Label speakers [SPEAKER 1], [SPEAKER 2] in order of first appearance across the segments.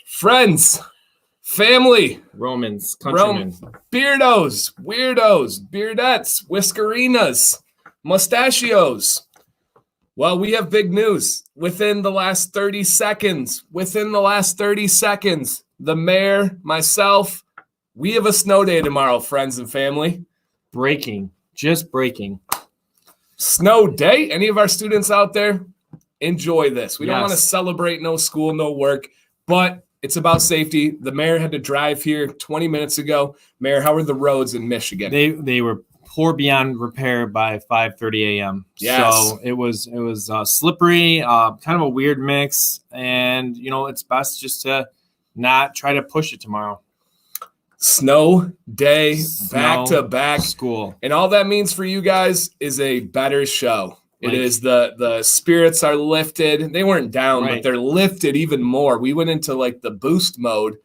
[SPEAKER 1] Friends, family,
[SPEAKER 2] Romans, countrymen,
[SPEAKER 1] beardos, weirdos, beardettes, whiskerinas, mustachios. Well, we have big news. Within the last 30 seconds, the mayor, myself, we have a snow day tomorrow, friends and family.
[SPEAKER 2] Just breaking.
[SPEAKER 1] Snow day. Any of our students out there, enjoy this. We don't want to celebrate no school, no work, but it's about safety. The mayor had to drive here 20 minutes ago. Mayor, how are the roads in Michigan?
[SPEAKER 2] They were poor beyond repair by 5:30 a.m.
[SPEAKER 1] Yes.
[SPEAKER 2] So it was slippery, kind of a weird mix, and it's best just to not try to push it tomorrow.
[SPEAKER 1] Snow day, back to back
[SPEAKER 2] school,
[SPEAKER 1] and all that means for you guys is a better show. It is the spirits are lifted. They weren't down, but they're lifted even more. We went into the boost mode,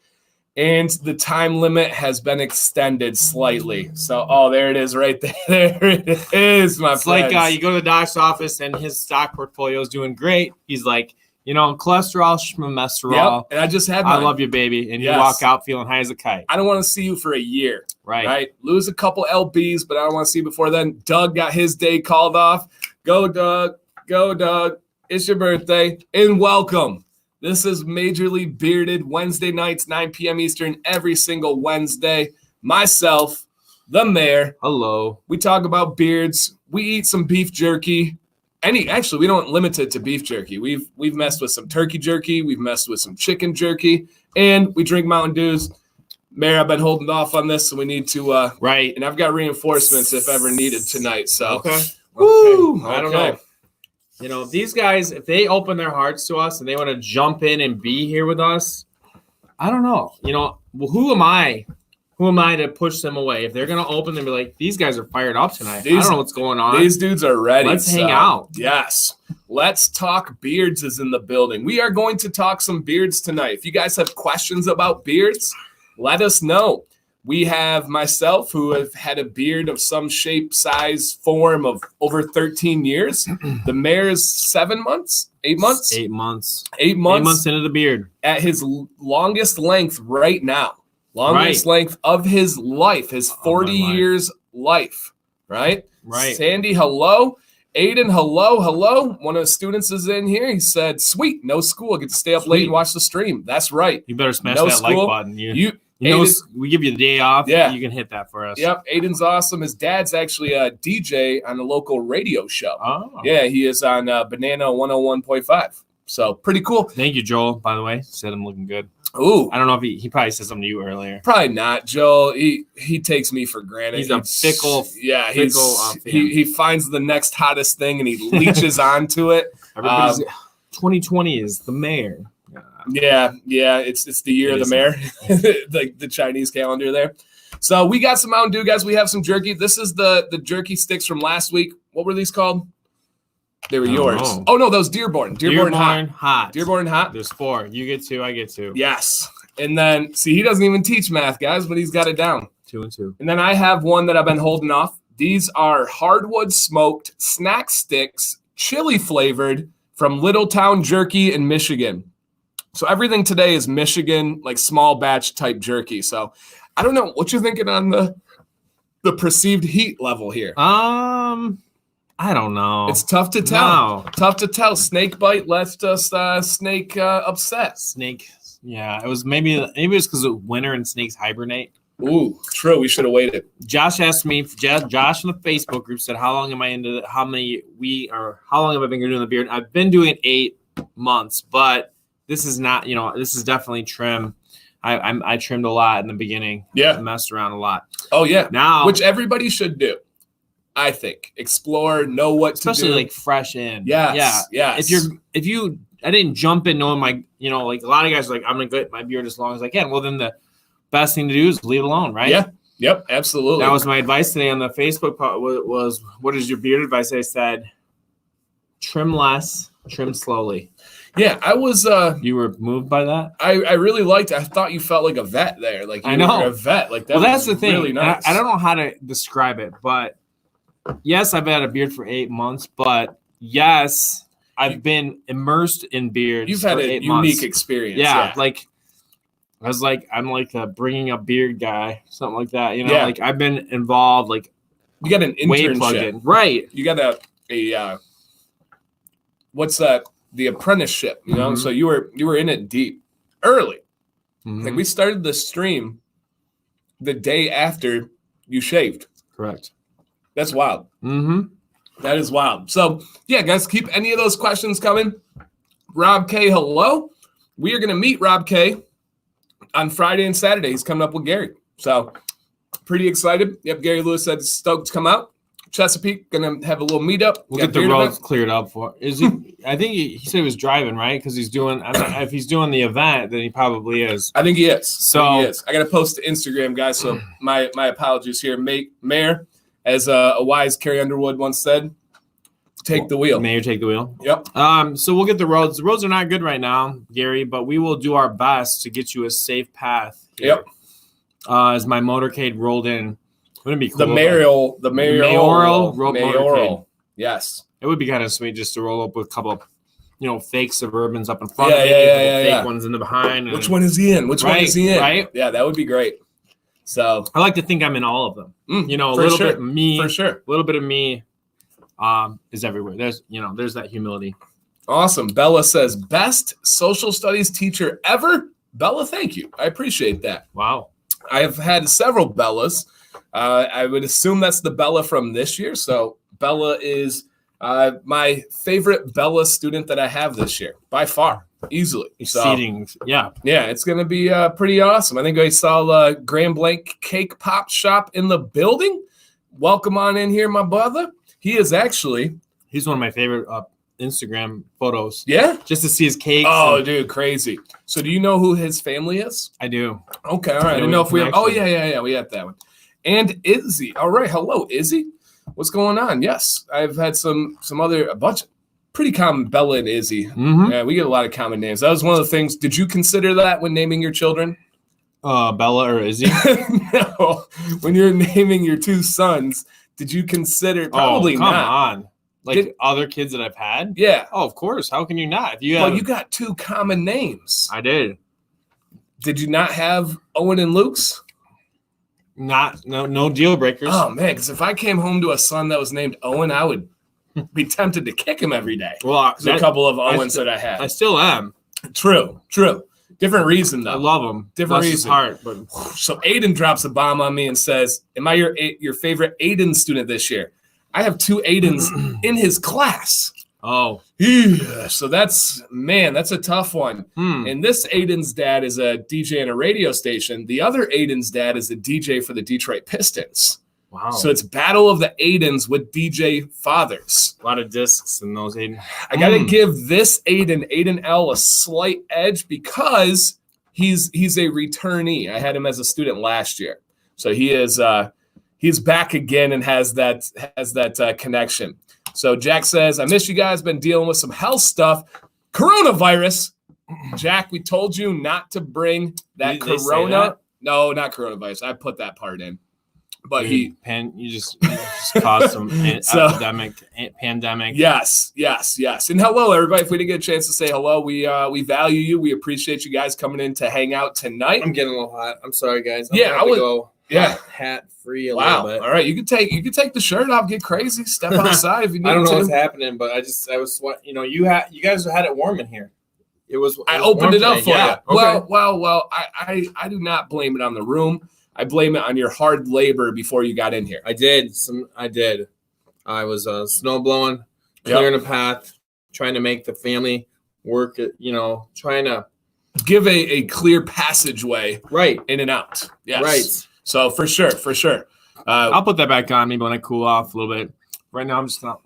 [SPEAKER 1] and the time limit has been extended slightly. So, there it is right there. There it is, my friends.
[SPEAKER 2] It's like you go to the doc's office, and his stock portfolio is doing great. He's like, cholesterol, schmesterol.
[SPEAKER 1] Yep, and I just had mine.
[SPEAKER 2] I love you, baby. And you walk out feeling high as a kite.
[SPEAKER 1] I don't want to see you for a year.
[SPEAKER 2] Right.
[SPEAKER 1] Lose a couple LBs, but I don't want to see you before then. Doug got his day called off. Go, Doug. Go, Doug. It's your birthday. And welcome. This is Mayjorly Bearded, Wednesday nights, 9 p.m. Eastern, every single Wednesday. Myself, the mayor.
[SPEAKER 2] Hello.
[SPEAKER 1] We talk about beards. We eat some beef jerky. Actually, we don't limit it to beef jerky. We've messed with some turkey jerky. We've messed with some chicken jerky. And we drink Mountain Dews. Mayor, I've been holding off on this, so we need to
[SPEAKER 2] right.
[SPEAKER 1] And I've got reinforcements if ever needed tonight. So
[SPEAKER 2] okay.
[SPEAKER 1] Woo,
[SPEAKER 2] I don't know. These guys, if they open their hearts to us and they want to jump in and be here with us, I don't know. Well, who am I? Who am I to push them away? If they're going to open and be like, these guys are fired up tonight. I don't know what's going on.
[SPEAKER 1] These dudes are ready.
[SPEAKER 2] Let's hang out.
[SPEAKER 1] Yes. Let's talk beards is in the building. We are going to talk some beards tonight. If you guys have questions about beards, let us know. We have myself, who have had a beard of some shape, size, form of over 13 years. The mayor's 7 months, 8 months?
[SPEAKER 2] 8 months.
[SPEAKER 1] 8 months.
[SPEAKER 2] 8 months into the beard.
[SPEAKER 1] At his longest length right now. Longest length of his life, his 40 years life, right?
[SPEAKER 2] Right.
[SPEAKER 1] Sandy, hello. Aiden, hello. One of the students is in here. He said, sweet, no school. I get to stay up late and watch the stream. That's right.
[SPEAKER 2] You better smash that like button. We give you the day off.
[SPEAKER 1] Yeah.
[SPEAKER 2] You can hit that for us.
[SPEAKER 1] Yep. Aiden's awesome. His dad's actually a DJ on a local radio show.
[SPEAKER 2] Oh.
[SPEAKER 1] Yeah, he is on Banana 101.5. So pretty cool.
[SPEAKER 2] Thank you, Joel, by the way. Said I'm looking good.
[SPEAKER 1] Ooh.
[SPEAKER 2] I don't know if he probably said something to you earlier.
[SPEAKER 1] Probably not, Joel. He takes me for granted.
[SPEAKER 2] He's a fickle. Yeah,
[SPEAKER 1] he finds the next hottest thing and he leeches onto it.
[SPEAKER 2] 2020 is the mayor.
[SPEAKER 1] Yeah, it's the year of the mayor, like the Chinese calendar there. So we got some Mountain Dew, guys. We have some jerky. This is the jerky sticks from last week. What were these called? They were yours. Oh no, those Dearborn hot. Dearborn hot.
[SPEAKER 2] There's 4. You get 2. I get 2.
[SPEAKER 1] Yes. And then he doesn't even teach math, guys, but he's got it down.
[SPEAKER 2] 2 and 2.
[SPEAKER 1] And then I have one that I've been holding off. These are hardwood smoked snack sticks, chili flavored from Little Town Jerky in Michigan. So everything today is Michigan, like small batch type jerky. So I don't know what you're thinking on the perceived heat level here.
[SPEAKER 2] I don't know.
[SPEAKER 1] It's tough to tell. No. Tough to tell. Snake bite left us snake upset.
[SPEAKER 2] Snake. Yeah, it was maybe it's because it's winter and snakes hibernate.
[SPEAKER 1] Ooh, true. We should have waited.
[SPEAKER 2] Josh asked me. Josh in the Facebook group said, "How long am I into? How long have I been doing the beard? I've been doing it 8 months, but this is not. This is definitely trim. I trimmed a lot in the beginning.
[SPEAKER 1] Yeah,
[SPEAKER 2] I messed around a lot.
[SPEAKER 1] Oh yeah,
[SPEAKER 2] now
[SPEAKER 1] which everybody should do. I think explore, know what
[SPEAKER 2] especially
[SPEAKER 1] to do.
[SPEAKER 2] Like fresh in.
[SPEAKER 1] Yeah.
[SPEAKER 2] If you, I didn't jump in knowing like a lot of guys are like, I'm gonna get my beard as long as I can. Well, then the best thing to do is leave it alone, right?
[SPEAKER 1] Yeah. Yep. Absolutely.
[SPEAKER 2] That was my advice today on the Facebook post. Was what is your beard advice? I said, trim less, trim slowly.
[SPEAKER 1] Yeah, I was.
[SPEAKER 2] You were moved by that.
[SPEAKER 1] I really liked it. I thought you felt like a vet there. Like you were a vet. Like that.
[SPEAKER 2] Well, that's the thing.
[SPEAKER 1] Really nice.
[SPEAKER 2] I don't know how to describe it, but yes, I've had a beard for 8 months. But yes, I've been immersed in beards.
[SPEAKER 1] You've had a
[SPEAKER 2] unique
[SPEAKER 1] months. Experience.
[SPEAKER 2] Yeah, like I was like, I'm like a bringing a beard guy, something like that. You know, like I've been involved. Like
[SPEAKER 1] you got an internship,
[SPEAKER 2] right?
[SPEAKER 1] You got a what's that? The apprenticeship. You know, so you were in it deep early. Like we started the stream the day after you shaved.
[SPEAKER 2] Correct.
[SPEAKER 1] That's wild. That is wild. So, yeah, guys, keep any of those questions coming. Rob K, hello. We are going to meet Rob K on Friday and Saturday. He's coming up with Gary. So, pretty excited. Yep, Gary Lewis said stoked to come out. Chesapeake, going to have a little meetup.
[SPEAKER 2] We'll get the roads cleared up for. Is he? I think he said he was driving, right? Because he's doing. If he's doing the event, then he probably is.
[SPEAKER 1] I think he is.
[SPEAKER 2] So
[SPEAKER 1] I got to post to Instagram, guys. So my apologies here. Mayor, as a wise Carrie Underwood once said, take the wheel.
[SPEAKER 2] Mayor, take the wheel.
[SPEAKER 1] Yep.
[SPEAKER 2] So we'll get the roads. The roads are not good right now, Gary, but we will do our best to get you a safe path here.
[SPEAKER 1] Yep.
[SPEAKER 2] As my motorcade rolled in. Wouldn't it be cool?
[SPEAKER 1] The mayoral
[SPEAKER 2] motorcade.
[SPEAKER 1] Yes.
[SPEAKER 2] It would be kind of sweet just to roll up with a couple of, fake Suburbans up in front of me, fake ones in the behind.
[SPEAKER 1] Which one is he in? Which one is he in?
[SPEAKER 2] Right?
[SPEAKER 1] Yeah, that would be great. So
[SPEAKER 2] I like to think I'm in all of them. A little bit of me.
[SPEAKER 1] For sure.
[SPEAKER 2] A little bit of me is everywhere. There's that humility.
[SPEAKER 1] Awesome. Bella says, best social studies teacher ever. Bella, thank you. I appreciate that.
[SPEAKER 2] Wow.
[SPEAKER 1] I've had several Bellas. I would assume that's the Bella from this year. So Bella is my favorite Bella student that I have this year, by far, easily.
[SPEAKER 2] Exceeding,
[SPEAKER 1] yeah, it's going to be pretty awesome. I think I saw Grand Blanc Cake Pop Shop in the building. Welcome on in here, my brother. He's one
[SPEAKER 2] of my favorite Instagram photos.
[SPEAKER 1] Yeah?
[SPEAKER 2] Just to see his cakes.
[SPEAKER 1] Oh, dude, crazy. So do you know who his family is?
[SPEAKER 2] I do.
[SPEAKER 1] Okay, all right. I didn't know if we have. Oh, yeah. We have that one. And Izzy. All right. Hello, Izzy. What's going on? Yes, I've had a bunch of pretty common Bella and Izzy. Yeah, we get a lot of common names. That was one of the things. Did you consider that when naming your children?
[SPEAKER 2] Bella or Izzy?
[SPEAKER 1] No. When you're naming your two sons, did you consider? Probably
[SPEAKER 2] not.
[SPEAKER 1] Come
[SPEAKER 2] on. Like other kids that I've had?
[SPEAKER 1] Yeah.
[SPEAKER 2] Oh, of course. How can you not? If
[SPEAKER 1] you got two common names.
[SPEAKER 2] I did.
[SPEAKER 1] Did you not have Owen and Luke's?
[SPEAKER 2] No deal breakers.
[SPEAKER 1] Oh man, because if I came home to a son that was named Owen, I would be tempted to kick him every day.
[SPEAKER 2] Well,
[SPEAKER 1] there's a couple of Owens that I had.
[SPEAKER 2] I still am.
[SPEAKER 1] True. Different reason though.
[SPEAKER 2] I love him.
[SPEAKER 1] Different reason.
[SPEAKER 2] Heart, but
[SPEAKER 1] so Aiden drops a bomb on me and says, "Am I your favorite Aiden student this year?" I have two Aidens in his class.
[SPEAKER 2] Oh,
[SPEAKER 1] yeah. So that's a tough one. And this Aiden's dad is a DJ in a radio station. The other Aiden's dad is a DJ for the Detroit Pistons.
[SPEAKER 2] Wow.
[SPEAKER 1] So it's battle of the Aidens with DJ fathers.
[SPEAKER 2] A lot of discs in those Aiden.
[SPEAKER 1] I got to give this Aiden L, a slight edge because he's a returnee. I had him as a student last year. So he is he's back again and has that connection. So Jack says, I miss you guys. Been dealing with some health stuff. Coronavirus. Jack, we told you not to bring that corona. No, not coronavirus. I put that part in. But
[SPEAKER 2] you just caused some pandemic.
[SPEAKER 1] Yes. And hello, everybody. If we didn't get a chance to say hello, we value you. We appreciate you guys coming in to hang out tonight.
[SPEAKER 2] I'm getting a little hot. I'm sorry, guys. Hat free a little bit.
[SPEAKER 1] All right, you can take the shirt off, get crazy, step outside if you need to.
[SPEAKER 2] I don't know what's happening, but I was sweating. You guys had it warm in here. I
[SPEAKER 1] opened it up for you.
[SPEAKER 2] Okay.
[SPEAKER 1] Well, I do not blame it on the room. I blame it on your hard labor before you got in here.
[SPEAKER 2] I did. I was snow blowing, clearing a path, trying to make the family work. Trying to
[SPEAKER 1] give a clear passageway
[SPEAKER 2] right
[SPEAKER 1] in and out. Yes.
[SPEAKER 2] Right.
[SPEAKER 1] So for sure.
[SPEAKER 2] I'll put that back on maybe when I cool off a little bit. Right now I'm just gonna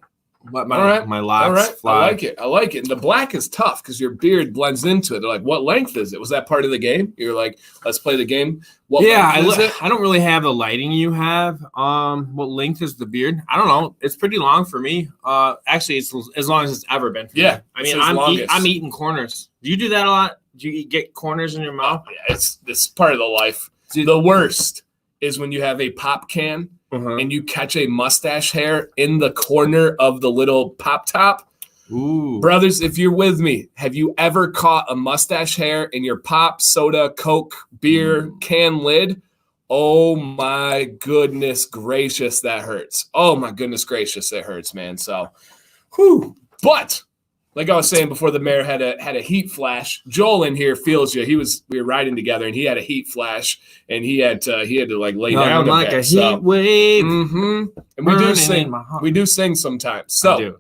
[SPEAKER 2] let my locks fly.
[SPEAKER 1] I like it. And the black is tough because your beard blends into it. They're like, what length is it? Was that part of the game? You're like, let's play the game.
[SPEAKER 2] I don't really have the lighting you have. What length is the beard? I don't know. It's pretty long for me. Actually, it's as long as it's ever been for me. I mean, I'm eating corners. Do you do that a lot? Do you get corners in your mouth?
[SPEAKER 1] Yeah, it's part of the life. The worst is when you have a pop can and you catch a mustache hair in the corner of the little pop top.
[SPEAKER 2] Ooh.
[SPEAKER 1] Brothers, if you're with me, have you ever caught a mustache hair in your pop, soda, Coke, beer can lid? Oh my goodness gracious, that hurts. Oh my goodness gracious, it hurts, man. So, whew. But like I was saying before, the mayor had a heat flash. Joel in here feels you. We were riding together, and he had a heat flash, and he had to like lay down
[SPEAKER 2] like
[SPEAKER 1] a bit.
[SPEAKER 2] A heat wave.
[SPEAKER 1] And we do sing sometimes. So
[SPEAKER 2] I do.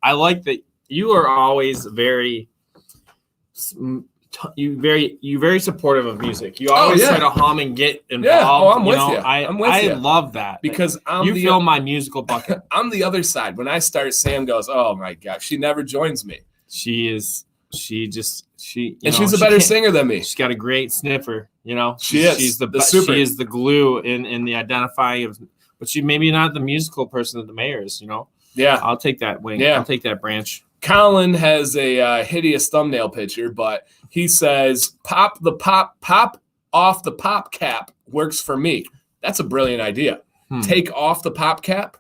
[SPEAKER 2] I like that you are always very supportive of music. You always try to hum and get involved.
[SPEAKER 1] Yeah, I'm with you. I
[SPEAKER 2] love that
[SPEAKER 1] because
[SPEAKER 2] you fill my musical bucket.
[SPEAKER 1] I'm the other side. When I start, Sam goes, "Oh my gosh, she never joins me."
[SPEAKER 2] She's a
[SPEAKER 1] better singer than me.
[SPEAKER 2] She's got a great sniffer.
[SPEAKER 1] She's
[SPEAKER 2] the glue in the identifying of. But she maybe not the musical person of the Mayors.
[SPEAKER 1] Yeah,
[SPEAKER 2] I'll take that wing.
[SPEAKER 1] Yeah.
[SPEAKER 2] I'll take that branch.
[SPEAKER 1] Colin has a hideous thumbnail picture, but he says, pop off the pop cap works for me. That's a brilliant idea. Take off the pop cap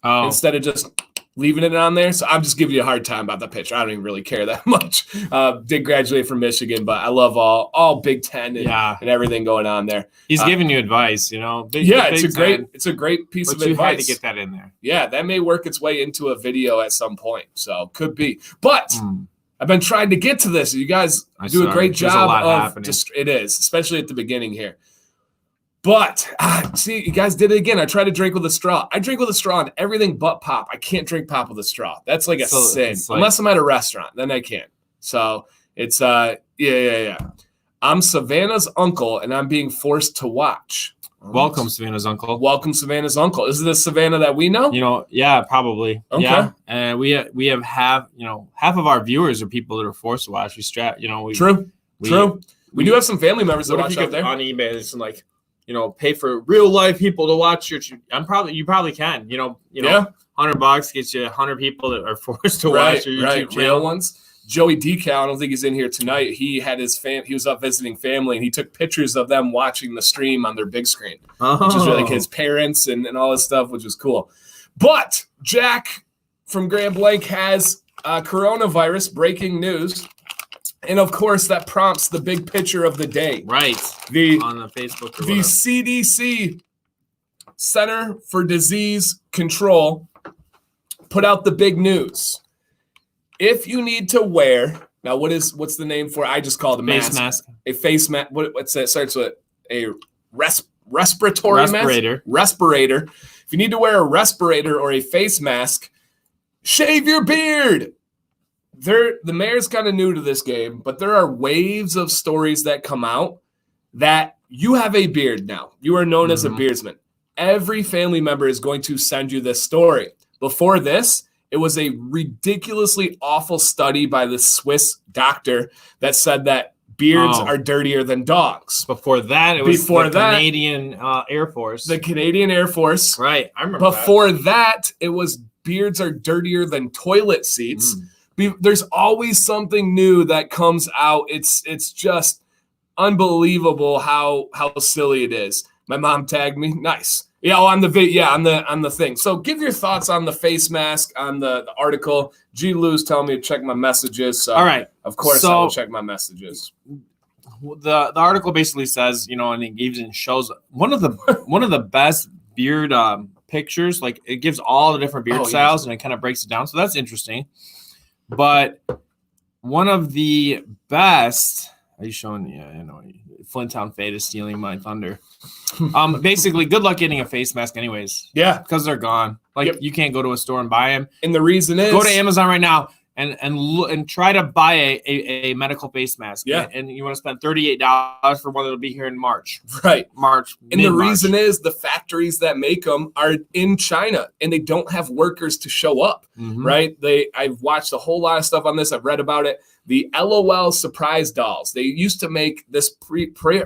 [SPEAKER 1] instead of just leaving it on there. So I'm just giving you a hard time about that picture. I don't even really care that much. Did graduate from Michigan, but I love all Big Ten and everything going on there.
[SPEAKER 2] He's giving you advice,
[SPEAKER 1] it's a great piece of advice.
[SPEAKER 2] You had to get that in there.
[SPEAKER 1] Yeah, that may work its way into a video at some point. So could be. But I've been trying to get to this. You guys do a great job of it is, especially at the beginning here. But, see, you guys did it again. I tried to drink with a straw. I drink with a straw on everything but pop. I can't drink pop with a straw. That's like a sin. Unless I'm at a restaurant. Then I can. So, it's, yeah. I'm Savannah's uncle, and I'm being forced to watch.
[SPEAKER 2] Welcome, Savannah's uncle.
[SPEAKER 1] Welcome, Savannah's uncle. Is this Savannah that we know?
[SPEAKER 2] Yeah, probably.
[SPEAKER 1] Okay.
[SPEAKER 2] Yeah. And we have half of our viewers are people that are forced to watch.
[SPEAKER 1] True. We do have some family members that watch out there.
[SPEAKER 2] On eBay, it's like, pay for real life people to watch your. You probably can. $100 gets you 100 people that are forced to watch your YouTube channel.
[SPEAKER 1] Real ones. Joey Decal, I don't think he's in here tonight. He had he was up visiting family, and he took pictures of them watching the stream on their big screen, which is like his parents and all this stuff, which is cool. But Jack from Grand Blanc has coronavirus breaking news. And of course, that prompts the big picture of the day.
[SPEAKER 2] Right. On the Facebook.
[SPEAKER 1] The CDC, Center for Disease Control, put out the big news. If you need to wear, now what's the name for it? I just call it a mask.
[SPEAKER 2] Face mask.
[SPEAKER 1] A face mask. What's that? Starts with a respirator. Respirator. If you need to wear a respirator or a face mask, shave your beard. The mayor's kind of new to this game, but there are waves of stories that come out that you have a beard now. You are known as a beardsman. Every family member is going to send you this story. Before this, it was a ridiculously awful study by the Swiss doctor that said that beards are dirtier than dogs.
[SPEAKER 2] Before that, it was Canadian Air Force.
[SPEAKER 1] The Canadian Air Force.
[SPEAKER 2] Right. I remember
[SPEAKER 1] Before that, it was beards are dirtier than toilet seats. There's always something new that comes out. It's just unbelievable how silly it is. My mom tagged me. Nice. Yeah, on the on the thing. So give your thoughts on the face mask, on the article. G. Lou's telling me to check my messages. So
[SPEAKER 2] all right.
[SPEAKER 1] Of course I will check my messages.
[SPEAKER 2] The article basically says, and it even shows one of the best beard pictures. Like it gives all the different beard styles and it kind of breaks it down. So that's interesting. But one of the best, are you showing? Yeah, Flint Town Fade is stealing my thunder. Basically, good luck getting a face mask, anyways.
[SPEAKER 1] Yeah,
[SPEAKER 2] because they're gone. Like you can't go to a store and buy them.
[SPEAKER 1] And the reason is,
[SPEAKER 2] go to Amazon right now and try to buy a medical face mask.
[SPEAKER 1] Yeah,
[SPEAKER 2] and you want to spend $38 for one that'll be here in March.
[SPEAKER 1] Right,
[SPEAKER 2] March.
[SPEAKER 1] And the reason is the factories that make them are in China, and they don't have workers to show up. Right? I've watched a whole lot of stuff on this. I've read about it. The LOL surprise dolls. They used to make this prior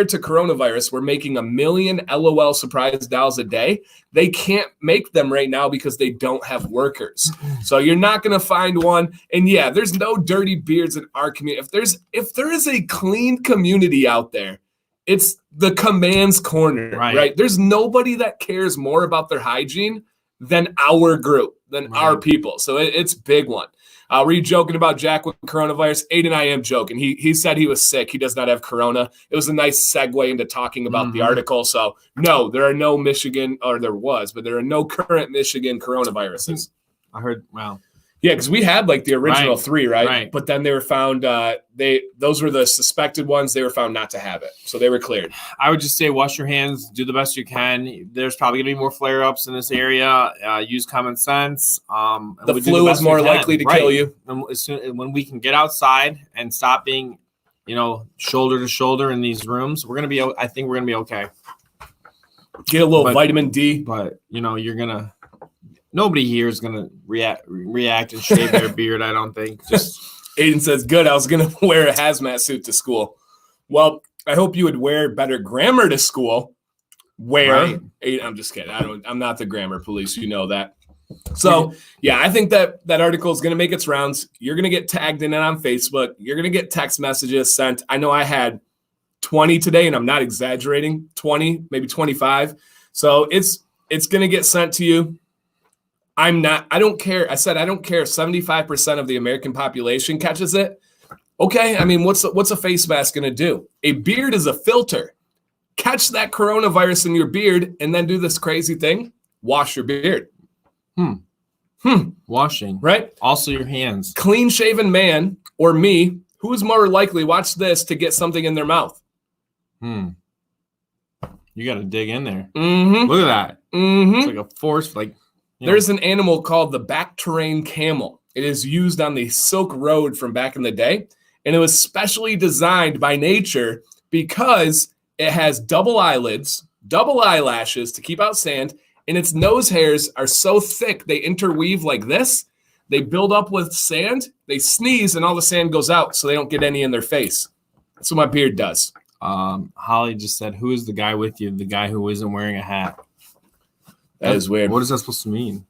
[SPEAKER 1] to coronavirus, we're making 1 million LOL surprise dolls a day. They can't make them right now because they don't have workers. So you're not going to find one. And yeah, there's no dirty beards in our community. If there is a clean community out there, it's the Command's Corner, right? There's nobody that cares more about their hygiene than our group, than our people. So it's a big one. Were you joking about Jack with coronavirus? Aiden, I am joking. He said he was sick. He does not have corona. It was a nice segue into talking about the article. So, no, there are no Michigan, or there was, but there are no current Michigan coronaviruses.
[SPEAKER 2] I heard, wow.
[SPEAKER 1] Yeah, because we had like the original 3, right?
[SPEAKER 2] Right.
[SPEAKER 1] But then they were found, those were the suspected ones. They were found not to have it. So they were cleared.
[SPEAKER 2] I would just say wash your hands, do the best you can. There's probably going to be more flare-ups in this area. Use common sense.
[SPEAKER 1] The flu is more likely to kill you.
[SPEAKER 2] And when we can get outside and stop being, shoulder to shoulder in these rooms, I think we're going to be okay.
[SPEAKER 1] Get a little vitamin D.
[SPEAKER 2] But, you're going to. Nobody here is gonna react and shave their beard. I don't think. Just
[SPEAKER 1] Aiden says, "Good. I was gonna wear a hazmat suit to school." Well, I hope you would wear better grammar to school. Aiden, I'm just kidding. I'm not the grammar police. You know that. So yeah, I think that article is gonna make its rounds. You're gonna get tagged in it on Facebook. You're gonna get text messages sent. I know I had 20 today, and I'm not exaggerating. 20, maybe 25. So it's gonna get sent to you. I don't care. I said, I don't care if 75% of the American population catches it. Okay. I mean, what's a face mask going to do? A beard is a filter. Catch that coronavirus in your beard and then do this crazy thing. Wash your beard.
[SPEAKER 2] Washing.
[SPEAKER 1] Right.
[SPEAKER 2] Also your hands.
[SPEAKER 1] Clean shaven man or me, who is more likely, watch this, to get something in their mouth?
[SPEAKER 2] You got to dig in there.
[SPEAKER 1] Mm-hmm.
[SPEAKER 2] Look at that.
[SPEAKER 1] Mm-hmm.
[SPEAKER 2] It's like a force, like.
[SPEAKER 1] There's an animal called the back-terrain camel. It is used on the Silk Road from back in the day, and it was specially designed by nature because it has double eyelids, double eyelashes to keep out sand, and its nose hairs are so thick they interweave like this. They build up with sand, they sneeze, and all the sand goes out so they don't get any in their face. That's what my beard does.
[SPEAKER 2] Holly just said, "Who is the guy with you? The guy who isn't wearing a hat?"
[SPEAKER 1] That is weird.
[SPEAKER 2] What is that supposed to mean?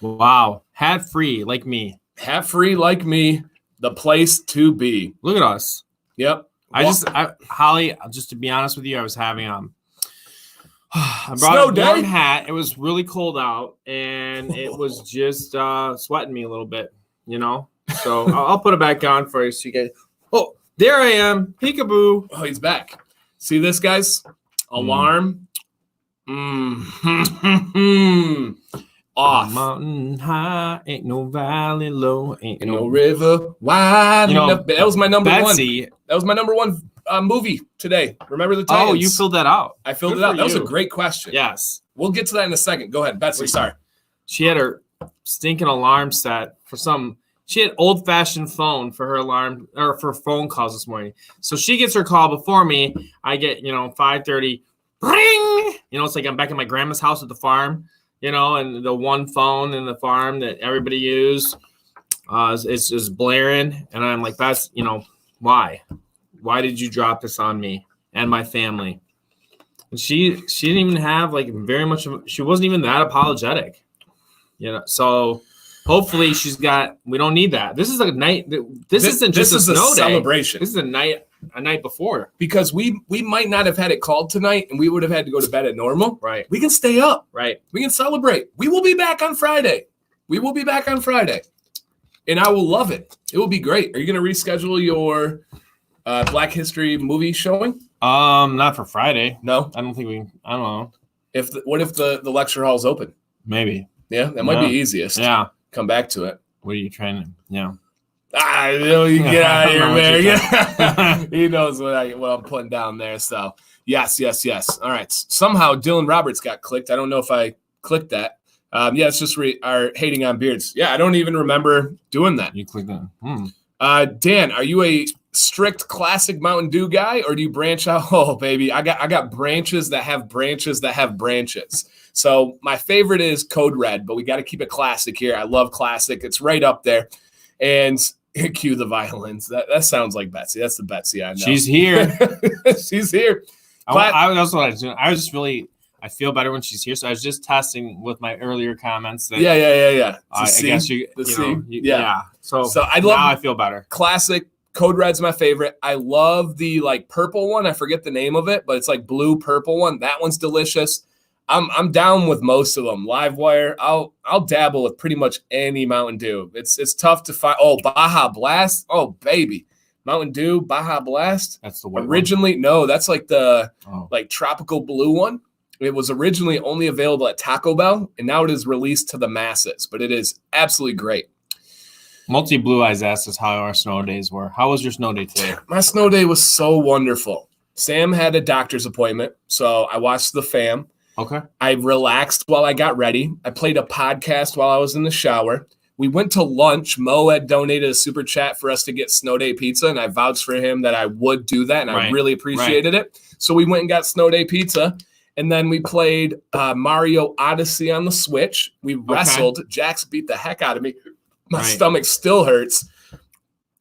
[SPEAKER 2] Wow. Hat free, like me.
[SPEAKER 1] Hat free, like me. The place to be.
[SPEAKER 2] Look at us.
[SPEAKER 1] Yep.
[SPEAKER 2] Holly, just to be honest with you, I was having I brought a warm hat. It was really cold out, and it was just sweating me a little bit, So I'll put it back on for you so you get. Oh, there I am. Peekaboo.
[SPEAKER 1] Oh, he's back. See this, guys? Alarm. Off.
[SPEAKER 2] Mountain high, ain't no valley low, ain't
[SPEAKER 1] no river wide. That was my number one. That was my number one movie today. Remember the Titans?
[SPEAKER 2] Oh, you filled that out.
[SPEAKER 1] I filled it out. That was a great question.
[SPEAKER 2] Yes.
[SPEAKER 1] We'll get to that in a second. Go ahead, Betsy. Sorry.
[SPEAKER 2] She had her stinking alarm set for some. She had old-fashioned phone for her alarm or for phone calls this morning. So she gets her call before me. I get 5:30. Ring! It's like I'm back at my grandma's house at the farm, and the one phone in the farm that everybody used is just blaring. And I'm like, that's, why? Why did you drop this on me and my family? And she didn't even have very much of, she wasn't even that apologetic, so hopefully we don't need that. This is a night. This isn't just a snow
[SPEAKER 1] celebration.
[SPEAKER 2] This is a night before,
[SPEAKER 1] because we might not have had it called tonight and we would have had to go to bed at normal.
[SPEAKER 2] Right.
[SPEAKER 1] We can stay up.
[SPEAKER 2] Right.
[SPEAKER 1] We can celebrate. We will be back on Friday. And I will love it. It will be great. Are you going to reschedule your Black History movie showing?
[SPEAKER 2] Not for Friday.
[SPEAKER 1] No,
[SPEAKER 2] I don't know.
[SPEAKER 1] What if the lecture hall's open?
[SPEAKER 2] Maybe.
[SPEAKER 1] Yeah, that might be easiest.
[SPEAKER 2] Yeah.
[SPEAKER 1] Come back to it.
[SPEAKER 2] What are you trying to? Yeah.
[SPEAKER 1] You get out of here, man. He knows what I'm putting down there. So yes. All right. Somehow Dylan Roberts got clicked. I don't know if I clicked that. It's just our hating on beards. Yeah, I don't even remember doing that.
[SPEAKER 2] You clicked that.
[SPEAKER 1] Dan, are you a strict classic Mountain Dew guy, or do you branch out? Oh, baby, I got branches that have branches that have branches. So my favorite is Code Red, but we got to keep it classic here. I love classic. It's right up there. And cue the violins. That sounds like Betsy. That's the Betsy I know.
[SPEAKER 2] She's here.
[SPEAKER 1] She's here.
[SPEAKER 2] That's what I was doing. I feel better when she's here. So I was just testing with my earlier comments. That,
[SPEAKER 1] yeah.
[SPEAKER 2] I guess you know. Yeah. So
[SPEAKER 1] I love.
[SPEAKER 2] Now I feel better.
[SPEAKER 1] Classic. Code Red's my favorite. I love the purple one. I forget the name of it, but it's blue purple one. That one's delicious. I'm down with most of them. Livewire, I'll dabble with pretty much any Mountain Dew. It's tough to find. Oh, Baja Blast. Oh, baby. Mountain Dew, Baja Blast.
[SPEAKER 2] That's the white
[SPEAKER 1] originally one? No, that's like the like tropical blue one. It was originally only available at Taco Bell, and now it is released to the masses. But it is absolutely great.
[SPEAKER 2] Multi Blue Eyes asked us how our snow days were. How was your snow day today?
[SPEAKER 1] My snow day was so wonderful. Sam had a doctor's appointment, so I watched the fam.
[SPEAKER 2] Okay.
[SPEAKER 1] I relaxed while I got ready. I played a podcast while I was in the shower. We went to lunch. Mo had donated a super chat for us to get snow day pizza, and I vouched for him that I would do that, and I really appreciated it. So we went and got snow day pizza, and then we played Mario Odyssey on the Switch. We wrestled. Jax beat the heck out of me. My stomach still hurts.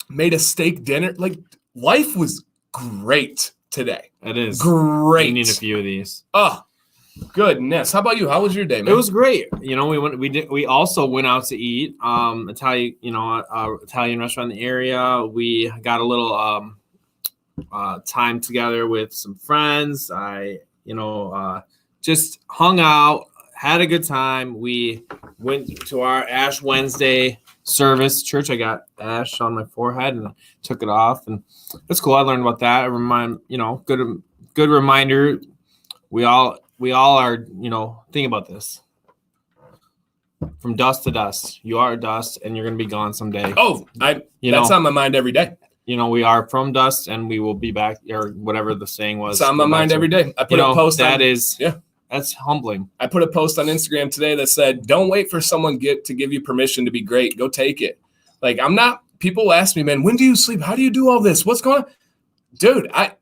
[SPEAKER 1] Made a steak dinner. Like, life was great today.
[SPEAKER 2] It is.
[SPEAKER 1] Great.
[SPEAKER 2] We need a few of these.
[SPEAKER 1] Oh, goodness. How about you? How was your day, man?
[SPEAKER 2] It was great. You know, we also went out to eat. Italian restaurant in the area. We got a little time together with some friends. Just hung out, had a good time. We went to our Ash Wednesday service church. I got ash on my forehead and I took it off, and that's cool. I learned about that. Good reminder. We all are, think about this. From dust to dust. You are dust, and you're going to be gone someday.
[SPEAKER 1] Oh, that's on my mind every day.
[SPEAKER 2] We are from dust, and we will be back, or whatever the saying was.
[SPEAKER 1] It's on my mind every day. I put a post.
[SPEAKER 2] That's humbling.
[SPEAKER 1] I put a post on Instagram today that said, "Don't wait for someone to give you permission to be great. Go take it." Like, I'm not. People ask me, "Man, when do you sleep? How do you do all this? What's going on?" Dude, I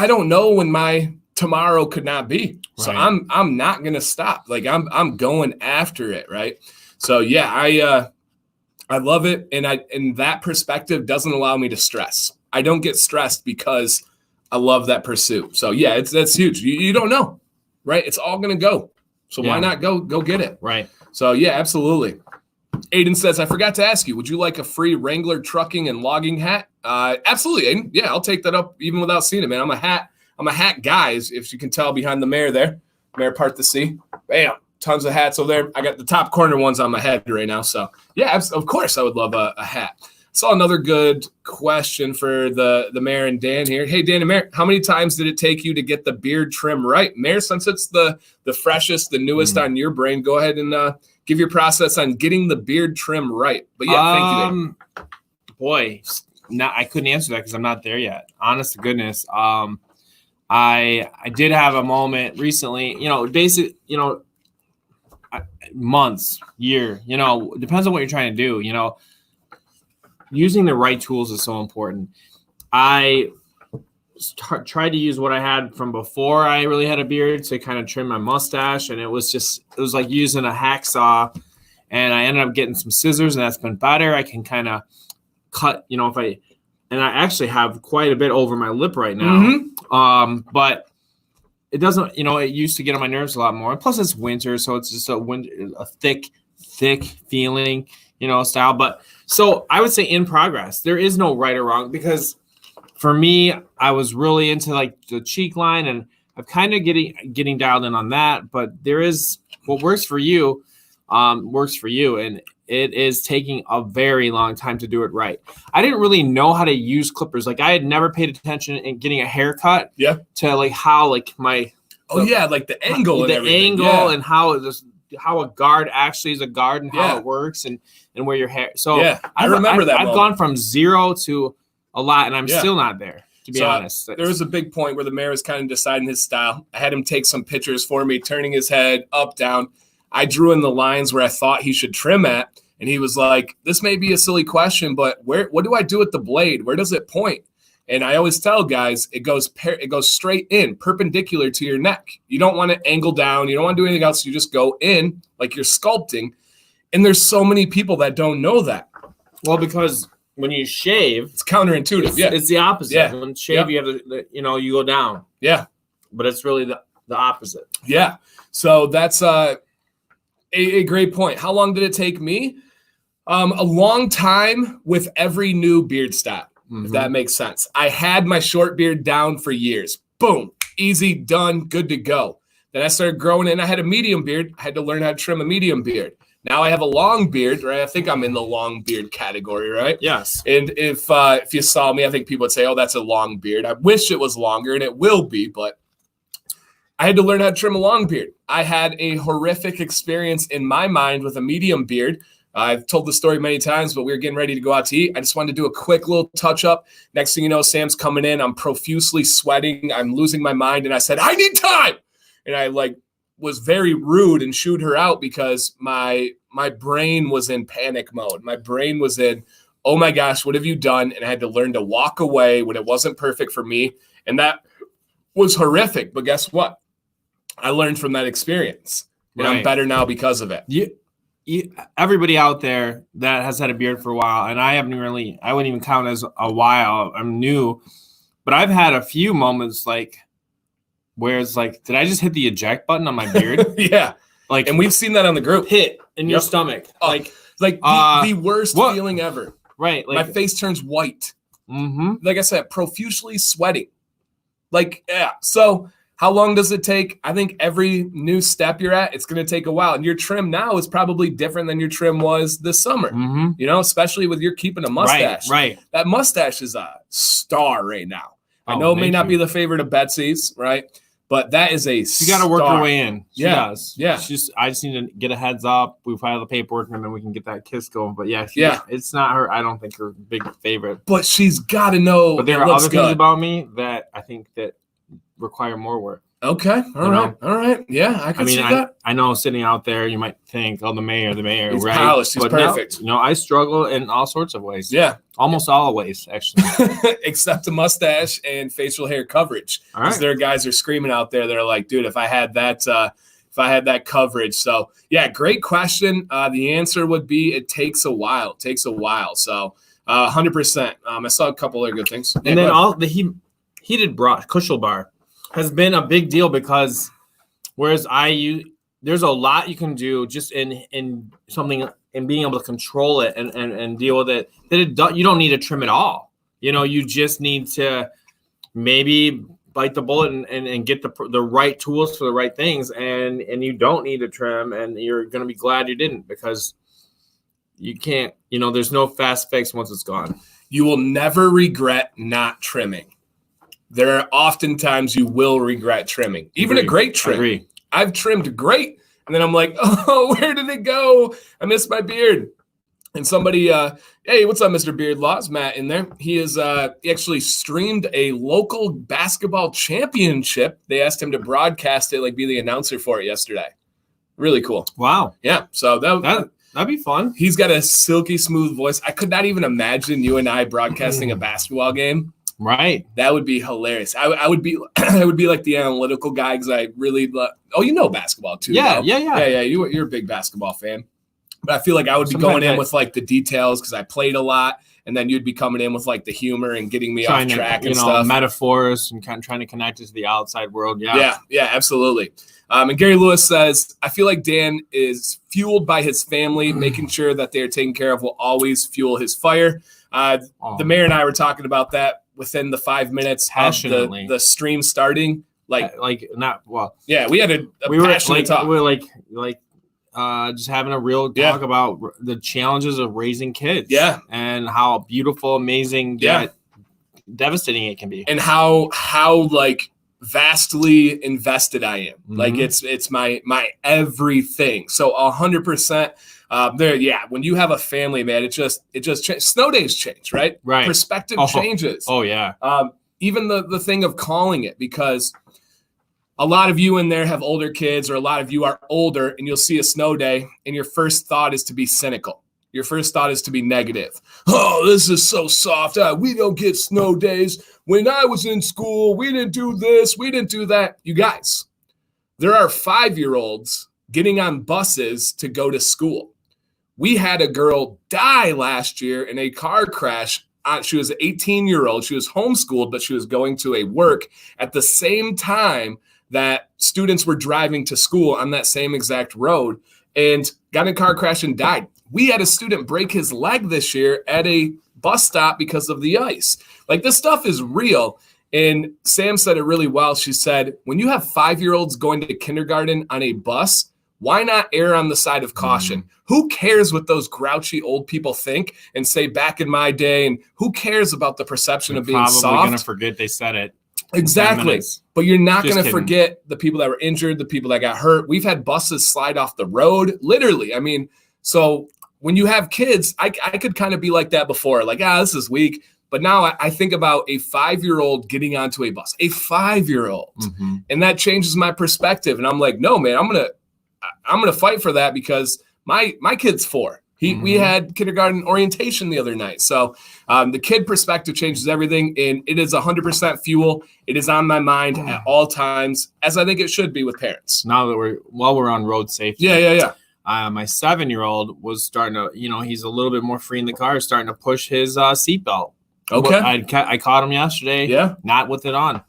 [SPEAKER 1] don't know when my tomorrow could not be. So I'm not gonna stop. Like, I'm going after it, right? So yeah, I love it, and that perspective doesn't allow me to stress. I don't get stressed because I love that pursuit. So yeah, that's huge. You don't know, right? It's all gonna go. So why not go get it?
[SPEAKER 2] Right.
[SPEAKER 1] So yeah, absolutely. Aiden says, I forgot to ask you, would you like a free Wrangler trucking and logging hat? Absolutely, Aiden. Yeah, I'll take that up even without seeing it, man. I'm a hat guy, if you can tell behind the Mayor there. Mayor part to see. Bam. Tons of hats over there. I got the top corner ones on my head right now. So, yeah, of course I would love a hat. Saw another good question for the Mayor and Dan here. Hey, Dan and Mayor, how many times did it take you to get the beard trim right? Mayor, since it's the freshest, the newest on your brain, go ahead and give your process on getting the beard trim right. But, yeah, thank you, Mayor.
[SPEAKER 2] Boy, I couldn't answer that because I'm not there yet. Honest to goodness. I did have a moment recently, months, year, depends on what you're trying to do. Using the right tools is so important. I tried to use what I had from before I really had a beard to kind of trim my mustache, and it was like using a hacksaw, and I ended up getting some scissors, and that's been better. I can kind of cut, and I actually have quite a bit over my lip right now. But it doesn't, it used to get on my nerves a lot more. And plus it's winter, so it's just a thick feeling, style. But so I would say in progress. There is no right or wrong, because for me, I was really into like the cheek line, and I'm kind of getting dialed in on that. But there is what works for you, and it is taking a very long time to do it right. I didn't really know how to use clippers. Like, I had never paid attention in getting a haircut. Yeah. To like how like my
[SPEAKER 1] like the angle and everything.
[SPEAKER 2] And how a guard actually is a guard, and how it works, and where your hair. So yeah, I remember that. I've gone from 0 to a lot, and I'm still not there, to be honest.
[SPEAKER 1] There was a big point where the Mayor was kind of deciding his style. I had him take some pictures for me, turning his head up, down. I drew in the lines where I thought he should trim at, and he was like, this may be a silly question, but what do I do with the blade? Where does it point? And I always tell guys, it goes straight in, perpendicular to your neck. You don't want to angle down. You don't want to do anything else. You just go in like you're sculpting. And there's so many people that don't know that.
[SPEAKER 2] Well, because when you shave,
[SPEAKER 1] it's counterintuitive.
[SPEAKER 2] It's the opposite. Yeah. When you shave, you have you go down. Yeah. But it's really the opposite.
[SPEAKER 1] Yeah. So that's a great point. How long did it take me? A long time with every new beard style, if that makes sense. I had my short beard down for years. Boom. Easy, done, good to go. Then I started growing and I had a medium beard. I had to learn how to trim a medium beard. Now I have a long beard, right? I think I'm in the long beard category, right?
[SPEAKER 2] Yes.
[SPEAKER 1] And if you saw me, I think people would say, oh, that's a long beard. I wish it was longer, and it will be, but I had to learn how to trim a long beard. I had a horrific experience in my mind with a medium beard. I've told the story many times, but we were getting ready to go out to eat. I just wanted to do a quick little touch-up. Next thing you know, Sam's coming in. I'm profusely sweating. I'm losing my mind, and I said, I need time! And I, was very rude and shooed her out because my brain was in panic mode. My brain was in, oh my gosh, what have you done? And I had to learn to walk away when it wasn't perfect for me. And that was horrific. But guess what? I learned from that experience. And I'm better now because of it.
[SPEAKER 2] Everybody out there that has had a beard for a while, and I wouldn't even count as a while. I'm new. But I've had a few moments where it's did I just hit the eject button on my beard?
[SPEAKER 1] Yeah. And we've seen that on the group.
[SPEAKER 2] Hit in your stomach.
[SPEAKER 1] The worst feeling ever.
[SPEAKER 2] Right.
[SPEAKER 1] My face turns white.
[SPEAKER 2] Mm-hmm.
[SPEAKER 1] Like I said, profusely sweating. Yeah. So how long does it take? I think every new step you're at, it's going to take a while. And your trim now is probably different than your trim was this summer.
[SPEAKER 2] Mm-hmm.
[SPEAKER 1] Especially with your keeping a mustache.
[SPEAKER 2] Right.
[SPEAKER 1] That mustache is a star right now. I know it may not be the favorite of Betsy's, right? But that is a
[SPEAKER 2] You got to work your way in. She does.
[SPEAKER 1] Yeah.
[SPEAKER 2] I just need to get a heads up. We file the paperwork, and then we can get that kiss going. But yeah, it's not her. I don't think her big favorite.
[SPEAKER 1] But she's got to know.
[SPEAKER 2] But there are other things about me that I think that require more work.
[SPEAKER 1] Okay. All right. Yeah, I can see that.
[SPEAKER 2] I know sitting out there, you might think, oh, the mayor,
[SPEAKER 1] he's
[SPEAKER 2] right?
[SPEAKER 1] Polished. He's perfect.
[SPEAKER 2] No, I struggle in all sorts of ways.
[SPEAKER 1] Yeah.
[SPEAKER 2] Almost all ways, actually.
[SPEAKER 1] Except the mustache and facial hair coverage.
[SPEAKER 2] All right.
[SPEAKER 1] Because there are guys are screaming out there. They're like, dude, if I had that coverage. So, yeah, great question. The answer would be it takes a while. So, 100%. I saw a couple of good things.
[SPEAKER 2] And then the heated cushion bar has been a big deal because whereas there's a lot you can do just in something and being able to control it and deal with it that you don't need to trim at all. You just need to maybe bite the bullet and get the right tools for the right things, and you don't need to trim, and you're going to be glad you didn't, because you can't, there's no fast fix once it's gone.
[SPEAKER 1] You will never regret not trimming. There are often times you will regret trimming. Even a great trim. I've trimmed great, and then I'm like, oh, where did it go? I missed my beard. And somebody, hey, what's up, Mr. Beard Laws? Matt in there. He actually streamed a local basketball championship. They asked him to broadcast it, be the announcer for it yesterday. Really cool.
[SPEAKER 2] Wow.
[SPEAKER 1] Yeah. So
[SPEAKER 2] that'd be fun.
[SPEAKER 1] He's got a silky smooth voice. I could not even imagine you and I broadcasting a basketball game.
[SPEAKER 2] Right.
[SPEAKER 1] That would be hilarious. I would be I would be like the analytical guy because I really love. Oh, basketball too.
[SPEAKER 2] Yeah.
[SPEAKER 1] You're a big basketball fan. But I feel like I would be going in with the details because I played a lot, and then you'd be coming in with the humor and getting me off track and stuff.
[SPEAKER 2] Metaphors and trying to connect us to the outside world. Yeah,
[SPEAKER 1] absolutely. And Gary Lewis says, I feel like Dan is fueled by his family. Making sure that they're taken care of will always fuel his fire. The mayor and I were talking about that within the 5 minutes of the stream starting.
[SPEAKER 2] Yeah,
[SPEAKER 1] we had a passionate talk.
[SPEAKER 2] We were just having a real talk about the challenges of raising kids.
[SPEAKER 1] Yeah.
[SPEAKER 2] And how beautiful, amazing, yet devastating it can be.
[SPEAKER 1] And how vastly invested I am.
[SPEAKER 2] Mm-hmm.
[SPEAKER 1] It's my everything. So 100%. When you have a family, man, it just snow days change, right?
[SPEAKER 2] Right.
[SPEAKER 1] Perspective changes.
[SPEAKER 2] Oh yeah.
[SPEAKER 1] Even the thing of calling it, because a lot of you in there have older kids, or a lot of you are older, and you'll see a snow day, and your first thought is to be cynical. Your first thought is to be negative. Oh, this is so soft. We don't get snow days. When I was in school, we didn't do this. We didn't do that. You guys, there are 5-year-olds getting on buses to go to school. We had a girl die last year in a car crash. She was an 18-year-old. She was homeschooled, but she was going to a work at the same time that students were driving to school on that same exact road, and got in a car crash and died. We had a student break his leg this year at a bus stop because of the ice. This stuff is real. And Sam said it really well. She said, when you have 5-year-olds going to kindergarten on a bus, why not err on the side of caution? Who cares what those grouchy old people think and say back in my day? And who cares about the perception of being soft?
[SPEAKER 2] Probably going to forget they said it.
[SPEAKER 1] Exactly. But you're not going to forget the people that were injured, the people that got hurt. We've had buses slide off the road, literally. I mean, so when you have kids, I could kind of be like that before, like, this is weak. But now I think about a 5-year-old getting onto a bus, a 5-year-old, and that changes my perspective. And I'm like, no, man, I'm gonna fight for that because my kid's 4. We had kindergarten orientation the other night. So the kid perspective changes everything, and it is 100% fuel. It is on my mind at all times, as I think it should be with parents.
[SPEAKER 2] Now that we're on road safety.
[SPEAKER 1] Yeah.
[SPEAKER 2] My 7-year-old was starting to, he's a little bit more free in the car, starting to push his seatbelt.
[SPEAKER 1] Okay.
[SPEAKER 2] I caught him yesterday.
[SPEAKER 1] Yeah.
[SPEAKER 2] Not with it on.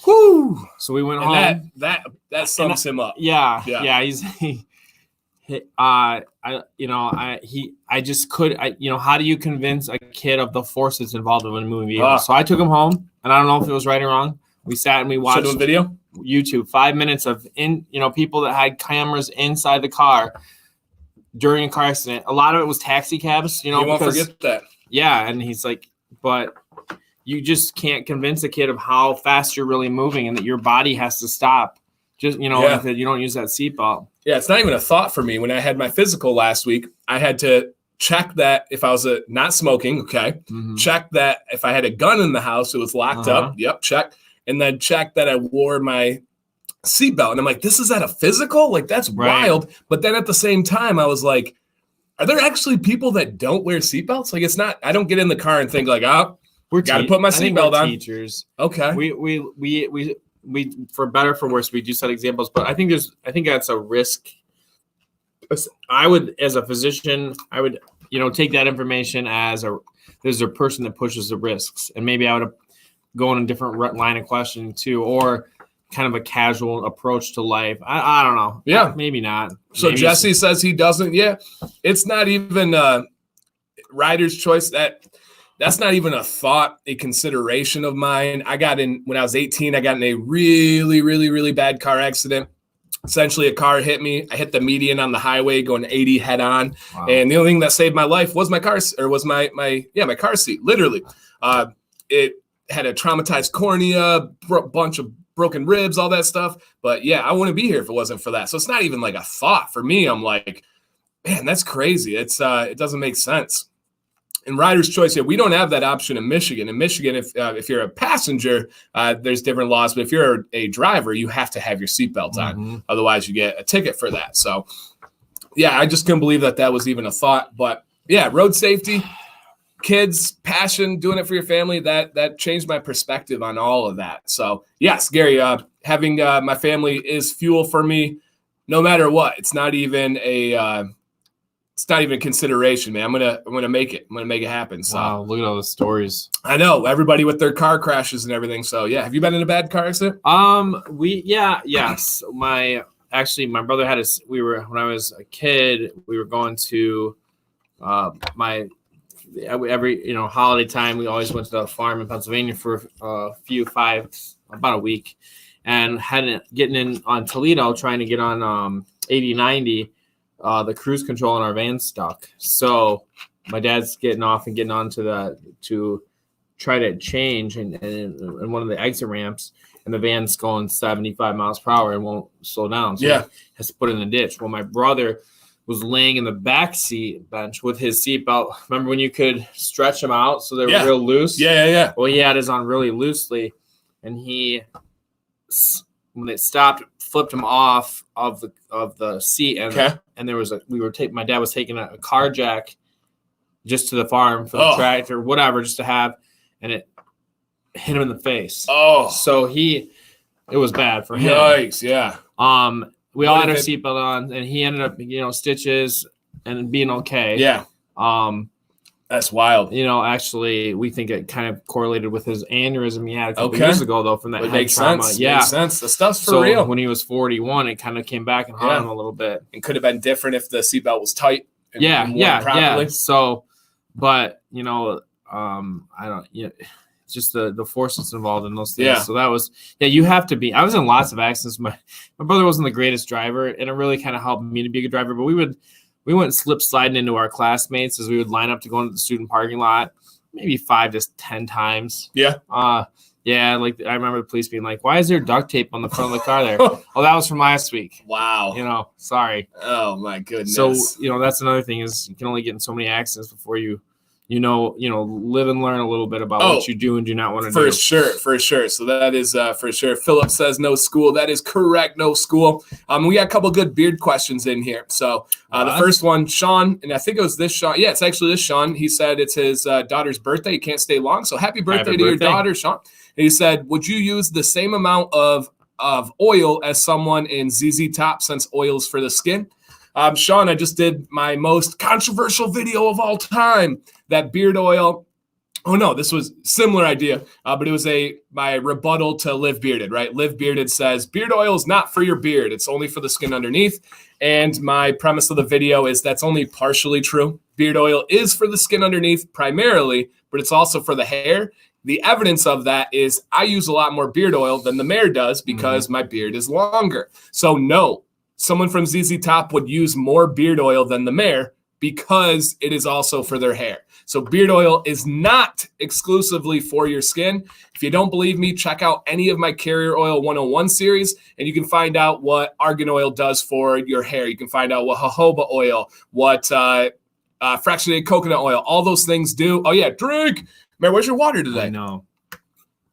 [SPEAKER 1] Whoo.
[SPEAKER 2] So we went home.
[SPEAKER 1] That sums him up.
[SPEAKER 2] Yeah. How do you convince a kid of the force that's involved in a movie? So I took him home, and I don't know if it was right or wrong. We sat and we watched
[SPEAKER 1] a video.
[SPEAKER 2] YouTube, 5 minutes of people that had cameras inside the car during a car accident. A lot of it was taxi cabs. You won't
[SPEAKER 1] forget that.
[SPEAKER 2] Yeah, and he's like, but you just can't convince a kid of how fast you're really moving and that your body has to stop. Just, if you don't use that seatbelt. Yeah,
[SPEAKER 1] it's not even a thought for me. When I had my physical last week, I had to check that if I was not smoking, okay. Check that if I had a gun in the house, it was locked up. Yep, check. And then check that I wore my seatbelt. And I'm like, this is at a physical? Like, that's wild. But then at the same time, I was like, are there actually people that don't wear seatbelts? Like, it's not, I don't get in the car and think like, we got to put my seatbelt on.
[SPEAKER 2] Teachers.
[SPEAKER 1] Okay.
[SPEAKER 2] We for better, for worse, we do set examples, but I think that's a risk. I would, as a physician, take that information as there's a person that pushes the risks, and maybe I would go on a different line of questioning too, or kind of a casual approach to life. I don't know.
[SPEAKER 1] Yeah.
[SPEAKER 2] Maybe not.
[SPEAKER 1] So maybe Jesse says he doesn't. Yeah. It's not even rider's choice. That's not even a thought, a consideration of mine. When I was 18, I got in a really, really, really bad car accident. Essentially, a car hit me. I hit the median on the highway going 80 head on. Wow. And the only thing that saved my life was my car seat, literally. It had a traumatized cornea, bunch of broken ribs, all that stuff. But yeah, I wouldn't be here if it wasn't for that. So it's not even like a thought for me. I'm like, man, that's crazy. It doesn't make sense. In rider's choice, we don't have that option in Michigan. In Michigan, if you're a passenger, there's different laws. But if you're a driver, you have to have your seatbelt on. Otherwise, you get a ticket for that. So, yeah, I just couldn't believe that was even a thought. But, yeah, road safety, kids, passion, doing it for your family, that changed my perspective on all of that. So, yes, Gary, having my family is fuel for me no matter what. It's not even a consideration, man. I'm gonna make it. I'm gonna make it happen. So
[SPEAKER 2] wow, look at all the stories.
[SPEAKER 1] I know, everybody with their car crashes and everything. So yeah, have you been in a bad car accident?
[SPEAKER 2] Yes. My brother had when I was a kid, we were going to every holiday time. We always went to the farm in Pennsylvania for about a week, and getting in on Toledo, trying to get on 80-90. The cruise control in our van stuck. So my dad's getting off and getting onto to try to change and one of the exit ramps, and the van's going 75 miles per hour and won't slow down. So he has to put it in the ditch. Well, my brother was laying in the back seat bench with his seatbelt. Remember when you could stretch them out so they were real loose? Yeah. Well, he had his on really loosely, and when it stopped, flipped him off of the seat, and there was my dad was taking a car jack just to the farm for the tractor, whatever, just to have, and it hit him in the face. Oh, so it was bad for him.
[SPEAKER 1] Yikes! Yeah.
[SPEAKER 2] We all had our seatbelt on, and he ended up, stitches and being okay.
[SPEAKER 1] Yeah. That's wild.
[SPEAKER 2] Actually, we think it kind of correlated with his aneurysm he had a couple years ago, though, from that head trauma.
[SPEAKER 1] Sense. Yeah, makes sense. The stuff's for real.
[SPEAKER 2] When he was 41, it kind of came back and hurt him a little bit.
[SPEAKER 1] And could have been different if the seatbelt was tight.
[SPEAKER 2] And properly. So, but I don't. It's just the force that's involved in those things.
[SPEAKER 1] Yeah.
[SPEAKER 2] So that was, you have to be. I was in lots of accidents. My brother wasn't the greatest driver, and it really kind of helped me to be a good driver. But we went slip sliding into our classmates as we would line up to go into the student parking lot, maybe 5 to 10 times.
[SPEAKER 1] Yeah.
[SPEAKER 2] Yeah, like I remember the police being like, "Why is there duct tape on the front of the car there?" Oh, that was from last week.
[SPEAKER 1] Wow.
[SPEAKER 2] Sorry.
[SPEAKER 1] Oh my goodness.
[SPEAKER 2] So, that's another thing is you can only get in so many accidents before you live and learn a little bit about what you do and do not want to do.
[SPEAKER 1] For sure. So that is for sure. Philip says no school. That is correct. No school. We got a couple good beard questions in here. So the first one, Sean, and I think it was this Sean. Yeah, it's actually this Sean. He said it's his daughter's birthday. He can't stay long. So happy birthday to your daughter, Sean. And he said, would you use the same amount of oil as someone in ZZ Top since oil's for the skin? Sean, I just did my most controversial video of all time. That beard oil. Oh no, this was similar idea, but it was my rebuttal to Live Bearded, right? Live Bearded says beard oil is not for your beard; it's only for the skin underneath. And my premise of the video is that's only partially true. Beard oil is for the skin underneath primarily, but it's also for the hair. The evidence of that is I use a lot more beard oil than the mayor does because my beard is longer. So no, someone from ZZ Top would use more beard oil than the mayor because it is also for their hair. So beard oil is not exclusively for your skin. If you don't believe me, check out any of my Carrier Oil 101 series, and you can find out what argan oil does for your hair. You can find out what jojoba oil, what fractionated coconut oil, all those things do. Oh, yeah, drink. Man, where's your water today?
[SPEAKER 2] I know.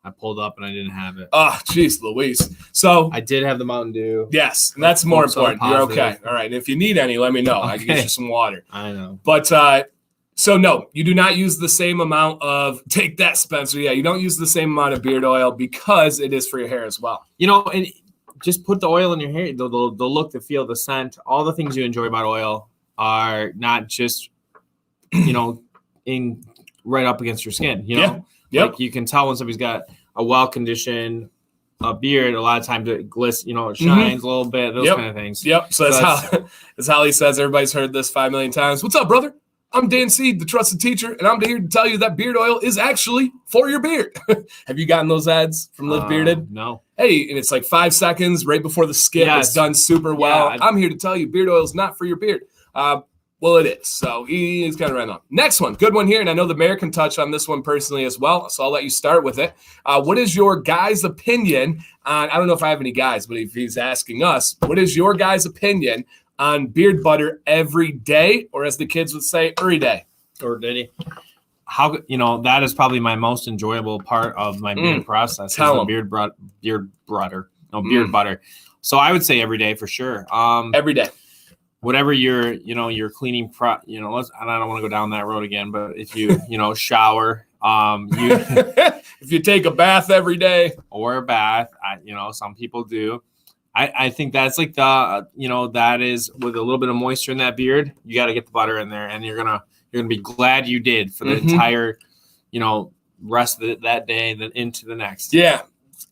[SPEAKER 2] I pulled up and I didn't have it.
[SPEAKER 1] Oh, jeez, Louise. So
[SPEAKER 2] I did have the Mountain Dew.
[SPEAKER 1] Yes, and that's more important. You're okay. All right. And if you need any, let me know. Okay. I can get you some water.
[SPEAKER 2] I know.
[SPEAKER 1] But so no, you do not use the same amount of take that, Spencer. Yeah, you don't use the same amount of beard oil because it is for your hair as well.
[SPEAKER 2] And just put the oil in your hair. The look, the feel, the scent, all the things you enjoy about oil are not just in right up against your skin.
[SPEAKER 1] Yep.
[SPEAKER 2] Like you can tell when somebody's got a well-conditioned beard. A lot of times it glistens, it shines a little bit. Those kind of things.
[SPEAKER 1] Yep. So that's how he says. Everybody's heard this 5 million times. What's up, brother? I'm Dan C, the trusted teacher, and I'm here to tell you that beard oil is actually for your beard. Have you gotten those ads from Live Bearded?
[SPEAKER 2] No.
[SPEAKER 1] Hey, and it's like 5 seconds right before the skip. Yes. It's done super well. Yeah, I'm here to tell you beard oil is not for your beard. Well, it is. So he's kind of right on. Next one. Good one here. And I know the mayor can touch on this one personally as well. So I'll let you start with it. What is your guys' opinion on, I don't know if I have any guys, but if he's asking us, what is your guys' opinion on beard butter every day? Or as the kids would say, every day.
[SPEAKER 2] Or did he? How, that is probably my most enjoyable part of my beard process.
[SPEAKER 1] Tell
[SPEAKER 2] is the beard butter. So I would say every day for sure.
[SPEAKER 1] Every day.
[SPEAKER 2] Whatever your cleaning I don't want to go down that road again, but if you, shower,
[SPEAKER 1] if you take a bath every day
[SPEAKER 2] or a bath, some people do. I think that's like that is with a little bit of moisture in that beard, you got to get the butter in there and you're going to be glad you did for the entire, rest of that day and then into the next.
[SPEAKER 1] Yeah,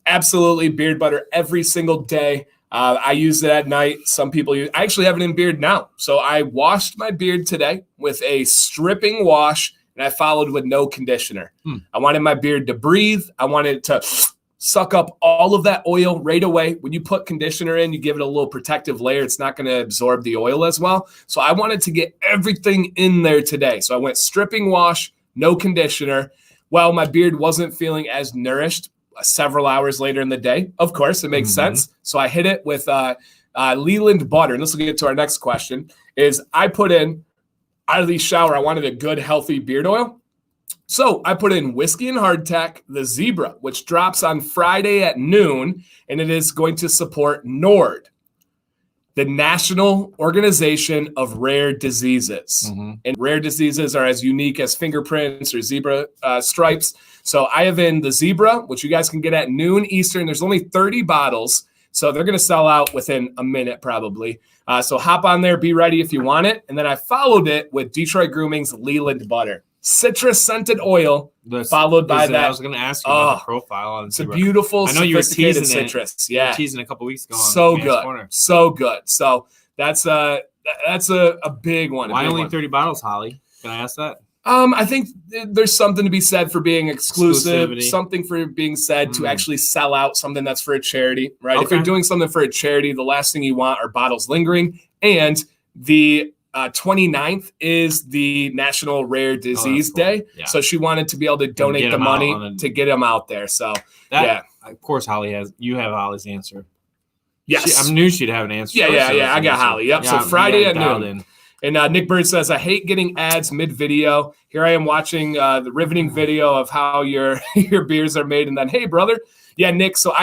[SPEAKER 1] absolutely. Beard butter every single day. I use it at night. Some people use. I actually have it in beard now. So I washed my beard today with a stripping wash, and I followed with no conditioner. I wanted my beard to breathe. I wanted it to suck up all of that oil right away. When you put conditioner in, you give it a little protective layer. It's not going to absorb the oil as well. So I wanted to get everything in there today. So I went stripping wash, no conditioner. Well, my beard wasn't feeling as nourished several hours later in the day. Of course, it makes sense. So I hit it with Leland butter. And this will get to our next question, is I put in, out of the shower, I wanted a good, healthy beard oil. So I put in whiskey and hardtack, the Zebra, which drops on Friday at noon, and it is going to support NORD, the National Organization of Rare Diseases. And rare diseases are as unique as fingerprints or zebra stripes. So I have in the Zebra, which you guys can get at noon Eastern. There's only 30 bottles, so they're going to sell out within a minute probably. So hop on there, be ready if you want it. And then I followed it with Detroit Grooming's Leland butter. Citrus-scented oil, followed by that.
[SPEAKER 2] I was going to ask you about the profile on
[SPEAKER 1] Zebra. It's a beautiful,
[SPEAKER 2] I know you were teasing
[SPEAKER 1] citrus.
[SPEAKER 2] Yeah. You were teasing a couple weeks ago.
[SPEAKER 1] So good. So good. So that's a big one.
[SPEAKER 2] Why only 30 bottles, Holly? Can I ask that?
[SPEAKER 1] I think there's something to be said for being exclusive,
[SPEAKER 2] Exclusivity.
[SPEAKER 1] something for being said to actually sell out something that's for a charity, right?
[SPEAKER 2] Okay.
[SPEAKER 1] If you're doing something for a charity, the last thing you want are bottles lingering. And the 29th is the National Rare Disease Day.
[SPEAKER 2] Yeah.
[SPEAKER 1] So she wanted to be able to donate the money to get them out there. So, yeah.
[SPEAKER 2] Of course, you have Holly's answer.
[SPEAKER 1] Yes.
[SPEAKER 2] I knew she'd have an answer.
[SPEAKER 1] Yeah. I got Holly. Yep. So Friday at noon. And Nick Bird says, I hate getting ads mid-video. Here I am watching the riveting video of how your beers are made. And then, hey, brother. Yeah, Nick. So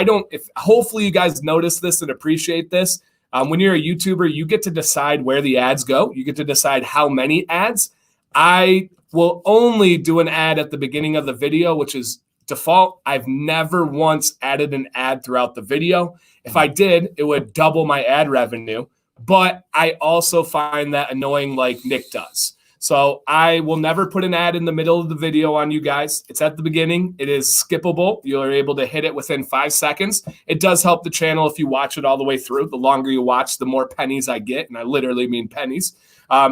[SPEAKER 1] hopefully you guys notice this and appreciate this. When you're a YouTuber, you get to decide where the ads go. You get to decide how many ads. I will only do an ad at the beginning of the video, which is default. I've never once added an ad throughout the video. If I did, it would double my ad revenue. But I also find that annoying like Nick does. So I will never put an ad in the middle of the video on you guys. It's at the beginning. It is skippable. You're able to hit it within 5 seconds. It does help the channel if you watch it all the way through. The longer you watch, the more pennies I get. And I literally mean pennies.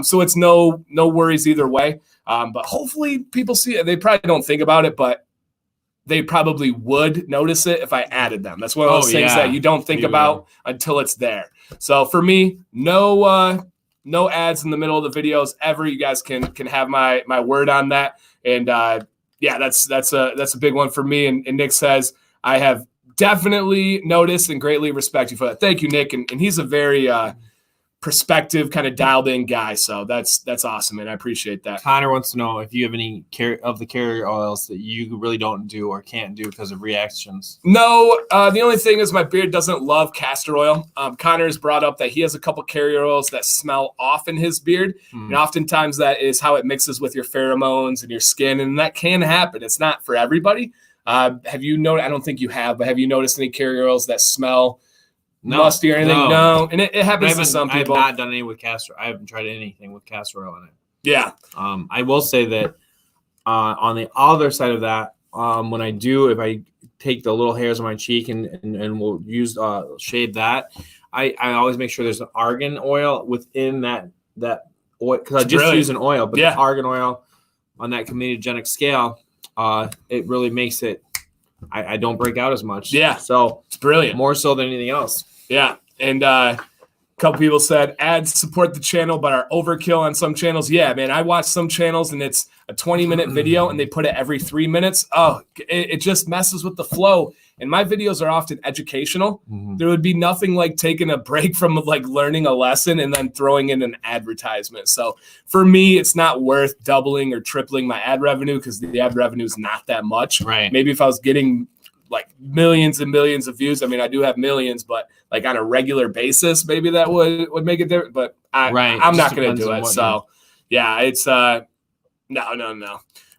[SPEAKER 1] So it's no worries either way. But hopefully people see it. They probably don't think about it, but they probably would notice it if I added them. That's one of those things that you don't think about until it's there. So for me, no ads in the middle of the videos ever. You guys can have my word on that. And that's a big one for me. And Nick says, I have definitely noticed and greatly respect you for that. Thank you, Nick. And he's a very perspective kind of dialed in guy. So that's awesome. And I appreciate that.
[SPEAKER 2] Connor wants to know if you have any of the carrier oils that you really don't do or can't do because of reactions.
[SPEAKER 1] No, the only thing is my beard doesn't love castor oil. Connor has brought up that he has a couple carrier oils that smell off in his beard. And oftentimes that is how it mixes with your pheromones and your skin. And that can happen. It's not for everybody. Have you noticed? I don't think you have, but have you noticed any carrier oils that smell musty or anything? No. And it happens to some people.
[SPEAKER 2] I've not done any with castor. I haven't tried anything with castor oil in it.
[SPEAKER 1] Yeah.
[SPEAKER 2] I will say that on the other side of that, when if I take the little hairs on my cheek and we'll use shave that, I always make sure there's an argan oil within that oil, because I just use an oil, but the argan oil on that comedogenic scale, it really makes it. I don't break out as much.
[SPEAKER 1] Yeah.
[SPEAKER 2] So
[SPEAKER 1] it's brilliant.
[SPEAKER 2] More so than anything else.
[SPEAKER 1] Yeah. And a couple people said ads support the channel, but are overkill on some channels. Yeah, man. I watch some channels and it's a 20-minute video and they put it every 3 minutes. Oh, it just messes with the flow. And my videos are often educational. There would be nothing like taking a break from like learning a lesson and then throwing in an advertisement. So for me, it's not worth doubling or tripling my ad revenue because the ad revenue is not that much.
[SPEAKER 2] Right.
[SPEAKER 1] Maybe if I was getting like millions and millions of views. I mean, I do have millions, but like on a regular basis, maybe that would make it different. But I'm not going to do it. So yeah, it's no.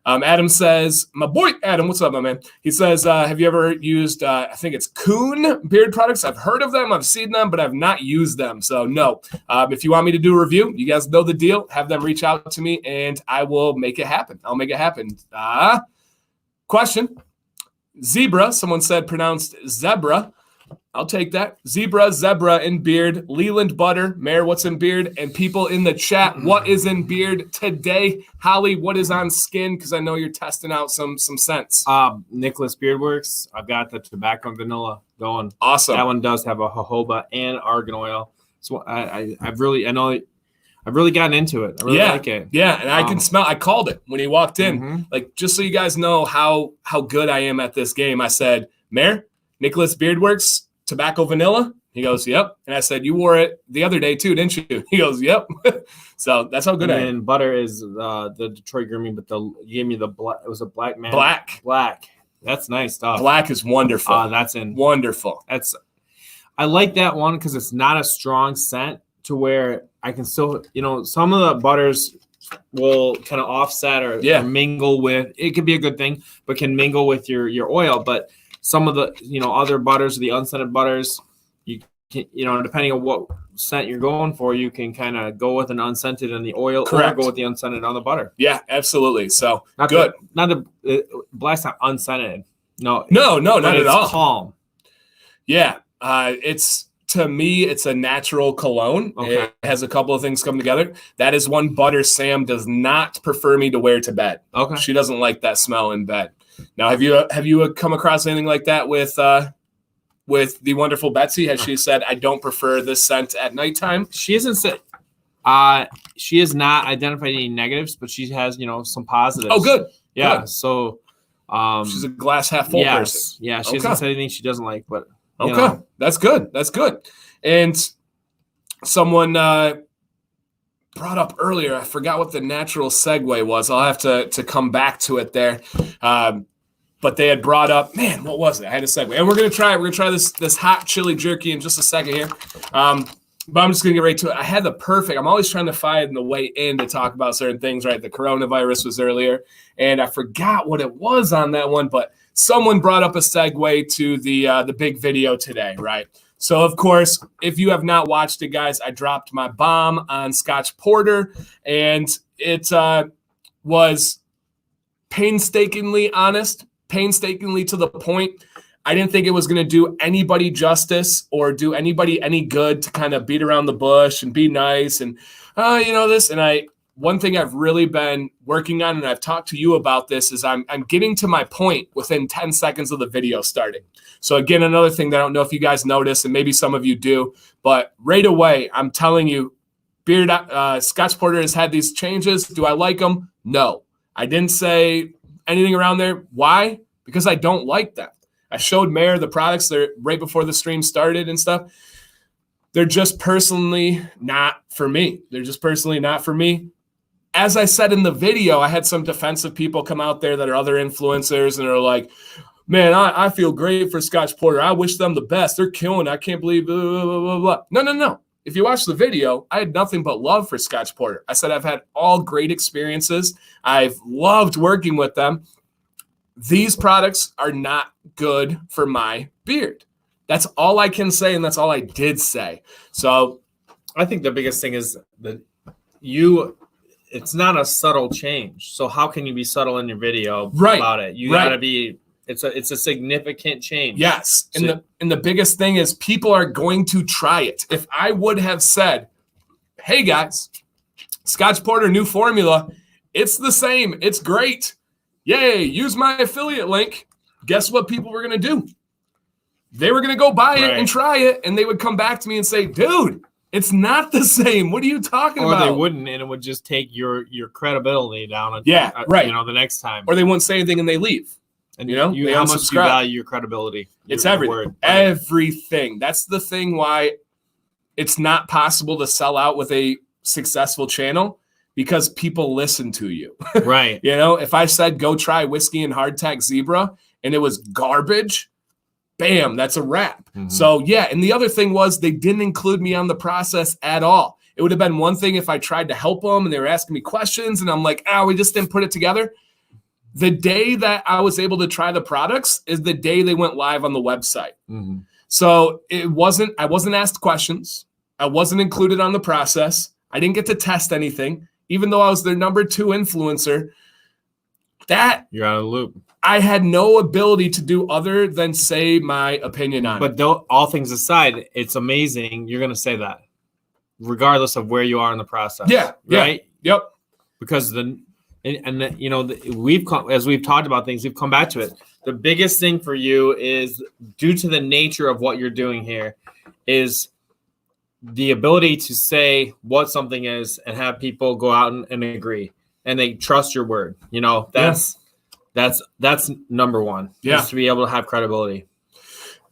[SPEAKER 1] Adam says, my boy Adam, what's up, my man? He says, have you ever used, I think it's Coon beard products? I've heard of them, I've seen them, but I've not used them. So no. If you want me to do a review, you guys know the deal. Have them reach out to me and I will make it happen. I'll make it happen. Question. Zebra, someone said pronounced zebra. I'll take that. Zebra in beard. Leland butter. Mayor, what's in beard? And people in the chat, what is in beard today? Holly, what is on skin? Because I know you're testing out some scents.
[SPEAKER 2] Nicholas Beardworks. I've got the tobacco and vanilla going.
[SPEAKER 1] Awesome.
[SPEAKER 2] That one does have a jojoba and argan oil. So I've really gotten into it. I really like it.
[SPEAKER 1] Yeah, and I can smell. I called it when he walked in. Like, just so you guys know how good I am at this game, I said, Mayor, Nicholas Beardworks, tobacco vanilla. He goes, yep. And I said, you wore it the other day too, didn't you? He goes, yep. So that's how good I am.
[SPEAKER 2] And butter is the Detroit Grooming, but you gave me the black. It was a black man. Black. That's nice stuff.
[SPEAKER 1] Black is wonderful. Wonderful.
[SPEAKER 2] I like that one because it's not a strong scent to where I can still, some of the butters will kind of offset or mingle with. It could be a good thing, but can mingle with your oil. But some of the other butters, the unscented butters, you can, depending on what scent you're going for, you can kind of go with an unscented in the oil. Correct. Or go with the unscented on the butter.
[SPEAKER 1] Yeah, absolutely. So
[SPEAKER 2] good. Black's not unscented. No,
[SPEAKER 1] not at all.
[SPEAKER 2] Calm.
[SPEAKER 1] Yeah, it's to me, it's a natural cologne.
[SPEAKER 2] Okay.
[SPEAKER 1] It has a couple of things come together. That is one Butter Sam does not prefer me to wear to bed.
[SPEAKER 2] Okay.
[SPEAKER 1] She doesn't like that smell in bed. Now, have you come across anything like that with the wonderful Betsy? Has she said, I don't prefer this scent at nighttime?
[SPEAKER 2] She hasn't said. She has not identified any negatives, but she has, some positives.
[SPEAKER 1] Oh, good.
[SPEAKER 2] Yeah.
[SPEAKER 1] Good.
[SPEAKER 2] So,
[SPEAKER 1] she's a glass half full person.
[SPEAKER 2] Yeah. She hasn't said anything she doesn't like, but
[SPEAKER 1] okay, that's good. That's good. And someone brought up earlier, I forgot what the natural segue was. I'll have to come back to it there. But they had brought up, man, what was it? I had a segue. And we're gonna try this hot chili jerky in just a second here. But I'm just going to get right to it. I'm always trying to find the way in to talk about certain things, right? The coronavirus was earlier, and I forgot what it was on that one, but someone brought up a segue to the big video today, right? So, of course, if you have not watched it, guys, I dropped my bomb on Scotch Porter, and it was painstakingly honest, painstakingly to the point. I didn't think it was going to do anybody justice or do anybody any good to kind of beat around the bush and be nice and, this. And one thing I've really been working on, and I've talked to you about this, is I'm getting to my point within 10 seconds of the video starting. So again, another thing that I don't know if you guys notice, and maybe some of you do, but right away, I'm telling you, Scotch Porter has had these changes. Do I like them? No. I didn't say anything around there. Why? Because I don't like them. I showed Mayor the products there right before the stream started and stuff. They're just personally not for me. As I said in the video, I had some defensive people come out there that are other influencers and are like, man, I feel great for Scotch Porter. I wish them the best. They're killing it. I can't believe blah, blah, blah, blah. No. If you watch the video, I had nothing but love for Scotch Porter. I said I've had all great experiences. I've loved working with them. These products are not good for my beard. That's all I can say, and that's all I did say. So
[SPEAKER 2] I think the biggest thing is that it's not a subtle change. So how can you be subtle in your video about it? You got to be, it's a significant change.
[SPEAKER 1] Yes. And the biggest thing is people are going to try it. If I would have said, hey guys, Scotch Porter new formula, it's the same. It's great. Yay, use my affiliate link. Guess what people were going to do? They were going to go buy it and try it, and they would come back to me and say, dude, it's not the same. What are you talking about?
[SPEAKER 2] Or they wouldn't, and it would just take your credibility down. The next time.
[SPEAKER 1] Or they wouldn't say anything and they leave.
[SPEAKER 2] And how much you value your credibility.
[SPEAKER 1] It's everything. Everything. That's the thing why it's not possible to sell out with a successful channel. Because people listen to you.
[SPEAKER 2] Right.
[SPEAKER 1] If I said, go try whiskey and hardtack zebra and it was garbage, bam, that's a wrap. Mm-hmm. So, yeah. And the other thing was they didn't include me on the process at all. It would have been one thing if I tried to help them and they were asking me questions and I'm like, we just didn't put it together. The day that I was able to try the products is the day they went live on the website. Mm-hmm. So I wasn't asked questions. I wasn't included on the process. I didn't get to test anything. Even though I was their number 2 influencer, that
[SPEAKER 2] you're out of the loop.
[SPEAKER 1] I had no ability to do other than say my opinion on it.
[SPEAKER 2] But all things aside, it's amazing. You're going to say that regardless of where you are in the process.
[SPEAKER 1] Yeah.
[SPEAKER 2] Right.
[SPEAKER 1] Yeah, yep.
[SPEAKER 2] Because we've as we've talked about things, we've come back to it. The biggest thing for you is due to the nature of what you're doing here is the ability to say what something is and have people go out and agree and they trust your word. That's number one.
[SPEAKER 1] Yeah.
[SPEAKER 2] Is to be able to have credibility.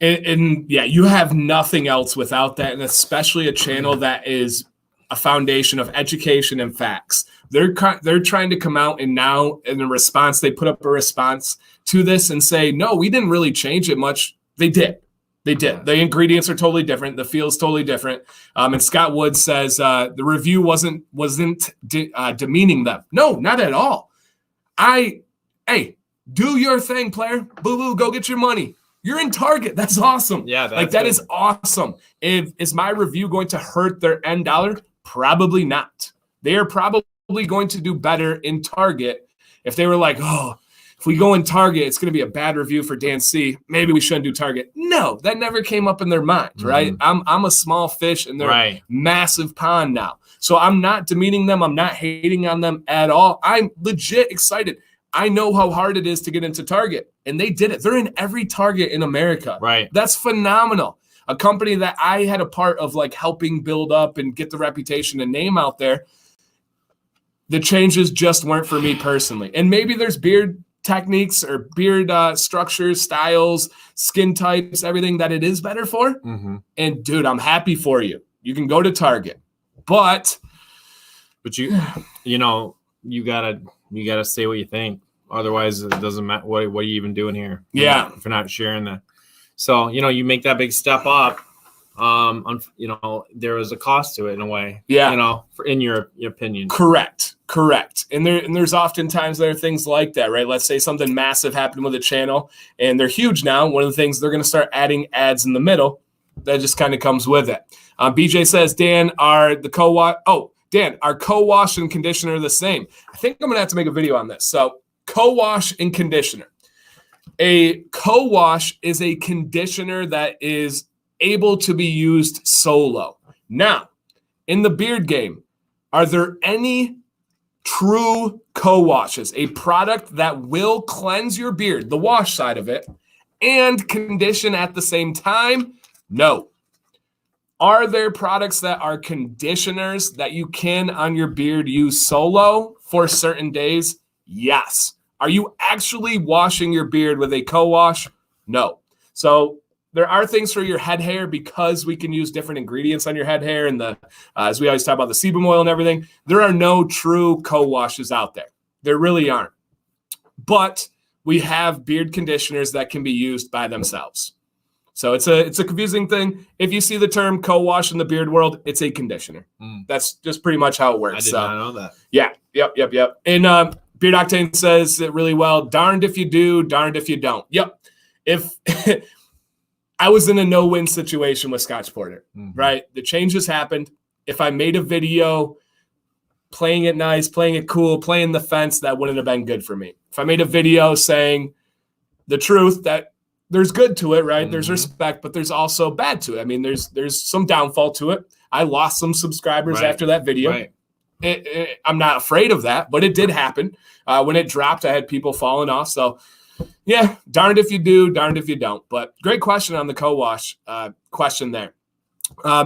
[SPEAKER 1] And you have nothing else without that. And especially a channel that is a foundation of education and facts. They're trying to come out and now in a response, they put up a response to this and say, no, we didn't really change it much. They did. The ingredients are totally different. The feel is totally different. And Scott Wood says the review wasn't demeaning them. No, not at all. Hey, do your thing, player. Boo, go get your money. You're in Target. That's awesome.
[SPEAKER 2] Yeah,
[SPEAKER 1] that is awesome. Is my review going to hurt their end dollar? Probably not. They are probably going to do better in Target if they were like, if we go in Target, it's going to be a bad review for Dan C. Maybe we shouldn't do Target. No, that never came up in their mind, right? I'm a small fish in their massive pond now. So I'm not demeaning them. I'm not hating on them at all. I'm legit excited. I know how hard it is to get into Target, and they did it. They're in every Target in America.
[SPEAKER 2] Right.
[SPEAKER 1] That's phenomenal. A company that I had a part of like helping build up and get the reputation and name out there. The changes just weren't for me personally. And maybe there's beard techniques or beard structures, styles, skin types, everything that it is better for. And dude, I'm happy for you. You can go to Target, but you know, you gotta say what you think. Otherwise, it doesn't matter. What are you even doing here? Yeah,
[SPEAKER 2] if you're not sharing that. So you know, you make that big step up. You know, there was a cost to it in a way.
[SPEAKER 1] Yeah,
[SPEAKER 2] you know, in your opinion.
[SPEAKER 1] Correct. And there's oftentimes there are things like that, right? Let's say something massive happened with a channel and they're huge now. One of the things, they're going to start adding ads in the middle. That just kind of comes with it. BJ says, Dan, are co-wash and conditioner the same? I think I'm going to have to make a video on this. So co-wash and conditioner. A co-wash is a conditioner that is able to be used solo. Now, in the beard game, are there any true co-washes, a product that will cleanse your beard, the wash side of it, and condition at the same time? No. Are there products that are conditioners that you can on your beard use solo for certain days? Yes. Are you actually washing your beard with a co-wash? No. So there are things for your head hair because we can use different ingredients on your head hair and as we always talk about the sebum oil and everything. There are no true co-washes out there. There really aren't. But we have beard conditioners that can be used by themselves. So it's a confusing thing. If you see the term co-wash in the beard world, it's a conditioner. That's just pretty much how it works.
[SPEAKER 2] I did not know that.
[SPEAKER 1] Yeah. Yep. And Beard Octane says it really well. Darned if you do, darned if you don't. Yep. If I was in a no-win situation with Scotch Porter, right? The changes happened. If I made a video playing it nice, playing it cool, playing the fence, that wouldn't have been good for me. If I made a video saying the truth, that there's good to it, right? There's respect, but there's also bad to it. I mean, there's some downfall to it. I lost some subscribers after that video.
[SPEAKER 2] Right.
[SPEAKER 1] I'm not afraid of that, but it did happen. When it dropped, I had people falling off. So, yeah, darned if you do, darned if you don't. But great question on the co-wash question there.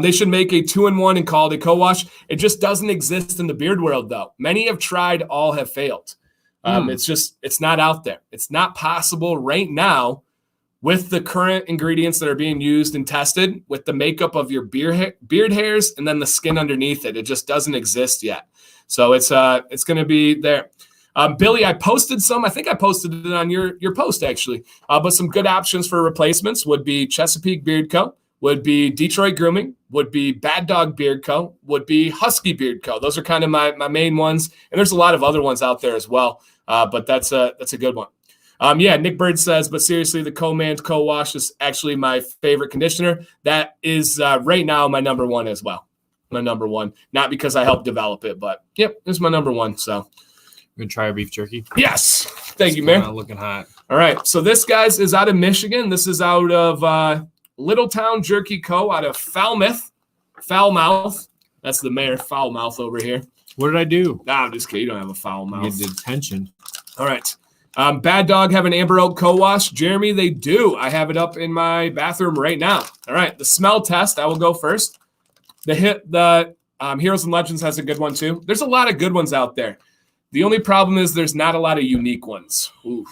[SPEAKER 1] They should make a 2-in-1 and call it a co-wash. It just doesn't exist in the beard world, though. Many have tried, all have failed. It's not out there. It's not possible right now with the current ingredients that are being used and tested with the makeup of your beard hairs and then the skin underneath it. It just doesn't exist yet. So it's going to be there. Billy, I posted some. I think I posted it on your post, actually. But some good options for replacements would be Chesapeake Beard Co., would be Detroit Grooming, would be Bad Dog Beard Co., would be Husky Beard Co. Those are kind of my main ones. And there's a lot of other ones out there as well. But that's a good one. Nick Bird says, but seriously, the Co-Man's Co-Wash is actually my favorite conditioner. That is right now my number one as well. My number one. Not because I helped develop it, but yep, it's my number one. So
[SPEAKER 2] we're going to try our beef jerky.
[SPEAKER 1] Yes. Thank you, man.
[SPEAKER 2] Looking hot. All
[SPEAKER 1] right. So this, guys, is out of Michigan. This is out of Littletown Jerky Co. out of Falmouth. That's the mayor, Foulmouth over here.
[SPEAKER 2] What did I do?
[SPEAKER 1] Nah, I'm just kidding. You don't have a foul mouth.
[SPEAKER 2] You get detention.
[SPEAKER 1] All right. Bad Dog have an Amber Oak co-wash. Jeremy, they do. I have it up in my bathroom right now. All right. The smell test, I will go first. The Heroes and Legends has a good one too. There's a lot of good ones out there. The only problem is there's not a lot of unique ones. Ooh,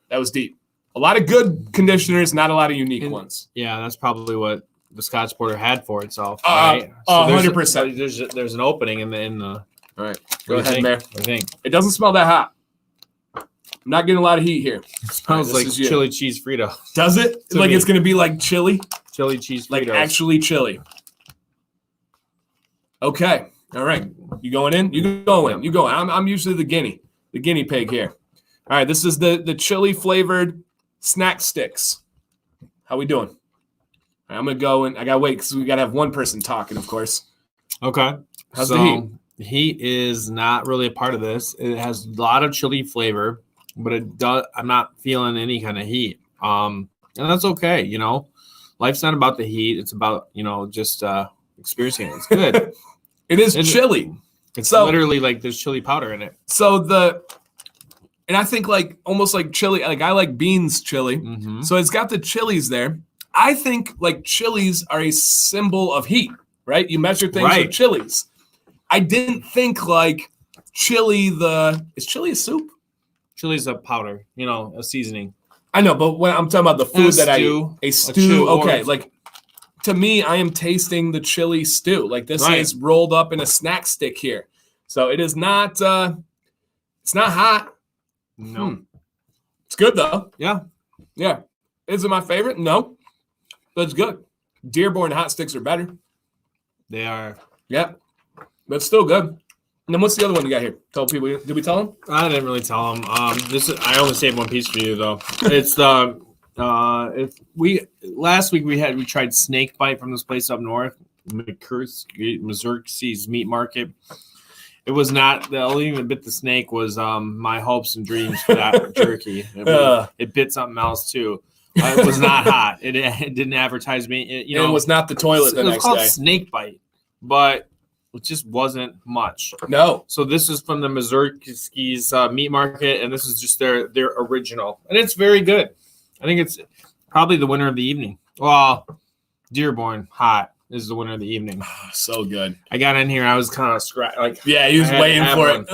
[SPEAKER 1] that was deep. A lot of good conditioners, not a lot of unique ones.
[SPEAKER 2] Yeah, that's probably what the Scotch Porter had for itself.
[SPEAKER 1] 100%.
[SPEAKER 2] There's an opening in the.
[SPEAKER 1] All right. Go ahead, Mayor.
[SPEAKER 2] What do you think?
[SPEAKER 1] It doesn't smell that hot. I'm not getting a lot of heat here.
[SPEAKER 2] It smells like chili cheese Frito.
[SPEAKER 1] Does it? Like it's going to be like chili?
[SPEAKER 2] Chili cheese Fritos.
[SPEAKER 1] Like actually chili. Okay. All right. You going in? You go in. You go in. I'm usually the guinea pig here. All right. This is the chili flavored snack sticks. How we doing? Right, I'm going to go in. I got to wait because we got to have one person talking, of course.
[SPEAKER 2] Okay.
[SPEAKER 1] How's the heat?
[SPEAKER 2] Heat is not really a part of this. It has a lot of chili flavor. but it does. I'm not feeling any kind of heat. And that's okay. You know, life's not about the heat. It's about, you know, just experiencing it. It's good.
[SPEAKER 1] It is chili.
[SPEAKER 2] It's literally like there's chili powder in it.
[SPEAKER 1] And I think like almost like chili, like I like beans chili.
[SPEAKER 2] Mm-hmm.
[SPEAKER 1] So it's got the chilies there. I think like chilies are a symbol of heat, right? You measure things with chilies. I didn't think like chili, is chili a soup?
[SPEAKER 2] Chili's a powder, you know, a seasoning.
[SPEAKER 1] I know, but when I'm talking about the food that I eat, a stew. Okay, like to me, I am tasting the chili stew. Like this is rolled up in a snack stick here. So it is not, it's not hot.
[SPEAKER 2] No.
[SPEAKER 1] It's good though.
[SPEAKER 2] Yeah.
[SPEAKER 1] Yeah. Is it my favorite? No. But it's good. Dearborn hot sticks are better.
[SPEAKER 2] They are.
[SPEAKER 1] Yeah. But it's still good. And then what's the other one you got here? Tell people. Did we tell them?
[SPEAKER 2] I didn't really tell them. I only saved one piece for you though. It's last week we tried snake bite from this place up north, Mayjorly's meat market. It was not the only even bit the snake was my hopes and dreams for that jerky. It bit something else too. It was not hot. It didn't advertise me. It
[SPEAKER 1] was not the toilet the next day. It was called
[SPEAKER 2] snake bite, but it just wasn't much.
[SPEAKER 1] No.
[SPEAKER 2] So this is from the Mayjorly's meat market, and this is just their original, and it's very good. I think it's probably the winner of the evening. Well, Dearborn hot is the winner of the evening.
[SPEAKER 1] Oh, so good.
[SPEAKER 2] I got in here. I was kind of
[SPEAKER 1] yeah, he was waiting for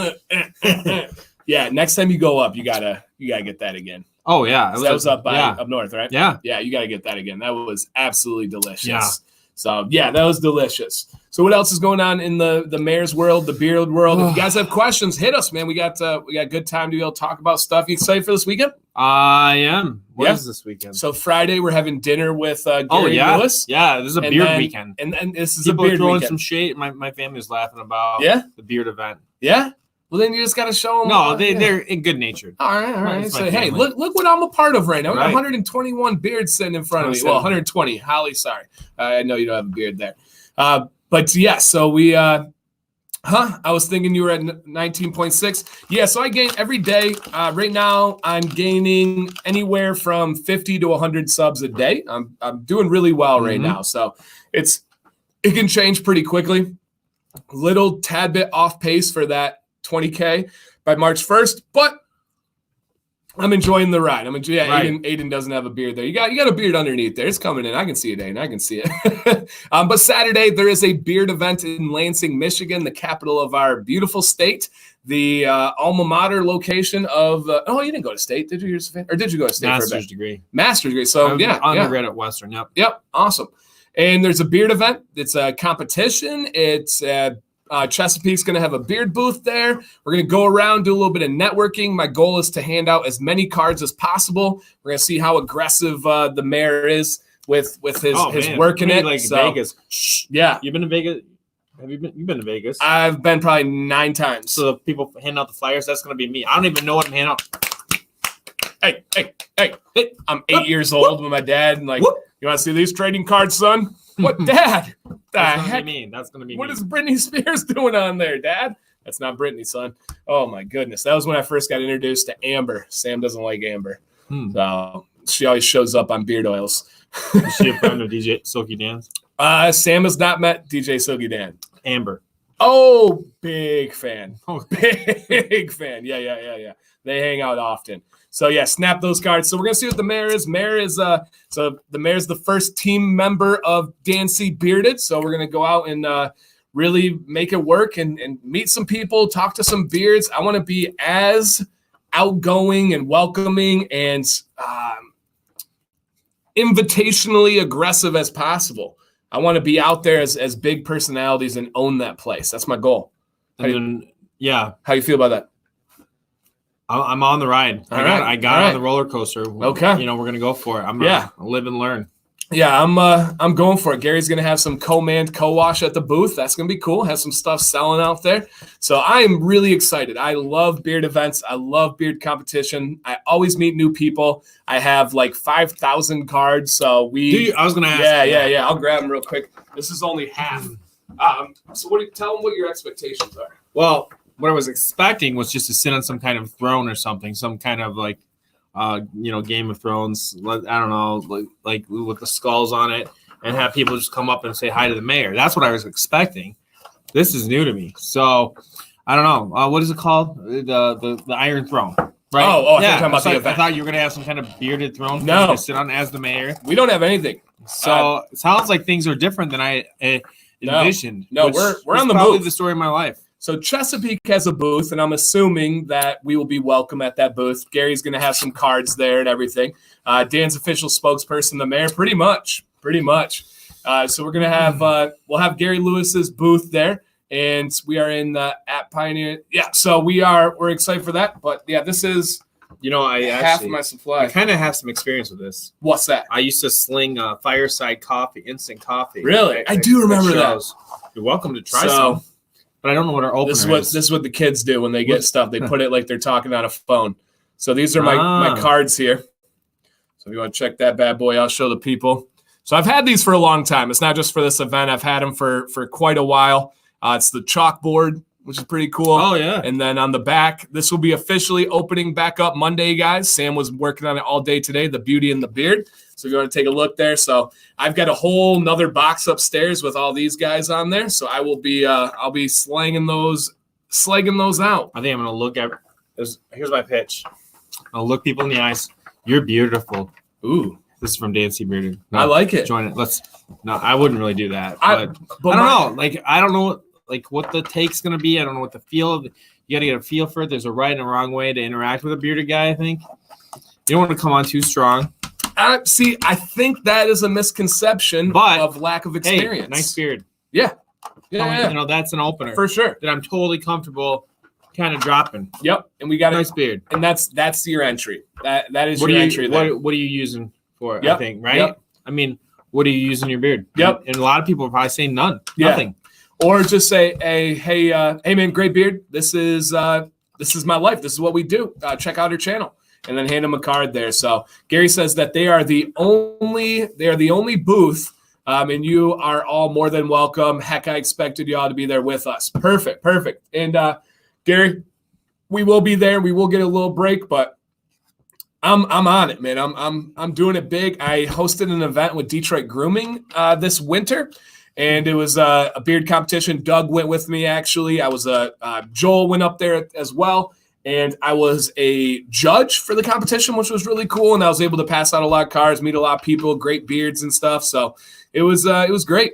[SPEAKER 1] it. Yeah, next time you go up, you gotta get that again.
[SPEAKER 2] Oh yeah,
[SPEAKER 1] that was up north, right?
[SPEAKER 2] Yeah,
[SPEAKER 1] you gotta get that again. That was absolutely delicious.
[SPEAKER 2] Yeah.
[SPEAKER 1] So yeah, that was delicious. So what else is going on in the mayor's world, the beard world? If you guys have questions, hit us, man. We got good time to be able to talk about stuff. You excited for this weekend?
[SPEAKER 2] I am. What is this weekend?
[SPEAKER 1] So Friday we're having dinner with Gary Lewis.
[SPEAKER 2] Yeah, this is a beard weekend.
[SPEAKER 1] And this is
[SPEAKER 2] people
[SPEAKER 1] a beard
[SPEAKER 2] throwing
[SPEAKER 1] weekend.
[SPEAKER 2] some shade. My family's laughing about the beard event.
[SPEAKER 1] Yeah. Well, then you just got to show them.
[SPEAKER 2] No, they're in good nature.
[SPEAKER 1] All right. So, hey, look what I'm a part of right now. We got 121 beards sitting in front of me. Well, 120. Holly, sorry. I know you don't have a beard there. But, yeah, so we I was thinking you were at 19.6. Yeah, so I gain every day. Right now, I'm gaining anywhere from 50 to 100 subs a day. I'm doing really well right now. So it can change pretty quickly. Little tad bit off pace for that 20K by March 1st, but I'm enjoying the ride. Aiden doesn't have a beard there. You got a beard underneath there. It's coming in. I can see it, Aiden. I can see it. But Saturday, there is a beard event in Lansing, Michigan, the capital of our beautiful state, the alma mater location of you didn't go to state, did you? Or did you go to state for a bit?
[SPEAKER 2] degree.
[SPEAKER 1] Master's degree. So
[SPEAKER 2] undergrad at Western.
[SPEAKER 1] Yep. Awesome. And there's a beard event. It's a competition. It's Chesapeake's going to have a beard booth there. We're going to go around, do a little bit of networking. My goal is to hand out as many cards as possible. We're going to see how aggressive the mayor is with his work in it.
[SPEAKER 2] Like Vegas.
[SPEAKER 1] Yeah.
[SPEAKER 2] You've been to Vegas? You've been to Vegas?
[SPEAKER 1] I've been probably 9 times.
[SPEAKER 2] So the people hand out the flyers, that's going to be me. I don't even know what I'm handing out.
[SPEAKER 1] Hey. I'm 8 years old with my dad. And you want to see these trading cards, son? What, Dad?
[SPEAKER 2] That's gonna be me.
[SPEAKER 1] What is Britney Spears doing on there, Dad? That's not Britney, son. Oh my goodness, that was when I first got introduced to Amber. Sam doesn't like Amber, so she always shows up on beard oils.
[SPEAKER 2] Is she a friend of DJ Silky Dan's?
[SPEAKER 1] Sam has not met DJ Silky Dan.
[SPEAKER 2] Amber.
[SPEAKER 1] Oh, big fan. Big fan. Yeah. They hang out often. So yeah, snap those cards. So we're gonna see what the mayor is. So the mayor's the first team member of DanCBearded. So we're gonna go out and really make it work and meet some people, talk to some beards. I want to be as outgoing and welcoming and invitationally aggressive as possible. I want to be out there as big personalities and own that place. That's my goal. How you feel about that?
[SPEAKER 2] I'm on the ride. I got on the roller coaster.
[SPEAKER 1] Okay.
[SPEAKER 2] We're going to go for it. I'm going to live and learn.
[SPEAKER 1] Yeah, I'm going for it. Gary's going to have some co-manned co-wash at the booth. That's going to be cool. Have some stuff selling out there. So I am really excited. I love beard events. I love beard competition. I always meet new people. I have 5,000 cards. So
[SPEAKER 2] I was going to ask.
[SPEAKER 1] Yeah. I'll grab them real quick. This is only half. So tell them what your expectations are.
[SPEAKER 2] Well, what I was expecting was just to sit on some kind of throne or something, some kind of like, Game of Thrones. I don't know, like with the skulls on it, and have people just come up and say hi to the mayor. That's what I was expecting. This is new to me, so I don't know. What is it called? The Iron Throne. Right?
[SPEAKER 1] Oh,
[SPEAKER 2] yeah.
[SPEAKER 1] I
[SPEAKER 2] thought you were gonna have some kind of bearded throne.
[SPEAKER 1] No,
[SPEAKER 2] to sit on as the mayor.
[SPEAKER 1] We don't have anything.
[SPEAKER 2] So it sounds like things are different than I envisioned.
[SPEAKER 1] No, we're on the
[SPEAKER 2] probably
[SPEAKER 1] move.
[SPEAKER 2] The story of my life.
[SPEAKER 1] So Chesapeake has a booth, and I'm assuming that we will be welcome at that booth. Gary's going to have some cards there and everything. Dan's official spokesperson, the mayor, pretty much. So we're going to have we'll have Gary Lewis's booth there, and we are in at Pioneer. Yeah, so we're excited for that. But yeah, this is half my supply.
[SPEAKER 2] I kind of have some experience with this.
[SPEAKER 1] What's that?
[SPEAKER 2] I used to sling fireside coffee, instant coffee.
[SPEAKER 1] Really? I do remember that.
[SPEAKER 2] You're welcome to try some. But I don't know what our opener is.
[SPEAKER 1] This is what the kids do when they get stuff. They put it like they're talking on a phone. So these are my cards here. So if you want to check that bad boy, I'll show the people. So I've had these for a long time. It's not just for this event. I've had them for quite a while. It's the chalkboard, which is pretty cool.
[SPEAKER 2] Oh, yeah.
[SPEAKER 1] And then on the back, this will be officially opening back up Monday, guys. Sam was working on it all day today, the Beauty and the Beard. So if you want to take a look there. So I've got a whole nother box upstairs with all these guys on there. So I will be I'll be slagging those out.
[SPEAKER 2] I think I'm gonna look at here's my pitch. I'll look people in the eyes. You're beautiful.
[SPEAKER 1] Ooh.
[SPEAKER 2] This is from DanCBearded.
[SPEAKER 1] I like it.
[SPEAKER 2] Join it. No, I wouldn't really do that. But I don't know. Like I don't know what the take's gonna be. I don't know what the feel of. You gotta get a feel for it. There's a right and a wrong way to interact with a bearded guy, I think. You don't want to come on too strong.
[SPEAKER 1] See, I think that is a misconception of lack of experience.
[SPEAKER 2] Hey, nice beard.
[SPEAKER 1] Yeah.
[SPEAKER 2] That's an opener.
[SPEAKER 1] For sure.
[SPEAKER 2] That I'm totally comfortable kind of dropping.
[SPEAKER 1] Yep. And we got
[SPEAKER 2] a nice beard.
[SPEAKER 1] And that's your entry. That is your entry there.
[SPEAKER 2] What are you using for it,
[SPEAKER 1] yep.
[SPEAKER 2] I think, right?
[SPEAKER 1] Yep.
[SPEAKER 2] I mean, what are you using your beard?
[SPEAKER 1] Yep.
[SPEAKER 2] And a lot of people are probably saying none.
[SPEAKER 1] Yeah.
[SPEAKER 2] Nothing.
[SPEAKER 1] Or just say, hey man, great beard. This is my life. This is what we do. Check out our channel. And then hand them a card there. So Gary says that they are the only booth, and you are all more than welcome. Heck, I expected you all to be there with us. Perfect. And Gary, we will be there. We will get a little break, but I'm on it, man. I'm doing it big. I hosted an event with Detroit Grooming this winter, and it was a beard competition. Doug went with me, actually. I was Joel went up there as well. And I was a judge for the competition, which was really cool. And I was able to pass out a lot of cards, meet a lot of people, great beards and stuff. So it was great.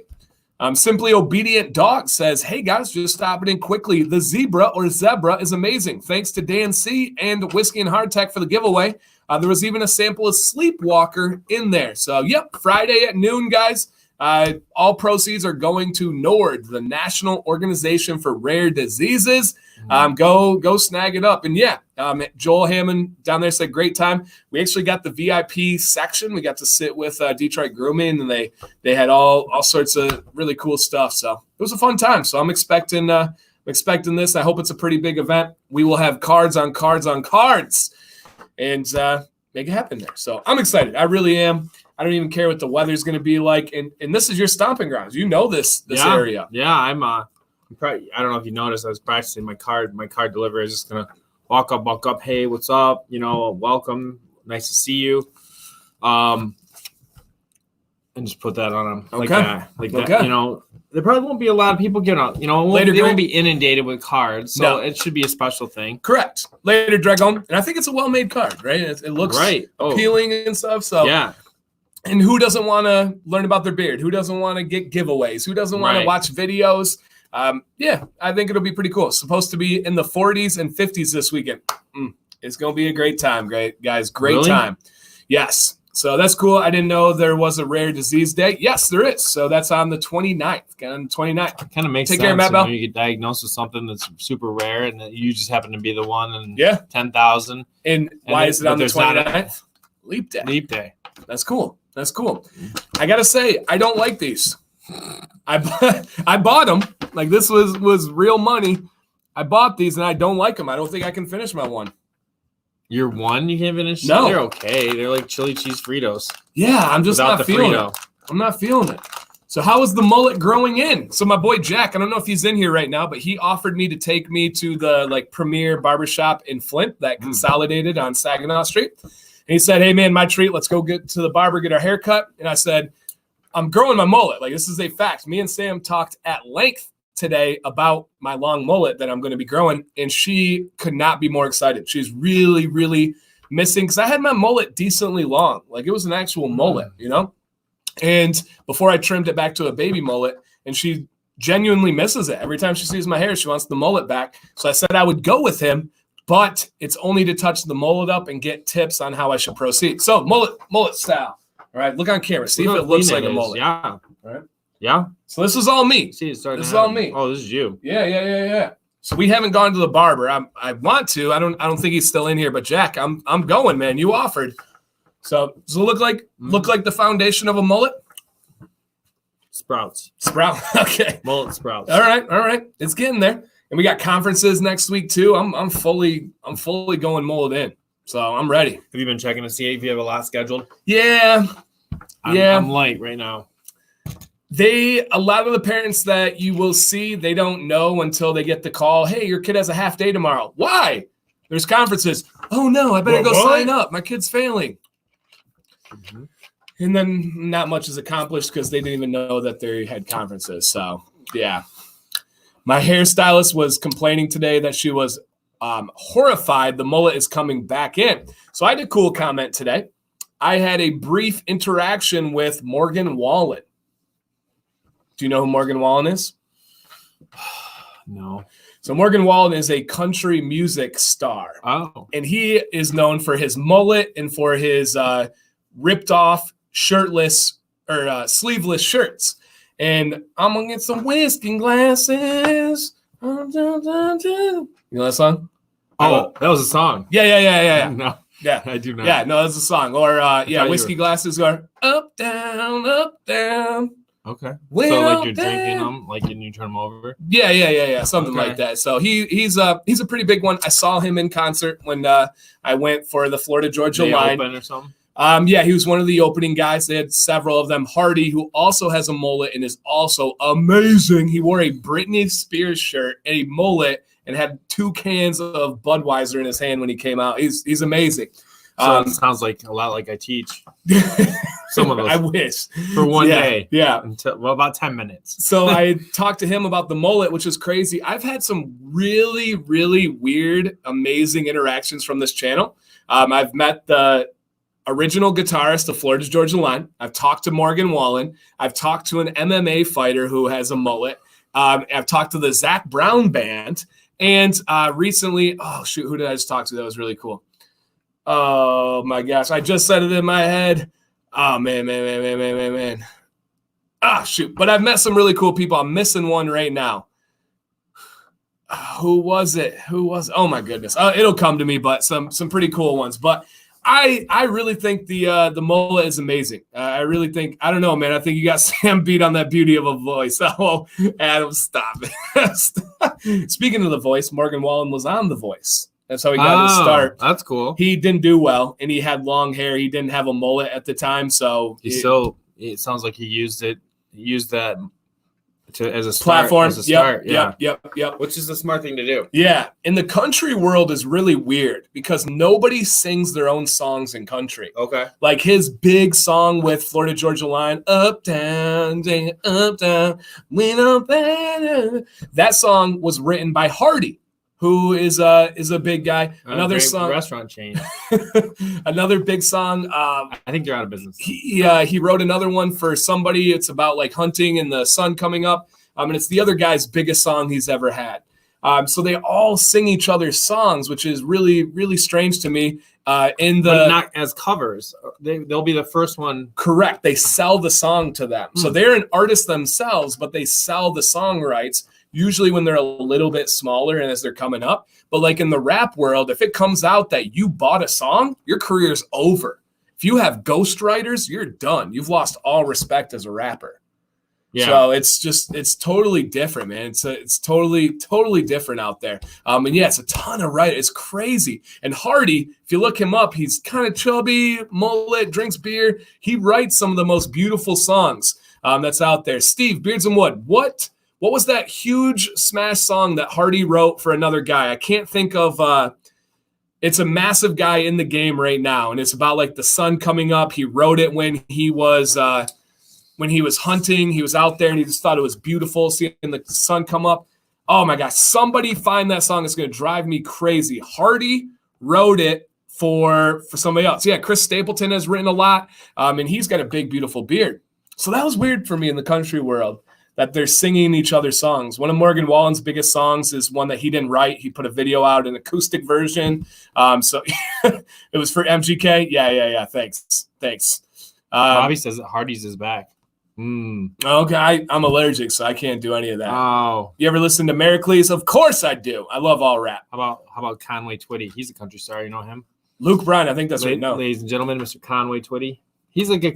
[SPEAKER 1] Simply Obedient Dog says, hey guys, just stopping in quickly. The zebra is amazing. Thanks to Dan C and Whiskey and Hardtack for the giveaway. There was even a sample of Sleepwalker in there. So yep, Friday at noon, guys. All proceeds are going to NORD, the National Organization for Rare Diseases. Go snag it up. And yeah, Joel Hammond down there said great time. We actually got the VIP section. We got to sit with Detroit Grooming, and they had all sorts of really cool stuff. So it was a fun time. So I'm expecting this. I hope it's a pretty big event. We will have cards on cards on cards, and make it happen there. So I'm excited. I really am. I don't even care what the weather's going to be like. And this is your stomping grounds. You know this area.
[SPEAKER 2] Yeah, I'm probably, I don't know if you noticed, I was practicing my card delivery. I was just going to walk up. Hey, what's up? Welcome. Nice to see you. And just put that on them. Like that. There probably won't be a lot of people getting out. They won't be inundated with cards. So It should be a special thing.
[SPEAKER 1] Correct. Later, Dragon. And I think it's a well-made card, right? It looks appealing and stuff. So yeah. And who doesn't want to learn about their beard? Who doesn't want to get giveaways? Who doesn't want to watch videos? I think it'll be pretty cool. It's supposed to be in the 40s and 50s this weekend. It's going to be a great time, guys. Great time. Yes. So that's cool. I didn't know there was a rare disease day. Yes, there is. So that's on the 29th. On the 29th.
[SPEAKER 2] Kind of makes sense.
[SPEAKER 1] Take care, Matt Bell.
[SPEAKER 2] You get diagnosed with something that's super rare, and you just happen to be the one in 10,000.
[SPEAKER 1] And why is it on the 29th? Leap day. That's cool. I got to say, I don't like these. I bought them. Like, this was real money. I bought these, and I don't like them. I don't think I can finish my one.
[SPEAKER 2] Your one you can't finish?
[SPEAKER 1] No.
[SPEAKER 2] They're okay. They're like chili cheese Fritos.
[SPEAKER 1] Yeah, I'm just not feeling it. I'm not feeling it. So how is the mullet growing in? So my boy Jack, I don't know if he's in here right now, but he offered me to take me to the like premier barbershop in Flint that consolidated on Saginaw Street. And he said, hey man, my treat, let's go get to the barber, get our hair cut. And I said, I'm growing my mullet. Like this is a fact. Me and Sam talked at length today about my long mullet that I'm going to be growing. And she could not be more excited. She's really, really missing because I had my mullet decently long. Like it was an actual mullet, you know? And before I trimmed it back to a baby mullet, and she genuinely misses it. Every time she sees my hair, she wants the mullet back. So I said I would go with him, but it's only to touch the mullet up and get tips on how I should proceed. So mullet style. All right, look on camera. See if it looks like a mullet.
[SPEAKER 2] Yeah.
[SPEAKER 1] All right.
[SPEAKER 2] Yeah.
[SPEAKER 1] So this is all me.
[SPEAKER 2] See, this
[SPEAKER 1] is all me.
[SPEAKER 2] Oh, this is you.
[SPEAKER 1] Yeah. So we haven't gone to the barber. I want to. I don't think he's still in here, but Jack, I'm going, man. You offered. So does it look like the foundation of a mullet?
[SPEAKER 2] Sprouts.
[SPEAKER 1] Okay.
[SPEAKER 2] Mullet sprouts.
[SPEAKER 1] All right. It's getting there. And we got conferences next week too. I'm fully going mullet in. So I'm ready.
[SPEAKER 2] Have you been checking to see if you have a lot scheduled?
[SPEAKER 1] Yeah.
[SPEAKER 2] I'm light right now.
[SPEAKER 1] A lot of the parents that you will see, they don't know until they get the call. Hey, your kid has a half day tomorrow. Why? There's conferences. Oh no, I better go sign up. My kid's failing. Mm-hmm. And then not much is accomplished because they didn't even know that they had conferences. So yeah. My hairstylist was complaining today that she was horrified the mullet is coming back in. So I had a cool comment today. I had a brief interaction with Morgan Wallen. Do you know who Morgan Wallen is?
[SPEAKER 2] No.
[SPEAKER 1] So Morgan Wallen is a country music star.
[SPEAKER 2] Oh.
[SPEAKER 1] And he is known for his mullet and for his ripped off shirtless or sleeveless shirts. And I'm gonna get some whiskey glasses. You know that song?
[SPEAKER 2] Oh, that was a song.
[SPEAKER 1] Yeah.
[SPEAKER 2] No.
[SPEAKER 1] Yeah,
[SPEAKER 2] I do not.
[SPEAKER 1] Yeah, no, that's a song. Or whiskey glasses go up, down, up, down.
[SPEAKER 2] Okay.
[SPEAKER 1] Well,
[SPEAKER 2] so like you're drinking them, like and you turn them over.
[SPEAKER 1] Yeah, something like that. So he's a pretty big one. I saw him in concert when I went for the Florida Georgia line.
[SPEAKER 2] Open or something.
[SPEAKER 1] Yeah, he was one of the opening guys. They had several of them. Hardy, who also has a mullet and is also amazing. He wore a Britney Spears shirt and a mullet and had 2 cans of Budweiser in his hand when he came out. He's amazing.
[SPEAKER 2] So it sounds like a lot like I teach. Some of those.
[SPEAKER 1] I wish.
[SPEAKER 2] For one day.
[SPEAKER 1] Yeah.
[SPEAKER 2] Until about 10 minutes.
[SPEAKER 1] So I talked to him about the mullet, which is crazy. I've had some really, really weird, amazing interactions from this channel. I've met the original guitarist of Florida Georgia Line. I've talked to Morgan Wallen. I've talked to an MMA fighter who has a mullet. I've talked to the Zach Brown band. And recently, who did I just talk to? That was really cool. Oh my gosh, I just said it in my head. Oh man. But I've met some really cool people. I'm missing one right now. Who was it? Oh my goodness. It'll come to me, but some pretty cool ones. But I really think the mullet is amazing. I really think, I don't know, man. I think you got Sam beat on that beauty of a voice. Oh, Adam, stop it. Speaking of the voice, Morgan Wallen was on The Voice. That's how he got his start.
[SPEAKER 2] That's cool.
[SPEAKER 1] He didn't do well, and he had long hair. He didn't have a mullet at the time, so
[SPEAKER 2] it sounds like he used that as a
[SPEAKER 1] platform.
[SPEAKER 2] As a start.
[SPEAKER 1] Yep.
[SPEAKER 2] Which is a smart thing to do.
[SPEAKER 1] Yeah, and the country world is really weird because nobody sings their own songs in country.
[SPEAKER 2] Okay.
[SPEAKER 1] Like his big song with Florida Georgia Line, up, down, went up, down. That song was written by Hardy, who is a big guy. Another song,
[SPEAKER 2] restaurant chain.
[SPEAKER 1] Another big song.
[SPEAKER 2] I think they're out of business.
[SPEAKER 1] He wrote another one for somebody. It's about like hunting and the sun coming up. And it's the other guy's biggest song he's ever had. So they all sing each other's songs, which is really, really strange to me. But
[SPEAKER 2] not as covers. They'll be the first one.
[SPEAKER 1] Correct. They sell the song to them. So they're an artist themselves, but they sell the song rights. Usually when they're a little bit smaller and as they're coming up. But like in the rap world, if it comes out that you bought a song, your career's over. If you have ghostwriters, you're done. You've lost all respect as a rapper.
[SPEAKER 2] Yeah.
[SPEAKER 1] So it's totally different, man. It's totally different out there. And yeah, it's a ton of writers. It's crazy. And Hardy, if you look him up, he's kind of chubby, mullet, drinks beer. He writes some of the most beautiful songs that's out there. Steve, Beards and Wood, what was that huge smash song that Hardy wrote for another guy? I can't think of. It's a massive guy in the game right now, and it's about like the sun coming up. He wrote it when he was hunting. He was out there, and he just thought it was beautiful seeing the sun come up. Oh my gosh! Somebody find that song. It's going to drive me crazy. Hardy wrote it for somebody else. Yeah, Chris Stapleton has written a lot, and he's got a big, beautiful beard. So that was weird for me in the country world that they're singing each other's songs. One of Morgan Wallen's biggest songs is one that he didn't write. He put a video out, an acoustic version. So it was for MGK. Yeah. Thanks.
[SPEAKER 2] Bobby says that Hardy's is back.
[SPEAKER 1] Okay, I'm allergic, so I can't do any of that.
[SPEAKER 2] Oh.
[SPEAKER 1] You ever listen to Mericles? Of course I do. I love all rap.
[SPEAKER 2] How about Conway Twitty? He's a country star. You know him?
[SPEAKER 1] Luke Bryan, I think that's right. No,
[SPEAKER 2] ladies and gentlemen, Mr. Conway Twitty. He's like a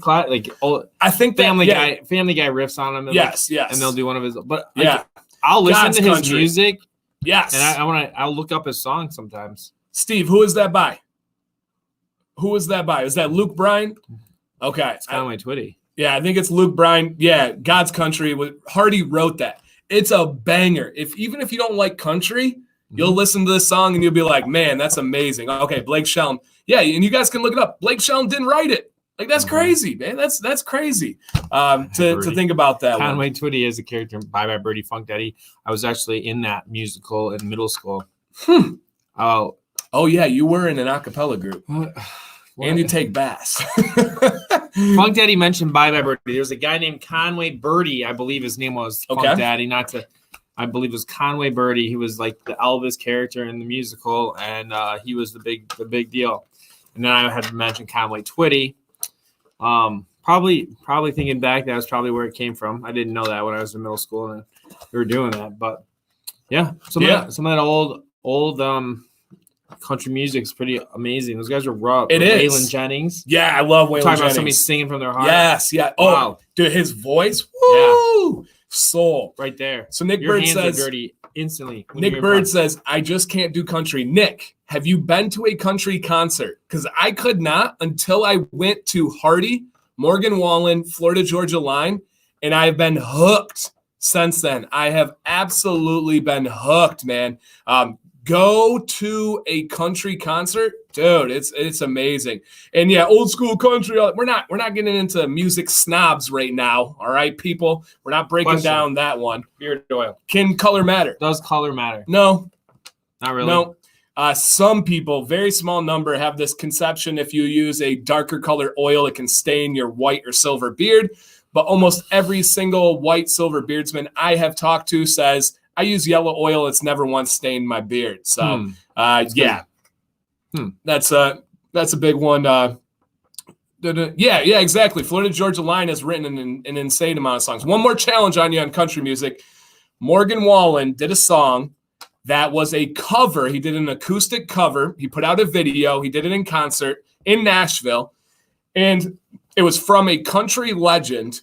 [SPEAKER 1] I think
[SPEAKER 2] Family Guy riffs on him.
[SPEAKER 1] Yes,
[SPEAKER 2] and they'll do one of his. But
[SPEAKER 1] yeah,
[SPEAKER 2] I'll listen
[SPEAKER 1] God's
[SPEAKER 2] to his
[SPEAKER 1] country.
[SPEAKER 2] music.
[SPEAKER 1] Yes,
[SPEAKER 2] and I'll look up his songs sometimes.
[SPEAKER 1] Steve, who is that by? Is that Luke Bryan? Okay,
[SPEAKER 2] It's Conway Twitty.
[SPEAKER 1] Yeah, I think it's Luke Bryan. Yeah, God's Country. Hardy wrote that. It's a banger. Even if you don't like country, you'll listen to this song and you'll be like, man, that's amazing. Okay, Blake Shelton. Yeah, and you guys can look it up. Blake Shelton didn't write it. Like, that's crazy, man. That's crazy to think about that.
[SPEAKER 2] Conway Twitty is a character in Bye Bye Birdie Funk Daddy. I was actually in that musical in middle school.
[SPEAKER 1] Oh, yeah, you were in an a cappella group. And you take bass.
[SPEAKER 2] Funk Daddy mentioned Bye Bye Birdie. There was a guy named Conway Birdie, I believe his name was Funk Daddy. I believe it was Conway Birdie. He was like the Elvis character in the musical, and he was the big deal. And then I had to mention Conway Twitty. Probably thinking back, that was probably where it came from. I didn't know that when I was in middle school and we were doing that. But yeah, some of that old country music is pretty amazing. Those guys are rough.
[SPEAKER 1] It is.
[SPEAKER 2] Waylon Jennings.
[SPEAKER 1] Yeah, I love Waylon Jennings.
[SPEAKER 2] Talking about somebody singing from their heart.
[SPEAKER 1] Yes, yeah. Oh, wow. Dude, his voice. Woo! Yeah. Soul.
[SPEAKER 2] Right there.
[SPEAKER 1] So Nick
[SPEAKER 2] Your
[SPEAKER 1] Bird
[SPEAKER 2] hands
[SPEAKER 1] says,
[SPEAKER 2] are dirty instantly.
[SPEAKER 1] Nick Bird says, I just can't do country. Nick, have you been to a country concert? Because I could not until I went to Hardy, Morgan Wallen, Florida Georgia Line, and I've been hooked since then. I have absolutely been hooked, man. Go to a country concert, dude. It's amazing. And yeah, old school country. We're not getting into music snobs right now. All right, people. We're not breaking down that one.
[SPEAKER 2] Beard oil.
[SPEAKER 1] Can color matter?
[SPEAKER 2] Does color matter?
[SPEAKER 1] No,
[SPEAKER 2] not really.
[SPEAKER 1] No. Some people, very small number, have this conception if you use a darker color oil, it can stain your white or silver beard. But almost every single white silver beardsman I have talked to says, I use yellow oil. It's never once stained my beard. So, yeah, that's a big one. Yeah, exactly. Florida Georgia Line has written an insane amount of songs. One more challenge on you on country music. Morgan Wallen did a song that was a cover. He did an acoustic cover. He put out a video. He did it in concert in Nashville. And it was from a country legend.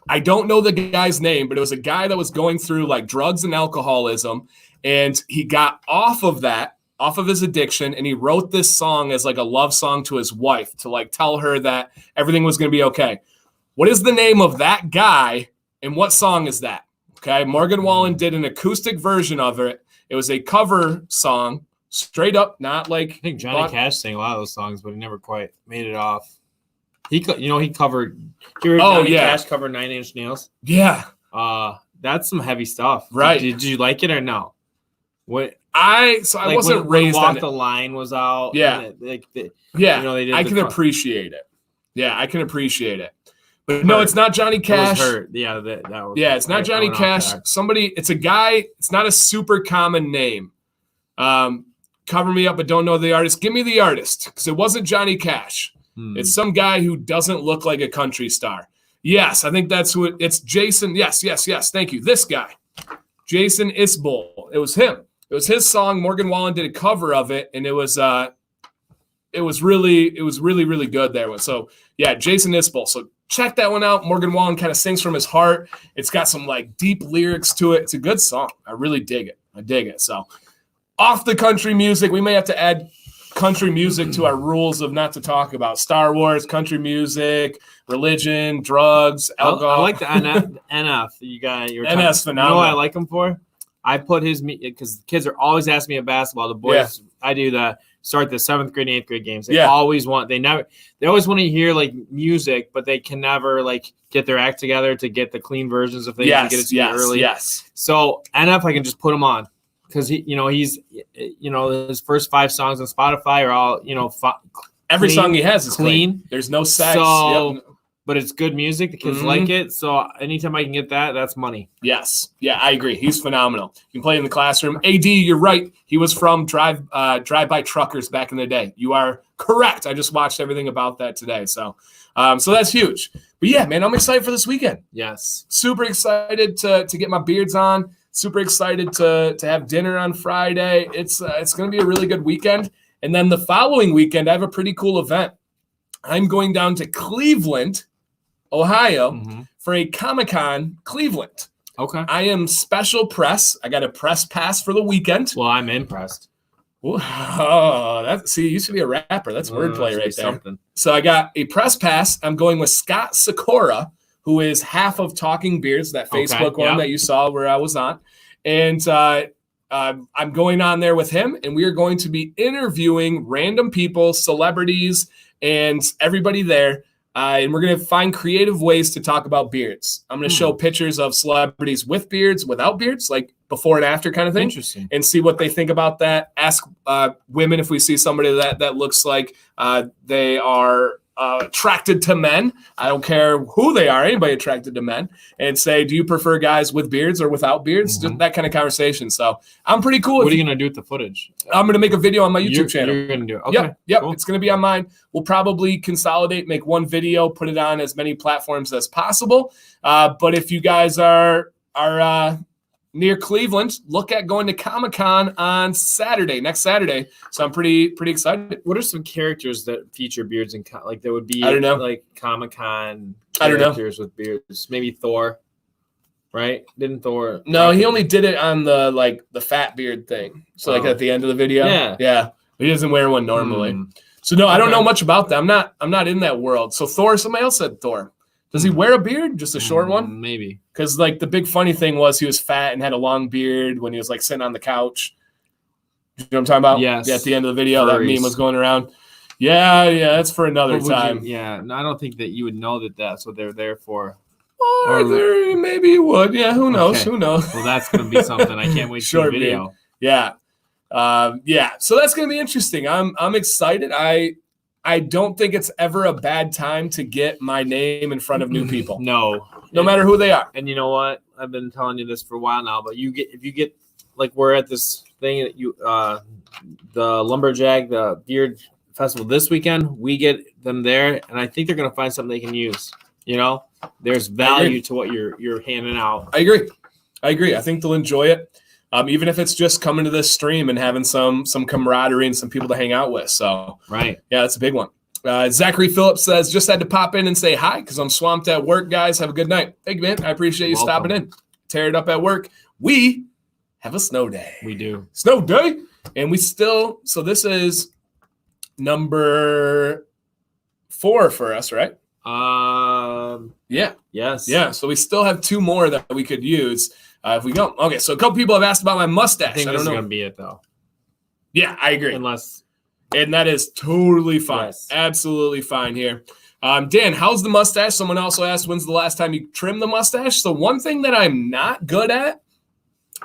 [SPEAKER 1] I don't know the guy's name, but it was a guy that was going through like drugs and alcoholism, and he got off of his addiction, and he wrote this song as like a love song to his wife to like tell her that everything was going to be okay. What is the name of that guy, and what song is that? Okay, Morgan Wallen did an acoustic version of it. It was a cover song, straight up, not like.
[SPEAKER 2] I think Johnny Cash sang a lot of those songs, but he never quite made it off. He covered. Cash covered 9 Inch Nails.
[SPEAKER 1] Yeah.
[SPEAKER 2] That's some heavy stuff.
[SPEAKER 1] Right.
[SPEAKER 2] Did you like it or no?
[SPEAKER 1] I wasn't raised on
[SPEAKER 2] Walk the Line was out.
[SPEAKER 1] Yeah.
[SPEAKER 2] They
[SPEAKER 1] I can appreciate it. Yeah, I can appreciate it. But no, it's not Johnny Cash.
[SPEAKER 2] Yeah, that was.
[SPEAKER 1] Yeah, it's not Johnny Cash. It's a guy. It's not a super common name. Cover me up, but don't know the artist. Give me the artist, because it wasn't Johnny Cash. It's some guy who doesn't look like a country star. Yes, I think that's who it's Jason. Yes. Thank you. This guy, Jason Isbell. It was him. It was his song. Morgan Wallen did a cover of it, and it was really, really good there. So yeah, Jason Isbell. So check that one out. Morgan Wallen kind of sings from his heart. It's got some like deep lyrics to it. It's a good song. I really dig it. I dig it. So off the country music, we may have to add country music to our rules of not to talk about Star Wars, country music, religion, drugs, alcohol.
[SPEAKER 2] I like the NF. You got your
[SPEAKER 1] NF's phenomenal.
[SPEAKER 2] You know what I like him for? I put his because kids are always asking me about basketball. The boys, I do the start the 7th grade and 8th grade games. They always want. They always want to hear like music, but they can never like get their act together to get the clean versions of things.
[SPEAKER 1] Yes,
[SPEAKER 2] to get it to you early.
[SPEAKER 1] Yes.
[SPEAKER 2] So NF, I can just put him on because he's his first 5 songs on Spotify are all
[SPEAKER 1] every
[SPEAKER 2] clean,
[SPEAKER 1] song he has is
[SPEAKER 2] clean.
[SPEAKER 1] There's no sex.
[SPEAKER 2] So. But it's good music. The kids like it. So anytime I can get that, that's money.
[SPEAKER 1] Yes. Yeah, I agree. He's phenomenal. You can play in the classroom. AD, you're right. He was from Drive-By Truckers back in the day. You are correct. I just watched everything about that today. So that's huge. But yeah, man, I'm excited for this weekend.
[SPEAKER 2] Yes.
[SPEAKER 1] Super excited to get my beards on. Super excited to have dinner on Friday. It's going to be a really good weekend. And then the following weekend, I have a pretty cool event. I'm going down to Cleveland, Ohio, for a Comic-Con Cleveland.
[SPEAKER 2] Okay.
[SPEAKER 1] I am special press. I got a press pass for the weekend.
[SPEAKER 2] Well, I'm impressed.
[SPEAKER 1] Oh, you used to be a rapper. That's wordplay right there.
[SPEAKER 2] Something.
[SPEAKER 1] So I got a press pass. I'm going with Scott Sikora, who is half of Talking Beards, that Facebook one that you saw where I was on. And I'm going on there with him, and we are going to be interviewing random people, celebrities, and everybody there. And we're going to find creative ways to talk about beards. I'm going to show pictures of celebrities with beards, without beards, like before and after kind of thing.
[SPEAKER 2] Interesting.
[SPEAKER 1] And see what they think about that. Ask women if we see somebody that looks like they are attracted to men. I don't care who they are, anybody attracted to men. And say, do you prefer guys with beards or without beards? Just that kind of conversation. So I'm pretty cool.
[SPEAKER 2] What are you going to do with the footage?
[SPEAKER 1] I'm going to make a video on my YouTube channel.
[SPEAKER 2] You're going to do it. Okay.
[SPEAKER 1] Yep.
[SPEAKER 2] Cool.
[SPEAKER 1] It's going to be on mine. We'll probably consolidate, make one video, put it on as many platforms as possible. But if you guys are near Cleveland, look at going to Comic-Con on next Saturday. So I'm pretty excited.
[SPEAKER 2] What are some characters that feature beards and like there would be?
[SPEAKER 1] I don't know.
[SPEAKER 2] Like Comic-Con
[SPEAKER 1] characters
[SPEAKER 2] with beards. Maybe Thor, right? Didn't Thor?
[SPEAKER 1] No, he only did it on the fat beard thing. So like at the end of the video. Yeah. He doesn't wear one normally. So no, I don't know much about that. I'm not in that world. So Thor, somebody else said Thor. Does he wear a beard? Just a short one?
[SPEAKER 2] Maybe.
[SPEAKER 1] Because like the big funny thing was he was fat and had a long beard when he was like sitting on the couch. You know what I'm talking about?
[SPEAKER 2] Yes.
[SPEAKER 1] Yeah, at the end of the video,
[SPEAKER 2] Furries.
[SPEAKER 1] that meme was going around. Yeah, that's for another time.
[SPEAKER 2] No, I don't think that you would know that that's what they're there for.
[SPEAKER 1] Or maybe you would. Yeah, who knows?
[SPEAKER 2] Okay.
[SPEAKER 1] Who knows?
[SPEAKER 2] Well, that's going to be something. I can't wait to see the video.
[SPEAKER 1] Beard. Yeah. So that's going to be interesting. I'm excited. I don't think it's ever a bad time to get my name in front of new people.
[SPEAKER 2] No
[SPEAKER 1] matter who they are.
[SPEAKER 2] And you know what? I've been telling you this for a while now, but if you get like we're at this thing that the Lumberjack, the Beard Festival this weekend, we get them there, and I think they're going to find something they can use. There's value to what you're handing out.
[SPEAKER 1] I agree. I think they'll enjoy it. Even if it's just coming to this stream and having some camaraderie and some people to hang out with. So,
[SPEAKER 2] right.
[SPEAKER 1] Yeah, that's a big one. Zachary Phillips says, just had to pop in and say hi because I'm swamped at work, guys. Have a good night. Thank you, man. I appreciate you stopping in. Tear it up at work. We have a snow day.
[SPEAKER 2] We do.
[SPEAKER 1] Snow day. And so this is number 4 for us, right? Yeah.
[SPEAKER 2] Yes.
[SPEAKER 1] Yeah. So we still have 2 more that we could use. If we go. Okay, so a couple people have asked about my mustache.
[SPEAKER 2] I think
[SPEAKER 1] this
[SPEAKER 2] is going to be it, though.
[SPEAKER 1] Yeah, I agree. And that is totally fine. Yes. Absolutely fine here. Dan, how's the mustache? Someone also asked, when's the last time you trimmed the mustache? So one thing that I'm not good at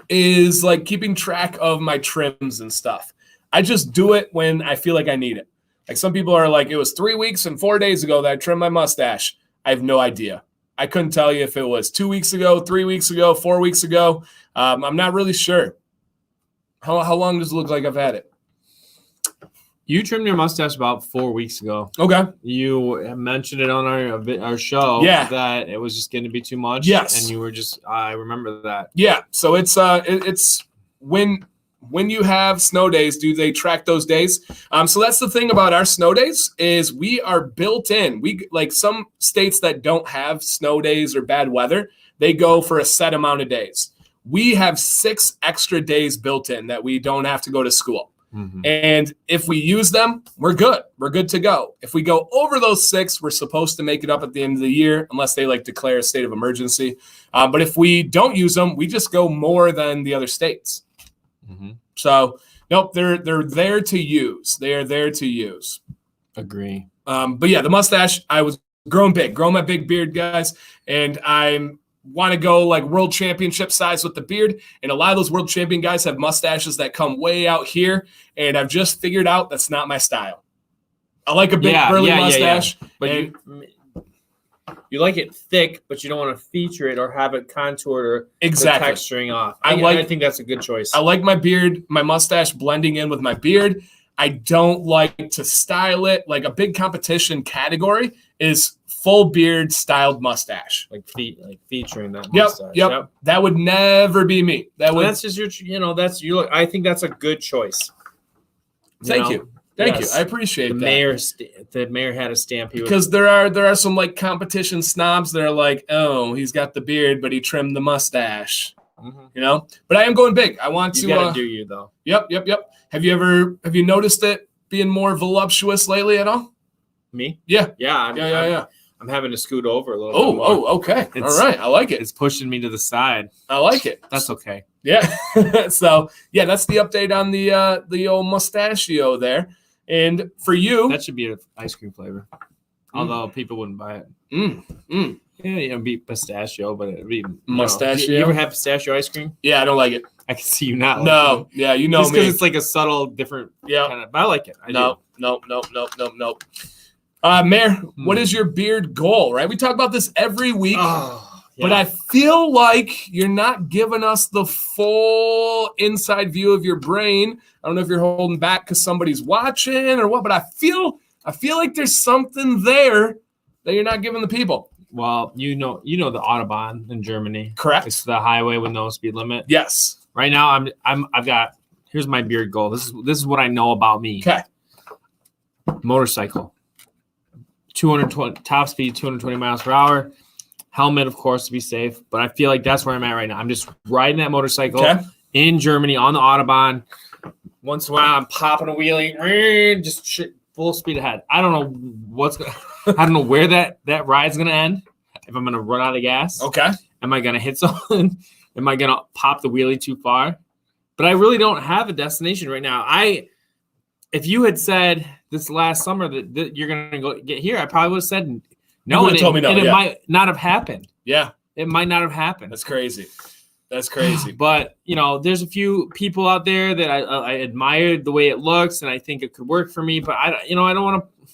[SPEAKER 1] is like keeping track of my trims and stuff. I just do it when I feel like I need it. Like some people are like, it was 3 weeks and 4 days ago that I trimmed my mustache. I have no idea. I couldn't tell you if it was 2 weeks ago, 3 weeks ago, 4 weeks ago. I'm not really sure. How long does it look like I've had it?
[SPEAKER 2] You trimmed your mustache about 4 weeks ago.
[SPEAKER 1] Okay.
[SPEAKER 2] You mentioned it on our show that it was just going to be too much.
[SPEAKER 1] Yes.
[SPEAKER 2] And you were I remember that.
[SPEAKER 1] Yeah. So it's when when you have snow days, do they track those days? So that's the thing about our snow days is we are built in. We like some states that don't have snow days or bad weather, they go for a set amount of days. We have 6 extra days built in that we don't have to go to school. Mm-hmm. And if we use them, we're good. We're good to go. If we go over those 6, we're supposed to make it up at the end of the year, unless they like declare a state of emergency. But if we don't use them, we just go more than the other states. Mm-hmm. So, nope, they're there to use. They are there to use.
[SPEAKER 2] Agree.
[SPEAKER 1] But yeah, the mustache, I was growing my big beard, guys, and I want to go like world championship size with the beard. And a lot of those world champion guys have mustaches that come way out here, and I've just figured out that's not my style. I like a big burly mustache,
[SPEAKER 2] but you like it thick, but you don't want to feature it or have it contoured or
[SPEAKER 1] exactly
[SPEAKER 2] texturing off. I think that's a good choice.
[SPEAKER 1] I like my beard, my mustache blending in with my beard. I don't like to style it. Like a big competition category is full beard styled mustache.
[SPEAKER 2] Like featuring that mustache.
[SPEAKER 1] Yep. That would never be me.
[SPEAKER 2] That's just your, I think that's a good choice.
[SPEAKER 1] Thank you. Thank you. I appreciate that.
[SPEAKER 2] The mayor had a stamp.
[SPEAKER 1] Because there are some like competition snobs that are like, oh, he's got the beard, but he trimmed the mustache. Mm-hmm. But I am going big. I want to.
[SPEAKER 2] You gotta do you though.
[SPEAKER 1] Yep. Have you noticed it being more voluptuous lately at all?
[SPEAKER 2] Me?
[SPEAKER 1] Yeah.
[SPEAKER 2] Yeah. I'm having to scoot over a little bit.
[SPEAKER 1] Oh, okay. All right. I like it.
[SPEAKER 2] It's pushing me to the side.
[SPEAKER 1] I like it.
[SPEAKER 2] That's okay.
[SPEAKER 1] Yeah. So yeah, that's the update on the old mustachio there. And for you,
[SPEAKER 2] that should be an ice cream flavor. Although people wouldn't buy it. Yeah, be pistachio, but it'd be
[SPEAKER 1] mustachio.
[SPEAKER 2] You ever have pistachio ice cream?
[SPEAKER 1] Yeah, I don't like it.
[SPEAKER 2] I can see you not.
[SPEAKER 1] No, yeah, you know
[SPEAKER 2] just
[SPEAKER 1] me.
[SPEAKER 2] Because it's like a subtle, different.
[SPEAKER 1] Yeah,
[SPEAKER 2] kind of. But I like it.
[SPEAKER 1] No. Mayor, what is your beard goal? Right, we talk about this every week, but I feel like you're not giving us the full inside view of your brain. I don't know if you're holding back because somebody's watching or what, but I feel like there's something there that you're not giving the people.
[SPEAKER 2] Well, you know the Autobahn in Germany.
[SPEAKER 1] Correct.
[SPEAKER 2] It's the highway with no speed limit.
[SPEAKER 1] Yes.
[SPEAKER 2] Right now, I've got. Here's my beard goal. This is what I know about me.
[SPEAKER 1] Okay.
[SPEAKER 2] Motorcycle. 220 top speed, 220 miles per hour. Helmet, of course, to be safe. But I feel like that's where I'm at right now. I'm just riding that motorcycle in Germany on the Autobahn. Once in a while, I'm popping a wheelie, just full speed ahead. I don't know I don't know where that ride's gonna end. If I'm gonna run out of gas, am I gonna hit someone? Am I gonna pop the wheelie too far? But I really don't have a destination right now. If you had said this last summer that you're gonna go get here, I probably would have said no.
[SPEAKER 1] And
[SPEAKER 2] it might not have happened.
[SPEAKER 1] Yeah,
[SPEAKER 2] it might not have happened.
[SPEAKER 1] That's crazy. But there's a few people out there that I admired the way it looks, and I think it could work for me. But I don't want to.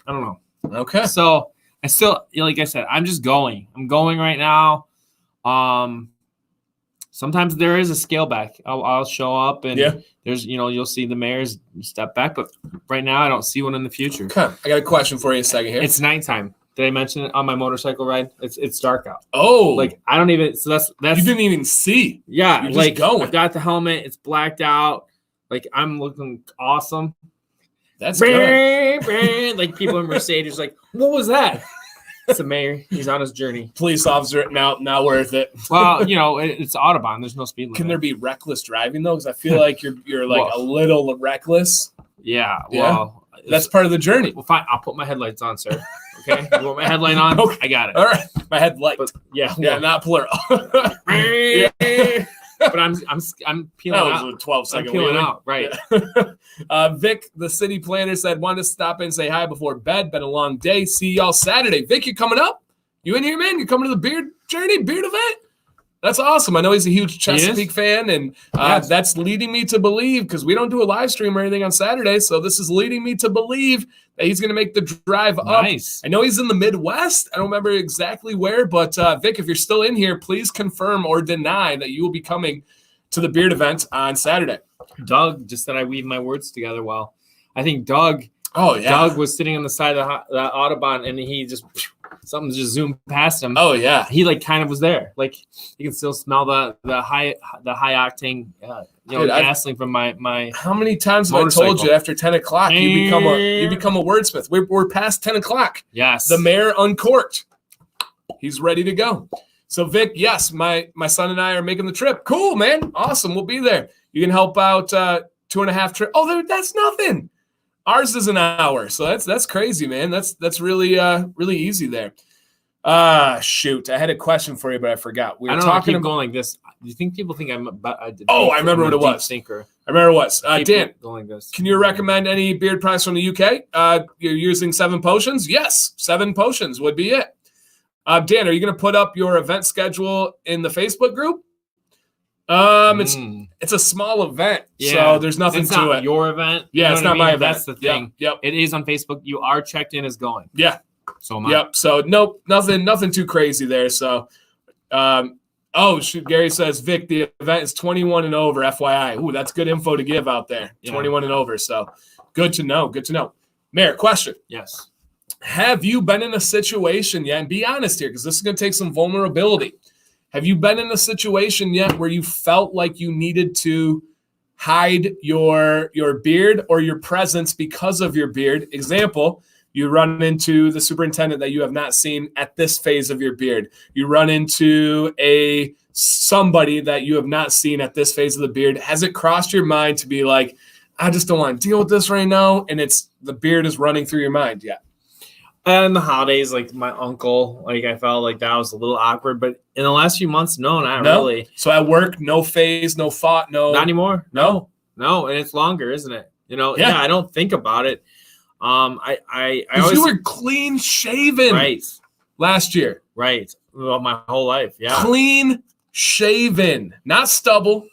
[SPEAKER 1] I don't know. Okay.
[SPEAKER 2] So I still, like I said, I'm just going. I'm going right now. Sometimes there is a scale back. I'll show up and there's, you'll see the mayors step back. But right now I don't see one in the future.
[SPEAKER 1] Okay. I got a question for you in a second here.
[SPEAKER 2] It's nighttime. Did I mention it on my motorcycle ride? It's dark out.
[SPEAKER 1] Oh.
[SPEAKER 2] Like I don't even, so that's.
[SPEAKER 1] You didn't even see.
[SPEAKER 2] Yeah.
[SPEAKER 1] You're just going.
[SPEAKER 2] I've got the helmet. It's blacked out. Like I'm looking awesome.
[SPEAKER 1] That's good.
[SPEAKER 2] Like people in Mercedes, like, what was that? It's a mayor. He's on his journey.
[SPEAKER 1] Police officer, not worth it.
[SPEAKER 2] Well, it's Autobahn. There's no speed limit.
[SPEAKER 1] Can there be reckless driving though? Because I feel like you're like a little reckless.
[SPEAKER 2] Yeah. Well,
[SPEAKER 1] that's part of the journey.
[SPEAKER 2] Well, fine. I'll put my headlights on, sir. Okay. You want my headlight on?
[SPEAKER 1] Okay.
[SPEAKER 2] I got it.
[SPEAKER 1] All right. My headlight.
[SPEAKER 2] Yeah,
[SPEAKER 1] not plural.
[SPEAKER 2] But I'm peeling out.
[SPEAKER 1] That was a 12-second
[SPEAKER 2] I'm peeling out, right.
[SPEAKER 1] Yeah. Vic, the city planner, said, wanted to stop in and say hi before bed. Been a long day. See y'all Saturday. Vic, you coming up? You in here, man? You coming to the beard event? That's awesome. I know he's a huge Chesapeake fan, and that's leading me to believe, because we don't do a live stream or anything on Saturday, so this is leading me to believe that he's going to make the drive up.
[SPEAKER 2] Nice.
[SPEAKER 1] I know he's in the Midwest. I don't remember exactly where, but Vic, if you're still in here, please confirm or deny that you will be coming to the beard event on Saturday.
[SPEAKER 2] Doug just said I weave my words together well. I think Doug was sitting on the side of the Autobahn, and he just something just zoomed past him.
[SPEAKER 1] Oh yeah,
[SPEAKER 2] he like kind of was there. Like you can still smell the high octane gasoline from my.
[SPEAKER 1] How many times have I told you after 10 o'clock you become a wordsmith? We're past 10 o'clock.
[SPEAKER 2] Yes,
[SPEAKER 1] the mayor uncorked. He's ready to go. So Vic, yes, my son and I are making the trip. Cool, man, awesome. We'll be there. You can help out 2.5 trip. Oh, that's nothing. Ours is an hour, so that's crazy, man. That's really really easy there. Shoot, I had a question for you, but I forgot. We were talking about
[SPEAKER 2] going like this. Do you think people think I'm about?
[SPEAKER 1] I remember what it was.
[SPEAKER 2] Thinker.
[SPEAKER 1] I remember what it was. Dan,
[SPEAKER 2] going like this.
[SPEAKER 1] Can you recommend any beard products from the UK? You're using 7 potions? Yes, 7 potions would be it. Dan, are you going to put up your event schedule in the Facebook group? It's a small event, so there's nothing to it.
[SPEAKER 2] Your event,
[SPEAKER 1] yeah, it's not my event.
[SPEAKER 2] That's the thing.
[SPEAKER 1] Yep,
[SPEAKER 2] it is on Facebook. You are checked in as going.
[SPEAKER 1] Yeah,
[SPEAKER 2] so am I.
[SPEAKER 1] Yep. So nope, nothing too crazy there. So, shoot, Gary says Vic, the event is 21 and over. FYI, ooh, that's good info to give out there. Yeah. 21 and over. So, good to know. Good to know. Mayor, question.
[SPEAKER 2] Yes.
[SPEAKER 1] Have you been in a situation yet? And be honest here, because this is going to take some vulnerability. Have you been in a situation yet where you felt like you needed to hide your beard or your presence because of your beard? Example, you run into the superintendent that you have not seen at this phase of your beard. You run into somebody that you have not seen at this phase of the beard. Has it crossed your mind to be like, I just don't want to deal with this right now, and the beard is running through your mind yet?
[SPEAKER 2] And the holidays, like my uncle, like I felt like that was a little awkward. But in the last few months, no, not really.
[SPEAKER 1] So at work, no phase, no thought, no.
[SPEAKER 2] Not anymore. No, and it's longer, isn't it? Yeah, I don't think about it. I always,
[SPEAKER 1] you were clean shaven,
[SPEAKER 2] right? Last year, right? Well, my whole life, yeah.
[SPEAKER 1] Clean shaven, not stubble,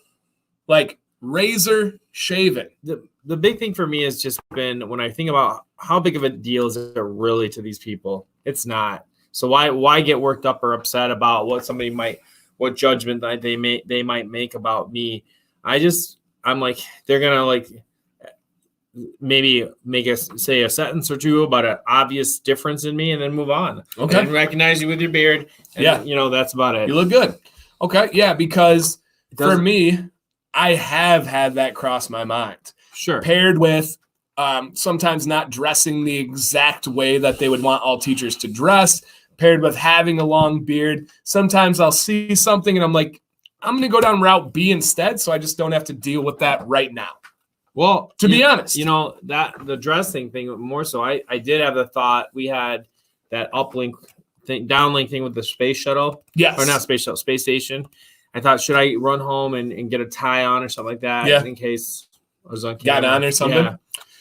[SPEAKER 1] like razor shaven.
[SPEAKER 2] The big thing for me has just been when I think about how big of a deal is it really to these people? It's not. So why get worked up or upset about what judgment that they might make about me? I'm like, they're gonna like maybe make us say a sentence or two about an obvious difference in me and then move on.
[SPEAKER 1] Okay.
[SPEAKER 2] And recognize you with your beard. And, that's about it.
[SPEAKER 1] You look good. Okay. Yeah. Because for me, I have had that cross my mind.
[SPEAKER 2] Sure.
[SPEAKER 1] Paired with sometimes not dressing the exact way that they would want all teachers to dress, paired with having a long beard. Sometimes I'll see something and I'm like, I'm going to go down route B instead, so I just don't have to deal with that right now.
[SPEAKER 2] Well,
[SPEAKER 1] to be honest,
[SPEAKER 2] that the dressing thing more so, I did have the thought. We had that uplink thing, downlink thing with the space shuttle.
[SPEAKER 1] Yes.
[SPEAKER 2] Or not space shuttle, space station. I thought, should I run home and get a tie on or something like that?
[SPEAKER 1] Yeah.
[SPEAKER 2] In case I was on
[SPEAKER 1] camera. Got on or something?
[SPEAKER 2] Yeah.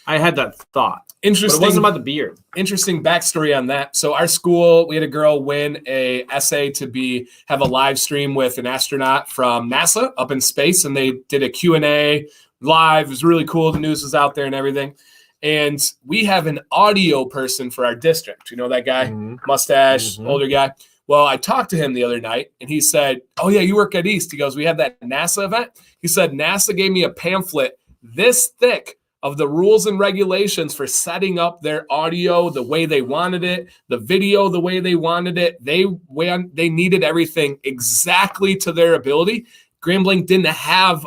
[SPEAKER 2] I had that thought.
[SPEAKER 1] Interesting.
[SPEAKER 2] But it wasn't about the beard.
[SPEAKER 1] Interesting backstory on that. So our school, we had a girl win a essay to have a live stream with an astronaut from NASA up in space, and they did a Q&A live. It was really cool. The news was out there and everything. And we have an audio person for our district. You know that guy? Mm-hmm. Mustache, older guy. Well, I talked to him the other night, and he said, oh, yeah, you work at East. He goes, we have that NASA event. He said, NASA gave me a pamphlet this thick of the rules and regulations for setting up their audio the way they wanted it, the video the way they wanted it. They needed everything exactly to their ability. Grambling didn't have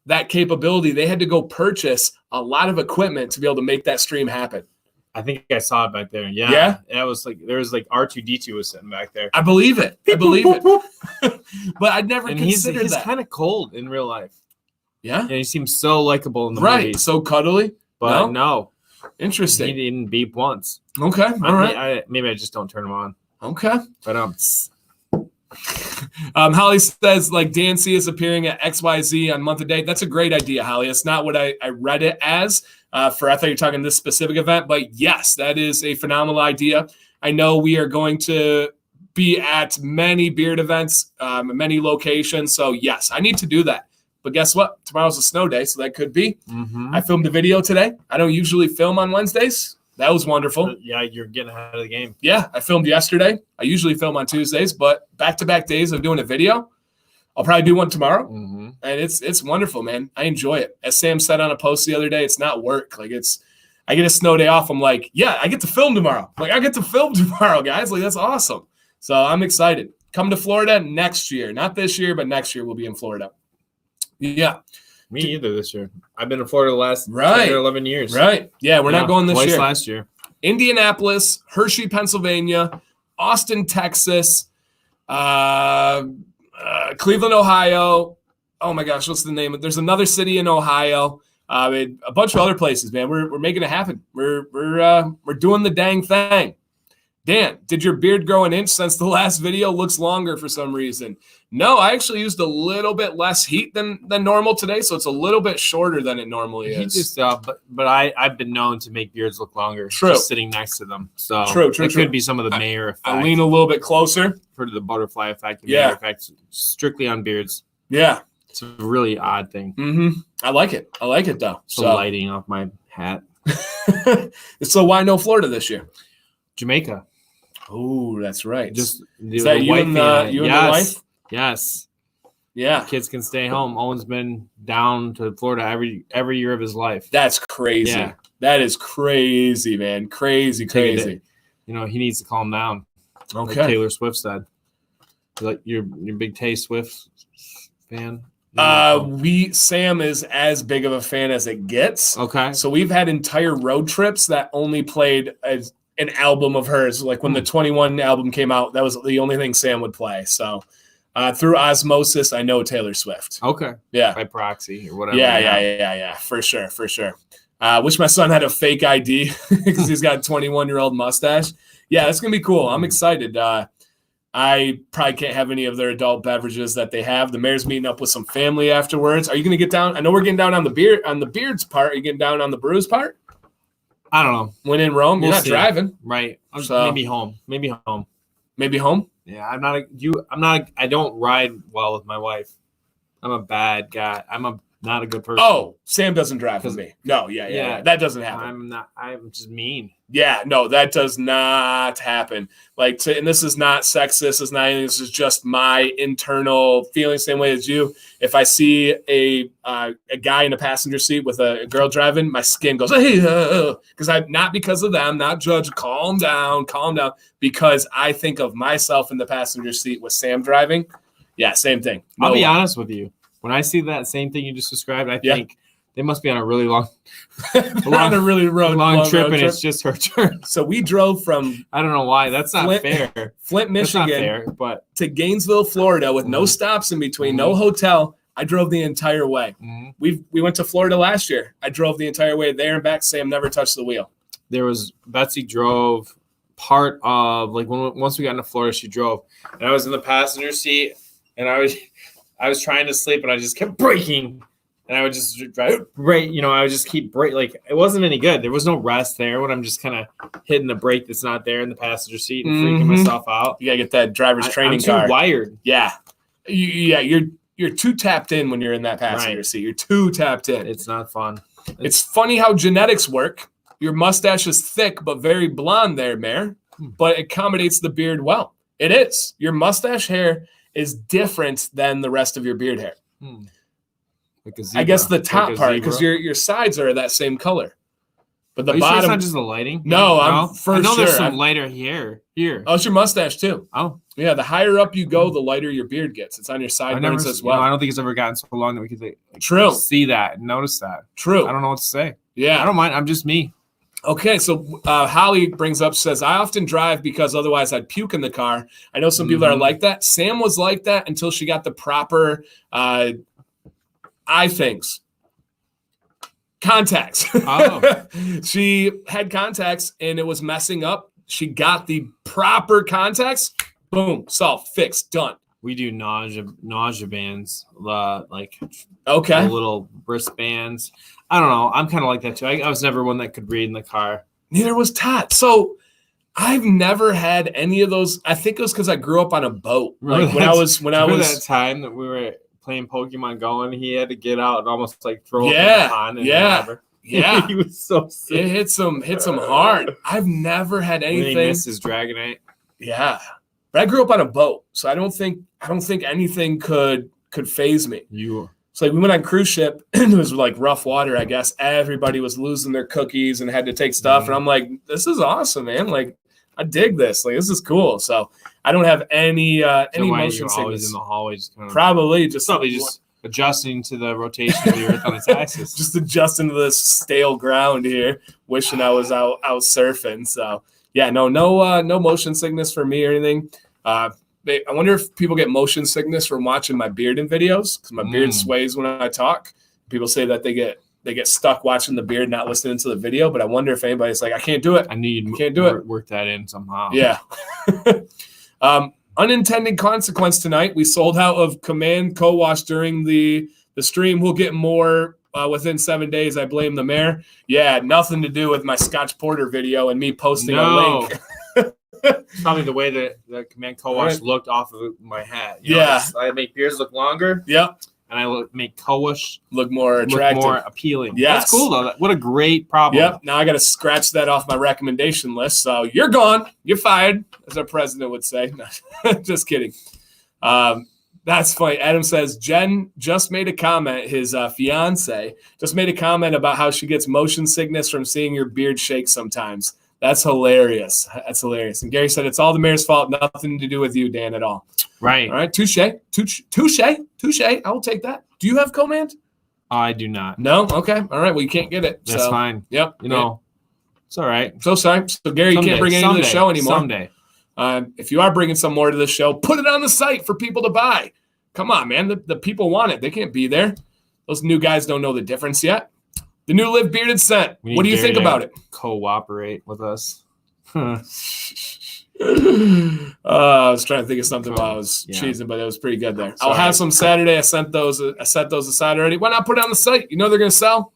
[SPEAKER 1] that capability. They had to go purchase a lot of equipment to be able to make that stream happen.
[SPEAKER 2] I think I saw it back there. Yeah. It was like there was like R2D2 was sitting back there.
[SPEAKER 1] I believe it. But I'd never considered
[SPEAKER 2] he's
[SPEAKER 1] that.
[SPEAKER 2] He's kind of cold in real life.
[SPEAKER 1] Yeah.
[SPEAKER 2] And he seems so likable in the movie.
[SPEAKER 1] So cuddly.
[SPEAKER 2] But no.
[SPEAKER 1] Interesting.
[SPEAKER 2] He didn't beep once.
[SPEAKER 1] Okay. All right.
[SPEAKER 2] Maybe I just don't turn him on.
[SPEAKER 1] Okay.
[SPEAKER 2] But
[SPEAKER 1] Holly says, like, Dan C is appearing at XYZ on month of date. That's a great idea, Holly. It's not what I read it as I thought you were talking this specific event, but yes, that is a phenomenal idea. I know we are going to be at many beard events, many locations. So yes, I need to do that. But guess what? Tomorrow's a snow day, so that could be. I filmed a video today. I don't usually film on Wednesdays. That was wonderful.
[SPEAKER 2] Yeah, you're getting ahead of the game.
[SPEAKER 1] Yeah, I filmed yesterday. I usually film on Tuesdays, but back-to-back days of doing a video. I'll probably do one tomorrow, and it's wonderful, man. I enjoy it. As Sam said on a post the other day, it's not work. Like I get a snow day off. I'm like, yeah, I get to film tomorrow. Like, I get to film tomorrow, guys. Like, that's awesome. So I'm excited. Come to Florida next year. Not this year, but next year we'll be in Florida. Yeah.
[SPEAKER 2] Me either this year. I've been in Florida the last 10 or 11 years.
[SPEAKER 1] Right. Yeah, we're not going this
[SPEAKER 2] twice
[SPEAKER 1] year.
[SPEAKER 2] Last year.
[SPEAKER 1] Indianapolis, Hershey, Pennsylvania, Austin, Texas, Cleveland, Ohio. Oh my gosh, what's the name? There's another city in Ohio. A bunch of other places, man. We're making it happen. We're doing the dang thing. Dan, did your beard grow an inch since the last video? Looks longer for some reason. No, I actually used a little bit less heat than normal today, so it's a little bit shorter than it normally is.
[SPEAKER 2] Just, but I've been known to make beards look longer.
[SPEAKER 1] True.
[SPEAKER 2] Just sitting next to them. So
[SPEAKER 1] true.
[SPEAKER 2] Could be some of the Mayor effect.
[SPEAKER 1] I lean a little bit closer.
[SPEAKER 2] For the butterfly effect. The
[SPEAKER 1] Yeah.
[SPEAKER 2] Mayor effect, strictly on beards.
[SPEAKER 1] Yeah.
[SPEAKER 2] It's a really odd thing.
[SPEAKER 1] Mm-hmm. I like it. though.
[SPEAKER 2] So lighting off my hat.
[SPEAKER 1] So why no Florida this year?
[SPEAKER 2] Jamaica.
[SPEAKER 1] Oh, that's right.
[SPEAKER 2] Just
[SPEAKER 1] is that you and the wife?
[SPEAKER 2] Yes.
[SPEAKER 1] Yeah.
[SPEAKER 2] Kids can stay home. Owen's been down to Florida every year of his life.
[SPEAKER 1] That's crazy.
[SPEAKER 2] Yeah.
[SPEAKER 1] That is crazy, man. Crazy.
[SPEAKER 2] He needs to calm down.
[SPEAKER 1] Okay.
[SPEAKER 2] Like Taylor Swift said. Like you're big Tay Swift fan.
[SPEAKER 1] Sam is as big of a fan as it gets.
[SPEAKER 2] Okay.
[SPEAKER 1] So we've had entire road trips that only played as an album of hers. Like when the 21 album came out, that was the only thing Sam would play. So through osmosis, I know Taylor Swift.
[SPEAKER 2] Okay.
[SPEAKER 1] Yeah.
[SPEAKER 2] By proxy or whatever.
[SPEAKER 1] Yeah. For sure. Wish my son had a fake ID because he's got a 21-year-old mustache. Yeah, that's going to be cool. I'm excited. I probably can't have any of their adult beverages that they have. The mayor's meeting up with some family afterwards. Are you going to get down? I know we're getting down on the beards part. Are you getting down on the brews part?
[SPEAKER 2] I don't know.
[SPEAKER 1] When in Rome, you're not driving.
[SPEAKER 2] Right.
[SPEAKER 1] So,
[SPEAKER 2] maybe home.
[SPEAKER 1] Maybe home?
[SPEAKER 2] Yeah, I don't ride well with my wife. I'm a bad guy. Not a good person.
[SPEAKER 1] Oh, Sam doesn't drive with me. No, yeah. That doesn't happen.
[SPEAKER 2] I'm just mean.
[SPEAKER 1] Yeah, no, that does not happen. And this is not sexist. This is not anything. This is just my internal feeling, same way as you. If I see a guy in a passenger seat with a girl driving, my skin goes, hey, because I'm not because of them, not judge. Calm down. Because I think of myself in the passenger seat with Sam driving. Yeah, same thing.
[SPEAKER 2] I'll be honest with you. When I see that same thing you just described, I think they must be on a really long trip, and it's just her turn.
[SPEAKER 1] So we drove from
[SPEAKER 2] I don't know why. That's not fair.
[SPEAKER 1] Flint, Michigan,
[SPEAKER 2] that's not fair, but
[SPEAKER 1] to Gainesville, Florida, with no stops in between, no hotel. I drove the entire way.
[SPEAKER 2] Mm-hmm.
[SPEAKER 1] We went to Florida last year. I drove the entire way there and back. Sam never touched the wheel.
[SPEAKER 2] Betsy drove part of once we got into Florida, she drove, and I was in the passenger seat, and I was trying to sleep, and I just kept braking, and I would just drive brake. I would just keep brake. It wasn't any good. There was no rest there when I'm just kind of hitting the brake that's not there in the passenger seat and freaking myself out.
[SPEAKER 1] You gotta get that driver's training car.
[SPEAKER 2] I'm too wired.
[SPEAKER 1] Yeah, you're too tapped in when you're in that passenger seat. You're too tapped in.
[SPEAKER 2] It's not fun.
[SPEAKER 1] It's funny how genetics work. Your mustache is thick but very blonde there, Mayor, but it accommodates the beard well. It is. Your mustache hair is different than the rest of your beard hair.
[SPEAKER 2] Like a zebra.
[SPEAKER 1] I guess the top part, because your sides are that same color. But the bottom.
[SPEAKER 2] Sure it's not just the lighting?
[SPEAKER 1] No,
[SPEAKER 2] I know
[SPEAKER 1] sure.
[SPEAKER 2] There's some lighter hair here.
[SPEAKER 1] Oh, it's your mustache too.
[SPEAKER 2] Oh.
[SPEAKER 1] Yeah, the higher up you go, the lighter your beard gets. It's on your sideburns as well.
[SPEAKER 2] I don't think it's ever gotten so long that we could
[SPEAKER 1] True.
[SPEAKER 2] See that and notice that.
[SPEAKER 1] True.
[SPEAKER 2] I don't know what to say.
[SPEAKER 1] Yeah.
[SPEAKER 2] I don't mind. I'm just me.
[SPEAKER 1] Okay, so Holly says, I often drive because otherwise I'd puke in the car. I know some people are like that. Sam was like that until she got the proper eye things. Contacts.
[SPEAKER 2] Oh.
[SPEAKER 1] She had contacts and it was messing up. She got the proper contacts. Boom, solved, fixed, done.
[SPEAKER 2] We do nausea bands,
[SPEAKER 1] okay,
[SPEAKER 2] the little wristbands. I don't know. I'm kind of like that too. I was never one that could read in the car.
[SPEAKER 1] Neither was Todd. So I've never had any of those. I think it was because I grew up on a boat. Remember
[SPEAKER 2] that time that we were playing Pokemon Go and he had to get out and almost throw up in the pond.
[SPEAKER 1] Yeah.
[SPEAKER 2] He was so sick.
[SPEAKER 1] It hit some hard. I've never had anything.
[SPEAKER 2] He missed his Dragonite.
[SPEAKER 1] Yeah. But I grew up on a boat, so I don't think anything could phase me. It's like we went on cruise ship and it was like rough water, I guess. Everybody was losing their cookies and had to take stuff. And I'm like, this is awesome, man. Like, I dig this. Like, this is cool. So I don't have any motion sickness.
[SPEAKER 2] Always in the hallway,
[SPEAKER 1] probably just
[SPEAKER 2] adjusting to the rotation of the earth on its axis.
[SPEAKER 1] Just adjusting to this stale ground here. Wishing I was out surfing. So yeah, no motion sickness for me or anything. I wonder if people get motion sickness from watching my bearded videos because my beard sways when I talk. People say that they get stuck watching the beard, not listening to the video. But I wonder if anybody's like, I can't do it. Can't do it.
[SPEAKER 2] Work that in somehow.
[SPEAKER 1] Yeah. Unintended consequence tonight. We sold out of Command Co-Wash during the stream. We'll get more within 7 days. I blame the mayor. Yeah, nothing to do with my Scotch Porter video and me posting a link.
[SPEAKER 2] Probably the way that the Command Co-Wash looked off of my hat. I make beards look longer.
[SPEAKER 1] Yep.
[SPEAKER 2] And I make Co-Wash
[SPEAKER 1] look more attractive.
[SPEAKER 2] Look more appealing.
[SPEAKER 1] Yes.
[SPEAKER 2] That's cool, though. What a great problem.
[SPEAKER 1] Yep. Now I got to scratch that off my recommendation list. So you're gone. You're fired, as our president would say. Just kidding. That's funny. Adam says, Jen just made a comment. His fiance just made a comment about how she gets motion sickness from seeing your beard shake sometimes. That's hilarious. That's hilarious. And Gary said, it's all the mayor's fault. Nothing to do with you, Dan, at all.
[SPEAKER 2] Right.
[SPEAKER 1] All right. Touche. I will take that. Do you have Command?
[SPEAKER 2] I do not.
[SPEAKER 1] No? Okay. All right. Well, you can't get it.
[SPEAKER 2] That's fine.
[SPEAKER 1] Yep.
[SPEAKER 2] It's all right.
[SPEAKER 1] So sorry. So, Gary, you can't bring any to the show anymore.
[SPEAKER 2] Someday.
[SPEAKER 1] If you are bringing some more to the show, put it on the site for people to buy. Come on, man. The people want it. They can't be there. Those new guys don't know the difference yet. The new Live Bearded scent. What do you think about it?
[SPEAKER 2] Cooperate with us.
[SPEAKER 1] I was trying to think of something while I was cheesing, but it was pretty good there. I'll have some Saturday. I sent those aside already. Why not put it on the site? You know they're going to sell.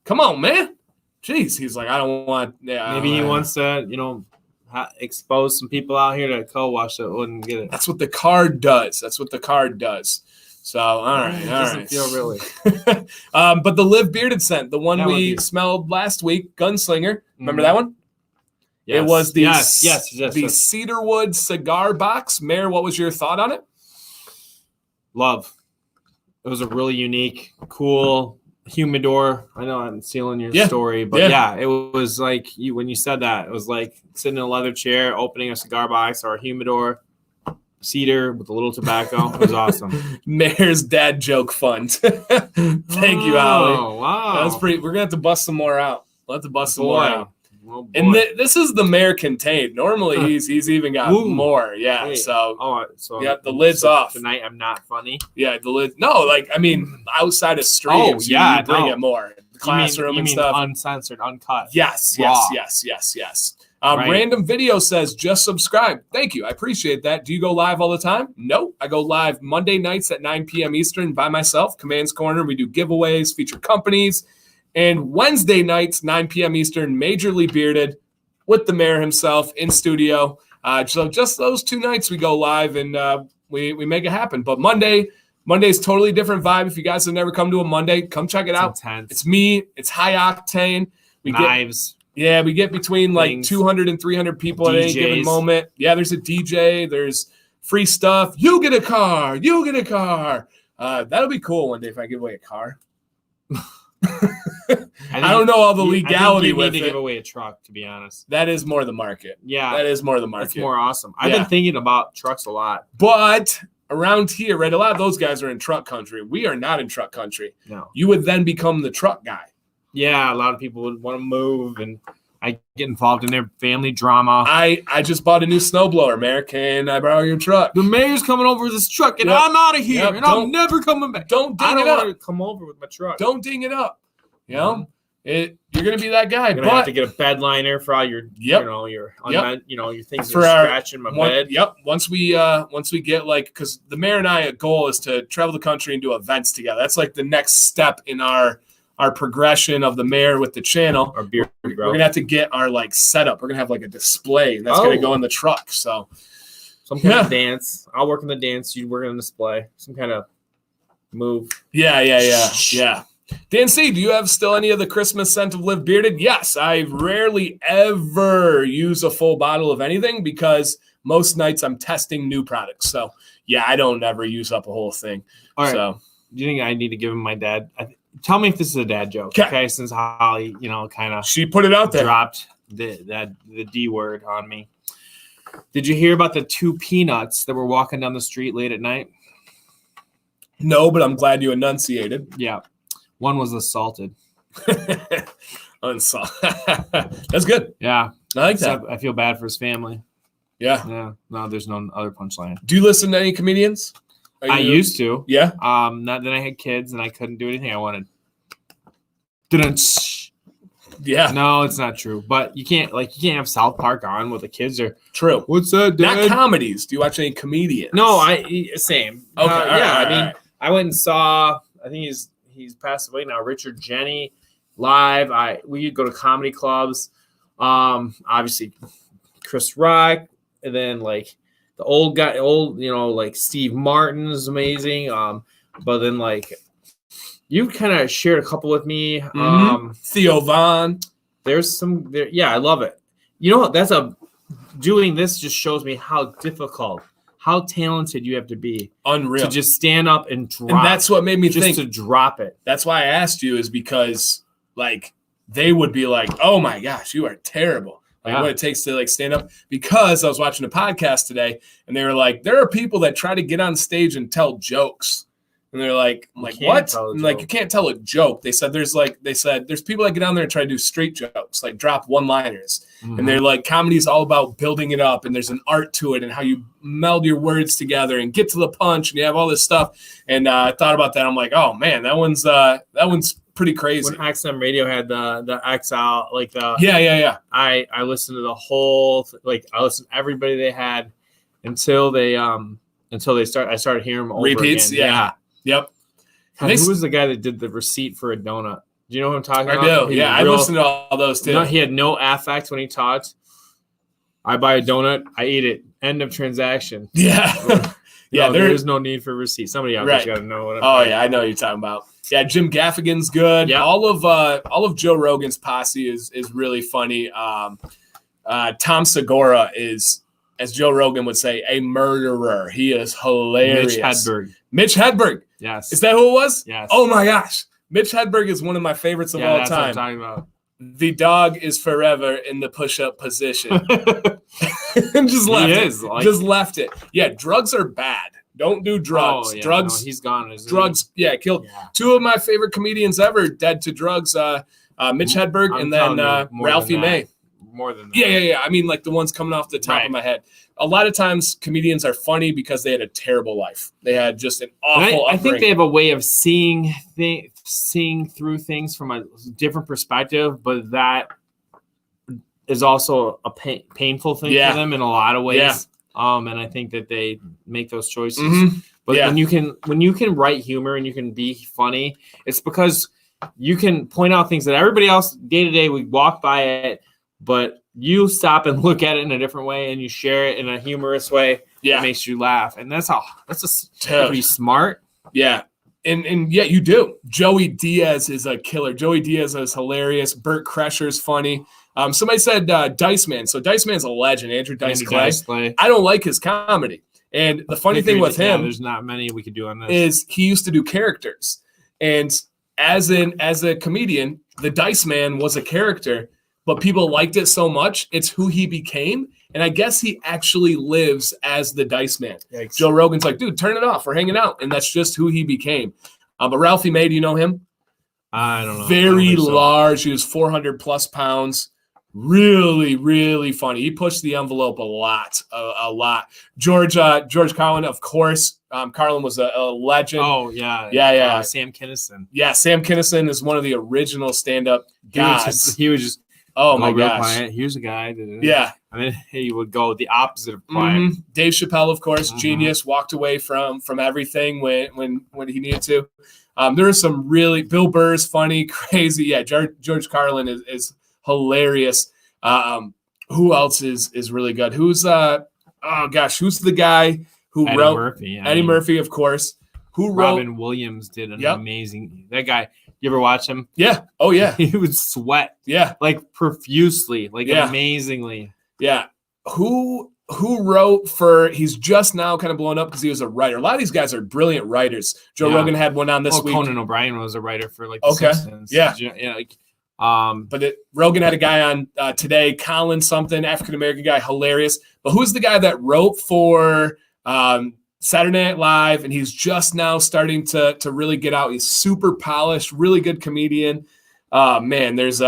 [SPEAKER 1] Come on, man. Jeez. He's like, I don't want. Yeah,
[SPEAKER 2] maybe he wants to, expose some people out here to co-wash that wouldn't get it.
[SPEAKER 1] That's what the card does. So, all right.
[SPEAKER 2] It doesn't feel really.
[SPEAKER 1] But the Live Bearded scent, the one we smelled last week, Gunslinger. Remember that one? Yes. It was the cedarwood cigar box. Mayor, what was your thought on it?
[SPEAKER 2] Love. It was a really unique, cool humidor. I know I'm stealing your story, but it was like when you said that, it was like sitting in a leather chair, opening a cigar box or a humidor. Cedar with a little tobacco. It was awesome. Mayor's dad joke fund. Thank you, Holly. Oh, wow. That was pretty. We're going to have to bust some more out. We'll have to bust some more out. Oh, and this is the Mayor contained. Normally, he's even got more. Yeah. Wait. So the lid's off. Tonight, I'm not funny. Yeah, the lid. No, outside of streams, you bring it more. The classroom and stuff. Uncensored, uncut. Yes. Random video says, just subscribe. Thank you. I appreciate that. Do you go live all the time? No. I go live Monday nights at 9 p.m. Eastern by myself, Command's Corner. We do giveaways, feature companies. And Wednesday nights, 9 p.m. Eastern, Mayjorly Bearded with the mayor himself in studio. So just those 2 nights we go live and we make it happen. But Monday's totally different vibe. If you guys have never come to a Monday, come check it out. Intense. It's me. It's high octane. We get between like 200 and 300 people DJs. At any given moment. Yeah, there's a DJ. There's free stuff. You get a car. That'll be cool one day if I give away a car. I don't know all the legality with it. You need to give away a truck, to be honest. That is more the market. Yeah. That is more the market. That's more awesome. I've been thinking about trucks a lot. But around here, right, a lot of those guys are in truck country. We are not in truck country. No. You would then become the truck guy. Yeah, a lot of people would want to move, and I get involved in their family drama. I just bought a new snowblower, Mayor. Can I borrow your truck? The mayor's coming over with this truck, and I'm out of here, and I'm never coming back. Don't ding it up. I don't want to come over with my truck. Don't ding it up. You know, you're going to be that guy. You're going to have to get a bed liner for all your, your things for scratching my bed. Yep. Once we get because the mayor and I, a goal is to travel the country and do events together. That's like the next step in our progression of the mayor with the channel. Our beer, we're going to have to get our setup. We're going to have a display that's going to go in the truck. So some kind of dance. I'll work on the dance. You work on the display. Some kind of move. Yeah. Dan C, do you have still any of the Christmas scent of Live Bearded? Yes, I rarely ever use a full bottle of anything because most nights I'm testing new products. So, yeah, I don't ever use up a whole thing. All right. So, Do you think I need to give him my dad? Tell me if this is a dad joke, okay? Since Holly, kind of
[SPEAKER 1] she put it out there,
[SPEAKER 2] dropped the D word on me. Did you hear about the 2 peanuts that were walking down the street late at night?
[SPEAKER 1] No, but I'm glad you enunciated.
[SPEAKER 2] Yeah, one was assaulted.
[SPEAKER 1] That's good.
[SPEAKER 2] Yeah,
[SPEAKER 1] I like that.
[SPEAKER 2] I feel bad for his family.
[SPEAKER 1] Yeah.
[SPEAKER 2] No, there's no other punchline.
[SPEAKER 1] Do you listen to any comedians?
[SPEAKER 2] I used to.
[SPEAKER 1] Yeah.
[SPEAKER 2] Not then I had kids and I couldn't do anything I wanted.
[SPEAKER 1] Yeah.
[SPEAKER 2] No, it's not true. But you can't have South Park on with the kids or
[SPEAKER 1] true.
[SPEAKER 2] What's that, Dad?
[SPEAKER 1] Not comedies. Do you watch any comedians?
[SPEAKER 2] No, same.
[SPEAKER 1] Okay.
[SPEAKER 2] Yeah. I went and saw. I think he's passed away now. Richard Jenny live. We go to comedy clubs. Obviously Chris Rock, and then like the old guy, like Steve Martin is amazing. But then like you kind of shared a couple with me.
[SPEAKER 1] Theo Von.
[SPEAKER 2] There's some there. Yeah, I love it. Doing this just shows me how difficult, how talented you have to be.
[SPEAKER 1] Unreal.
[SPEAKER 2] To just stand up and drop.
[SPEAKER 1] And that's what made me think
[SPEAKER 2] to drop it.
[SPEAKER 1] That's why I asked you, is because like they would be like, oh my gosh, you are terrible. Like what it takes to like stand up. Because I was watching a podcast today and they were like, there are people that try to get on stage and tell jokes. And they're like, I'm like, what? And like, you can't tell a joke. They said there's people that get down there and try to do street jokes, like drop one-liners. And they're like, comedy is all about building it up, and there's an art to it and how you meld your words together and get to the punch, and you have all this stuff. And I thought about that. I'm like, oh man, that one's pretty crazy.
[SPEAKER 2] When XM Radio had the XL, like the
[SPEAKER 1] yeah.
[SPEAKER 2] I listened to the whole I listened to everybody they had until I started hearing them over
[SPEAKER 1] repeats.
[SPEAKER 2] Again.
[SPEAKER 1] Yeah. Yep.
[SPEAKER 2] God, who was the guy that did the receipt for a donut? Do you know what I'm talking about?
[SPEAKER 1] I do. Yeah, I listened to all those too.
[SPEAKER 2] He had no affect when he talked. I buy a donut, I eat it. End of transaction.
[SPEAKER 1] Yeah.
[SPEAKER 2] There is no need for receipt. Somebody out there's got to know what I'm
[SPEAKER 1] talking about. I know what you're talking about. Yeah, Jim Gaffigan's good. Yeah. All of Joe Rogan's posse is really funny. Tom Segura is, as Joe Rogan would say, a murderer. He is hilarious. Mitch Hedberg.
[SPEAKER 2] Yes.
[SPEAKER 1] Is that who it was?
[SPEAKER 2] Yes.
[SPEAKER 1] Oh my gosh. Mitch Hedberg is one of my favorites of all
[SPEAKER 2] that's
[SPEAKER 1] time.
[SPEAKER 2] What I'm talking about.
[SPEAKER 1] The dog is forever in the push-up position. And just left it. Just left it. Yeah, drugs are bad. Don't do drugs.
[SPEAKER 2] Oh, yeah,
[SPEAKER 1] drugs.
[SPEAKER 2] No, he's gone.
[SPEAKER 1] Drugs. Yeah, killed. Yeah. 2 of my favorite comedians ever dead to drugs. Mitch Hedberg and then Ralphie May.
[SPEAKER 2] More than that.
[SPEAKER 1] Yeah. I mean, like the ones coming off the top of my head. A lot of times comedians are funny because they had a terrible life. They had just an awful
[SPEAKER 2] I think they have a way of seeing through things from a different perspective, but that is also a painful thing for them in a lot of ways. Yeah. And I think that they make those choices. But when you can write humor and you can be funny, it's because you can point out things that everybody else day to day would walk by it, but you stop and look at it in a different way and you share it in a humorous way. Yeah. It makes you laugh. And that's pretty smart.
[SPEAKER 1] Yeah. And yeah, you do. Joey Diaz is a killer. Joey Diaz is hilarious. Burt Kreischer's funny. Somebody said Dice Man. So Dice Man's a legend. Andrew Dice Clay. I don't like his comedy. And the funny thing with him,
[SPEAKER 2] there's not many we could do on this,
[SPEAKER 1] is he used to do characters. And as a comedian, the Dice Man was a character. But people liked it so much, it's who he became. And I guess he actually lives as the Dice Man. Yikes. Joe Rogan's like, dude, turn it off. We're hanging out. And that's just who he became. But Ralphie May, do you know him?
[SPEAKER 2] I don't know.
[SPEAKER 1] Very large. He was 400 plus pounds. Really, really funny. He pushed the envelope a lot. George Carlin, of course. Carlin was a legend.
[SPEAKER 2] Oh, yeah.
[SPEAKER 1] Yeah.
[SPEAKER 2] Sam Kinison.
[SPEAKER 1] Yeah, Sam Kinison is one of the original stand-up guys.
[SPEAKER 2] He was just
[SPEAKER 1] oh my gosh.
[SPEAKER 2] Quiet. Here's a guy that he would go the opposite of quiet.
[SPEAKER 1] Dave Chappelle, of course, genius, walked away from everything when he needed to. There are some really Bill Burr's funny, crazy. Yeah, George Carlin is hilarious. Who else is really good? Who's the guy who
[SPEAKER 2] Eddie
[SPEAKER 1] wrote
[SPEAKER 2] Murphy?
[SPEAKER 1] Eddie Murphy, of course. Who wrote
[SPEAKER 2] Robin Williams did an amazing. That guy. You ever watch him?
[SPEAKER 1] Yeah. Oh yeah.
[SPEAKER 2] He would sweat.
[SPEAKER 1] Yeah.
[SPEAKER 2] Like profusely, like amazingly.
[SPEAKER 1] Yeah. Who who wrote for, he's just now kind of blown up because he was a writer. A lot of these guys are brilliant writers. Joe Rogan had one on this week.
[SPEAKER 2] Conan O'Brien was a writer for like the Simpsons.
[SPEAKER 1] Yeah.
[SPEAKER 2] But
[SPEAKER 1] Rogan had a guy on today, Colin something, African-American guy, hilarious. But who's the guy that wrote for Saturday Night Live, and he's just now starting to really get out. He's super polished, really good comedian. Man, there's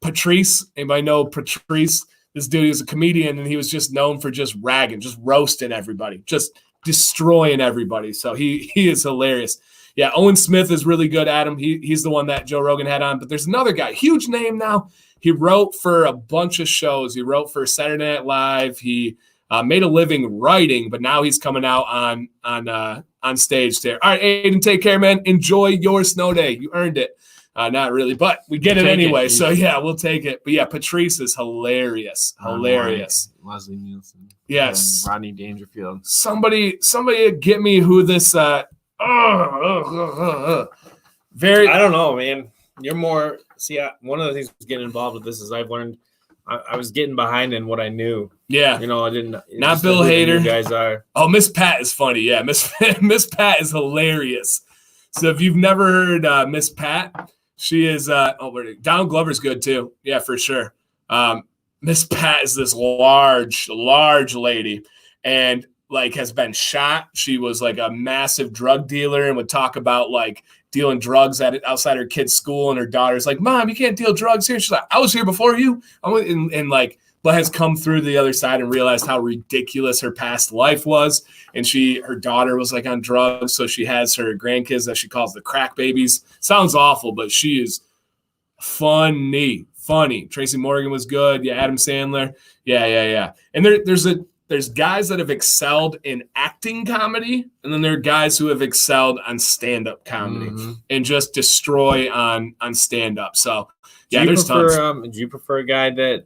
[SPEAKER 1] Patrice. Anybody know Patrice? This dude is a comedian, and he was just known for just ragging, just roasting everybody, just destroying everybody. So he is hilarious. Yeah, Owen Smith is really good at him. He's the one that Joe Rogan had on. But there's another guy, huge name now. He wrote for a bunch of shows. He wrote for Saturday Night Live. He made a living writing, but now he's coming out on stage there. All right, Aiden, take care, man. Enjoy your snow day. You earned it. Not really, but we get it anyway. So, yeah, we'll take it. But, yeah, Patrice is hilarious. Hilarious.
[SPEAKER 2] Leslie Nielsen.
[SPEAKER 1] Yes.
[SPEAKER 2] Rodney Dangerfield.
[SPEAKER 1] Somebody get me who this very.
[SPEAKER 2] I don't know, man. You're more – see, one of the things getting involved with this is I've learned I was getting behind in what I knew.
[SPEAKER 1] Yeah.
[SPEAKER 2] I didn't –
[SPEAKER 1] Not Bill Hader.
[SPEAKER 2] You guys are.
[SPEAKER 1] Oh, Miss Pat is funny. Yeah, Miss Pat is hilarious. So if you've never heard Miss Pat – she is Donald Glover's good too. Yeah, for sure. Miss Pat is this large lady and like has been shot. She was like a massive drug dealer and would talk about like dealing drugs outside her kid's school, and her daughter's like, "Mom, you can't deal drugs here." She's like, "I was here before you." But has come through the other side and realized how ridiculous her past life was. And her daughter was like on drugs. So she has her grandkids that she calls the crack babies. Sounds awful, but she is funny. Tracy Morgan was good. Yeah. Adam Sandler. Yeah. And there's guys that have excelled in acting comedy. And then there are guys who have excelled on stand-up comedy and just destroy on stand-up. So yeah, there's tons.
[SPEAKER 2] Do you prefer a guy that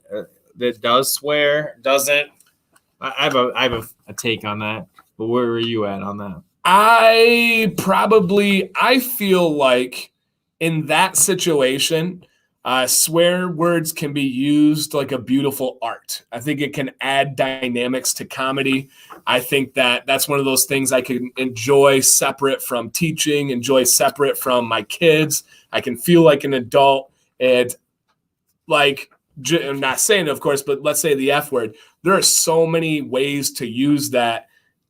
[SPEAKER 2] does swear, doesn't? I have a take on that, but where are you at on that?
[SPEAKER 1] I feel like in that situation, swear words can be used like a beautiful art. I think it can add dynamics to comedy. I think that's one of those things I can enjoy separate from teaching, enjoy separate from my kids. I can feel like an adult, and like, I'm not saying it, of course, but let's say the F word. There are so many ways to use that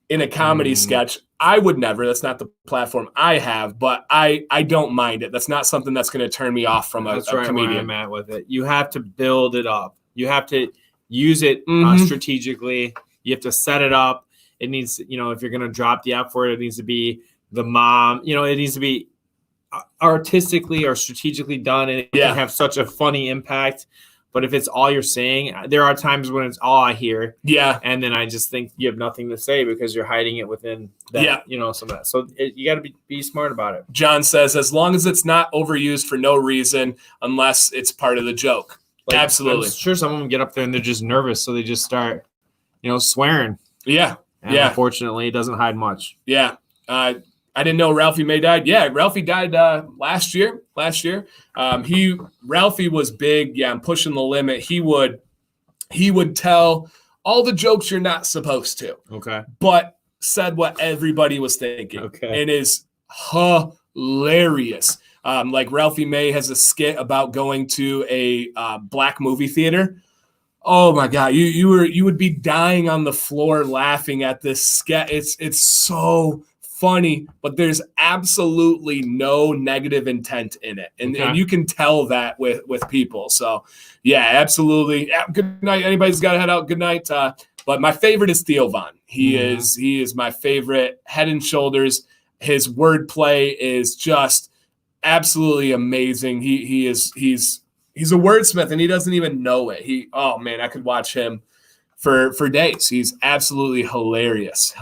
[SPEAKER 1] in a comedy sketch. I would never. That's not the platform I have, but I don't mind it. That's not something that's going to turn me off from a comedian.
[SPEAKER 2] Where I'm at with it. You have to build it up. You have to use it strategically. You have to set it up. It needs, if you're going to drop the F word, it needs to be the mom. It needs to be artistically or strategically done, and it can have such a funny impact. But if it's all you're saying, there are times when it's all I hear. Yeah. And then I just think you have nothing to say because you're hiding it within that, some of that. So you got to be smart about it.
[SPEAKER 1] John says, as long as it's not overused for no reason, unless it's part of the joke. Like, absolutely.
[SPEAKER 2] I'm sure some of them get up there and they're just nervous. So they just start, swearing.
[SPEAKER 1] Yeah.
[SPEAKER 2] And unfortunately, it doesn't hide much.
[SPEAKER 1] Yeah. I didn't know Ralphie May died. Yeah, Ralphie died last year. Ralphie was big. Yeah, I'm pushing the limit. He would tell all the jokes you're not supposed to.
[SPEAKER 2] Okay.
[SPEAKER 1] But said what everybody was thinking.
[SPEAKER 2] Okay.
[SPEAKER 1] And is hilarious. Like Ralphie May has a skit about going to a black movie theater. Oh my God, you would be dying on the floor laughing at this sketch. It's so funny, but there's absolutely no negative intent in it. And you can tell that with people. So yeah, absolutely. Yeah, good night. Anybody's got to head out. Good night. But my favorite is Theo Von. He is my favorite, head and shoulders. His wordplay is just absolutely amazing. He's a wordsmith and he doesn't even know it. I could watch him for days. He's absolutely hilarious.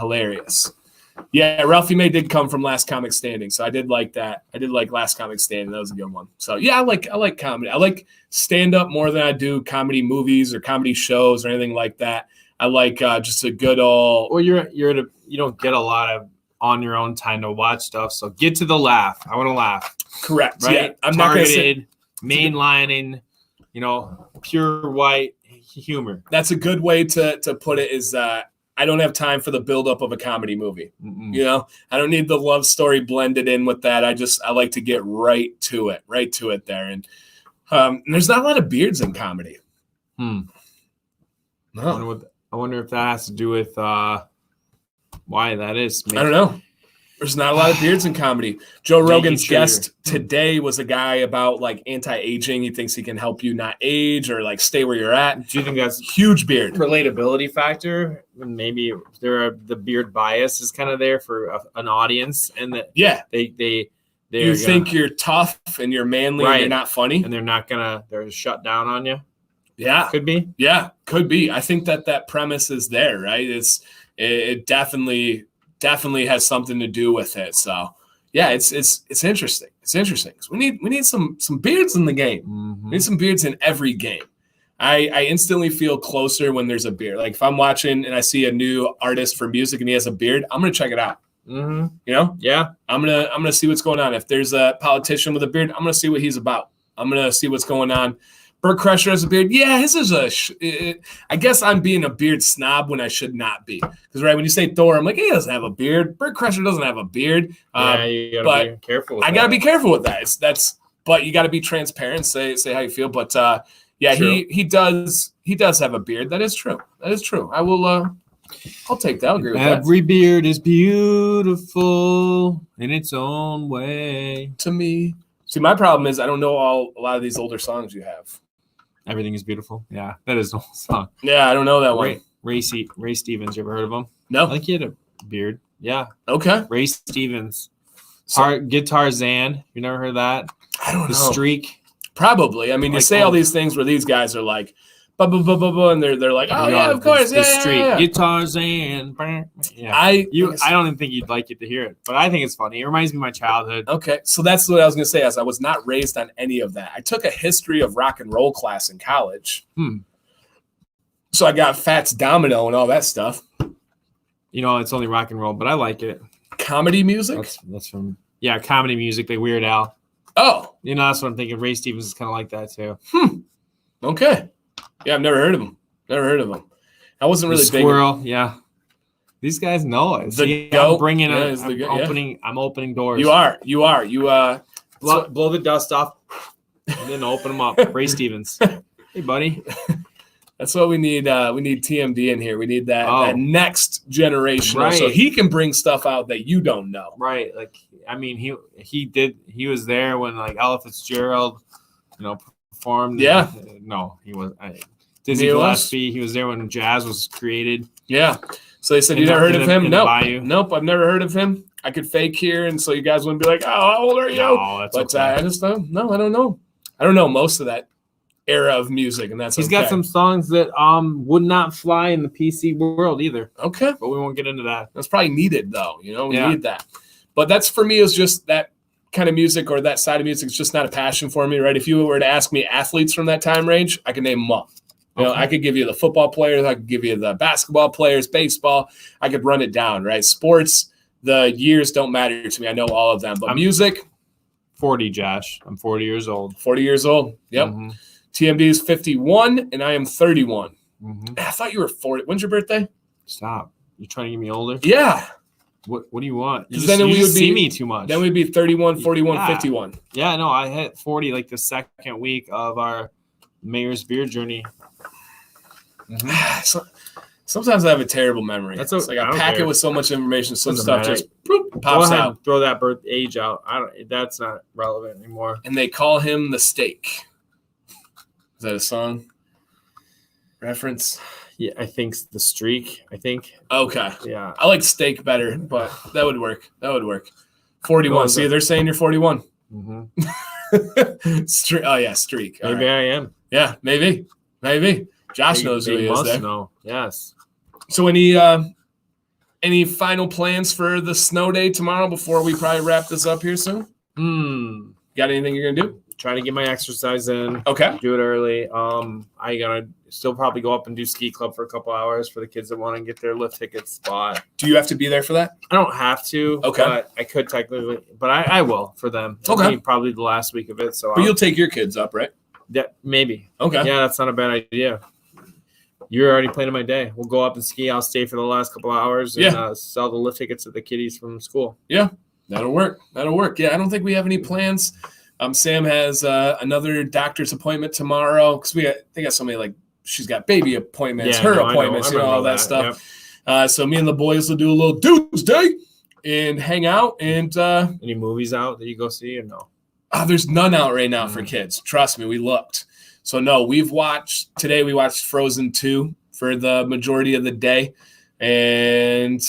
[SPEAKER 1] Yeah, Ralphie May did come from Last Comic Standing, so I did like that. I did like Last Comic Standing. That was a good one. So yeah, I like comedy. I like stand-up more than I do comedy movies or comedy shows or anything like that. I like just a good old.
[SPEAKER 2] Well, you don't get a lot of on your own time to watch stuff, so get to the laugh. I want to laugh.
[SPEAKER 1] Correct.
[SPEAKER 2] Right.
[SPEAKER 1] Yeah, I'm
[SPEAKER 2] targeted, mainlining. Pure white humor.
[SPEAKER 1] That's a good way to put it. Is I don't have time for the buildup of a comedy movie.
[SPEAKER 2] Mm-mm.
[SPEAKER 1] You know, I don't need the love story blended in with that. I like to get right to it there. And there's not a lot of beards in comedy.
[SPEAKER 2] No. I wonder if that has to do with why that is.
[SPEAKER 1] I don't know. There's not a lot of beards in comedy. Joe Rogan's guest today was a guy about like anti-aging. He thinks he can help you not age or like stay where you're at.
[SPEAKER 2] Do you think that's
[SPEAKER 1] huge beard
[SPEAKER 2] relatability factor? Maybe the beard bias is kind of there for an audience, and that you
[SPEAKER 1] think you're tough and you're manly and you're not funny,
[SPEAKER 2] and they're shut down on you.
[SPEAKER 1] Yeah,
[SPEAKER 2] could be.
[SPEAKER 1] Yeah, could be. I think that premise is there, right? It definitely has something to do with it. So yeah, it's interesting. It's interesting. We need some beards in the game.
[SPEAKER 2] Mm-hmm.
[SPEAKER 1] We need some beards in every game. I instantly feel closer when there's a beard. Like if I'm watching and I see a new artist for music and he has a beard, I'm gonna check it out.
[SPEAKER 2] Mm-hmm.
[SPEAKER 1] You know?
[SPEAKER 2] Yeah.
[SPEAKER 1] I'm gonna see what's going on. If there's a politician with a beard, I'm gonna see what he's about. I'm gonna see what's going on. Bert Kreischer has a beard. Yeah, his is I guess I'm being a beard snob when I should not be. Because when you say Thor, I'm like, he doesn't have a beard. Bert Kreischer doesn't have a beard.
[SPEAKER 2] Yeah, you gotta be careful with that.
[SPEAKER 1] I gotta be careful with that. But you gotta be transparent. Say how you feel. But yeah, true. he does have a beard. That is true. I will. I'll take that. I'll agree with that.
[SPEAKER 2] Every beard is beautiful in its own way.
[SPEAKER 1] To me. See, my problem is I don't know a lot of these older songs you have.
[SPEAKER 2] Everything is beautiful. Yeah, that is an old song.
[SPEAKER 1] Yeah, I don't know that one.
[SPEAKER 2] Ray Stevens. You ever heard of him?
[SPEAKER 1] No.
[SPEAKER 2] I think he had a beard. Yeah.
[SPEAKER 1] Okay.
[SPEAKER 2] Ray Stevens. Guitar Zan. You never heard that?
[SPEAKER 1] I don't know.
[SPEAKER 2] The Streak.
[SPEAKER 1] Probably. I mean, you say all these things where these guys are like, and they're like, oh yeah, of course,
[SPEAKER 2] the Streak. Yeah. Guitar Zan. Yeah. I don't even think you'd like it to hear it, but I think it's funny. It reminds me of my childhood.
[SPEAKER 1] Okay, so that's what I was gonna say. As I was not raised on any of that. I took a history of rock and roll class in college. So I got Fats Domino and all that stuff.
[SPEAKER 2] You know, it's only rock and roll, but I like it.
[SPEAKER 1] Comedy music?
[SPEAKER 2] That's from comedy music, like Weird Al.
[SPEAKER 1] Oh.
[SPEAKER 2] You know, that's what I'm thinking. Ray Stevens is kind of like that too.
[SPEAKER 1] Okay. Yeah, I've never heard of him. I wasn't really
[SPEAKER 2] Squirrel, big. Yeah. These guys know it. I'm opening doors.
[SPEAKER 1] You are.
[SPEAKER 2] Blow the dust off and then open them up. Ray Stevens. Hey, buddy.
[SPEAKER 1] That's what we need. We need TMD in here. We need that next generation, so he can bring stuff out that you don't know.
[SPEAKER 2] Right. Like, I mean, he was there when like Ella Fitzgerald, performed.
[SPEAKER 1] Yeah.
[SPEAKER 2] No, he was. Dizzy Gillespie. He was there when jazz was created.
[SPEAKER 1] Yeah. So they said, you never heard of him? Nope. I've never heard of him. I could fake here, and so you guys wouldn't be like, oh, how old are you?
[SPEAKER 2] No, that's okay.
[SPEAKER 1] I just don't. No, I don't know. I don't know most of that era of music, and that's
[SPEAKER 2] he's got some songs that would not fly in the PC world either.
[SPEAKER 1] Okay,
[SPEAKER 2] but we won't get into that.
[SPEAKER 1] That's probably needed though. We need that. But that's for me is just that kind of music or that side of music. It's just not a passion for me, right? If you were to ask me athletes from that time range, I could name them up. I could give you the football players, I could give you the basketball players, baseball. I could run it down, right? Sports, the years don't matter to me. I know all of them, but music.
[SPEAKER 2] 40, Josh. I'm 40 years old.
[SPEAKER 1] 40 years old. Yep. Mm-hmm. TMD is 51, and I am 31.
[SPEAKER 2] Mm-hmm.
[SPEAKER 1] I thought you were 40. When's your birthday?
[SPEAKER 2] Stop. You're trying to get me older?
[SPEAKER 1] Yeah.
[SPEAKER 2] What do you want? You
[SPEAKER 1] see
[SPEAKER 2] me too much.
[SPEAKER 1] Then we'd be 31, 41, 51.
[SPEAKER 2] Yeah, no, I hit 40 like the second week of our MayorsBeardedJourney.
[SPEAKER 1] Mm-hmm. Sometimes I have a terrible memory.
[SPEAKER 2] It's
[SPEAKER 1] like I pack it with so much information. Some stuff just pops out.
[SPEAKER 2] Throw that birth age out. That's not relevant anymore.
[SPEAKER 1] And they call him the Steak. Is that a song reference?
[SPEAKER 2] Yeah, I think the Streak. I think.
[SPEAKER 1] Okay.
[SPEAKER 2] Yeah.
[SPEAKER 1] I like Steak better, but that would work. 41. See, they're saying you're 41.
[SPEAKER 2] Mm-hmm.
[SPEAKER 1] Streak.
[SPEAKER 2] Maybe right. I am.
[SPEAKER 1] Yeah, maybe. Josh knows who he is there.
[SPEAKER 2] Know. Yes.
[SPEAKER 1] So any final plans for the snow day tomorrow before we probably wrap this up here soon? Got anything you're gonna do?
[SPEAKER 2] Try to get my exercise in.
[SPEAKER 1] Okay.
[SPEAKER 2] Do it early. I gotta still probably go up and do ski club for a couple hours for the kids that want to get their lift ticket spot.
[SPEAKER 1] Do you have to be there for that?
[SPEAKER 2] I don't have to.
[SPEAKER 1] Okay.
[SPEAKER 2] But I could technically, but I will for them.
[SPEAKER 1] Okay.
[SPEAKER 2] Probably the last week of it. So
[SPEAKER 1] but you'll take your kids up, right?
[SPEAKER 2] Yeah, maybe.
[SPEAKER 1] Okay.
[SPEAKER 2] Yeah, that's not a bad idea. You're already planning my day. We'll go up and ski. I'll stay for the last couple of hours and sell the lift tickets to the kiddies from school.
[SPEAKER 1] Yeah, that'll work. Yeah, I don't think we have any plans. Sam has another doctor's appointment tomorrow because they got so many, like, she's got baby appointments, appointments, all that stuff. Yep. So me and the boys will do a little Tuesday and hang out. And
[SPEAKER 2] any movies out that you go see or no?
[SPEAKER 1] There's none out right now for kids. Trust me, we looked. So no, we watched Frozen 2 for the majority of the day and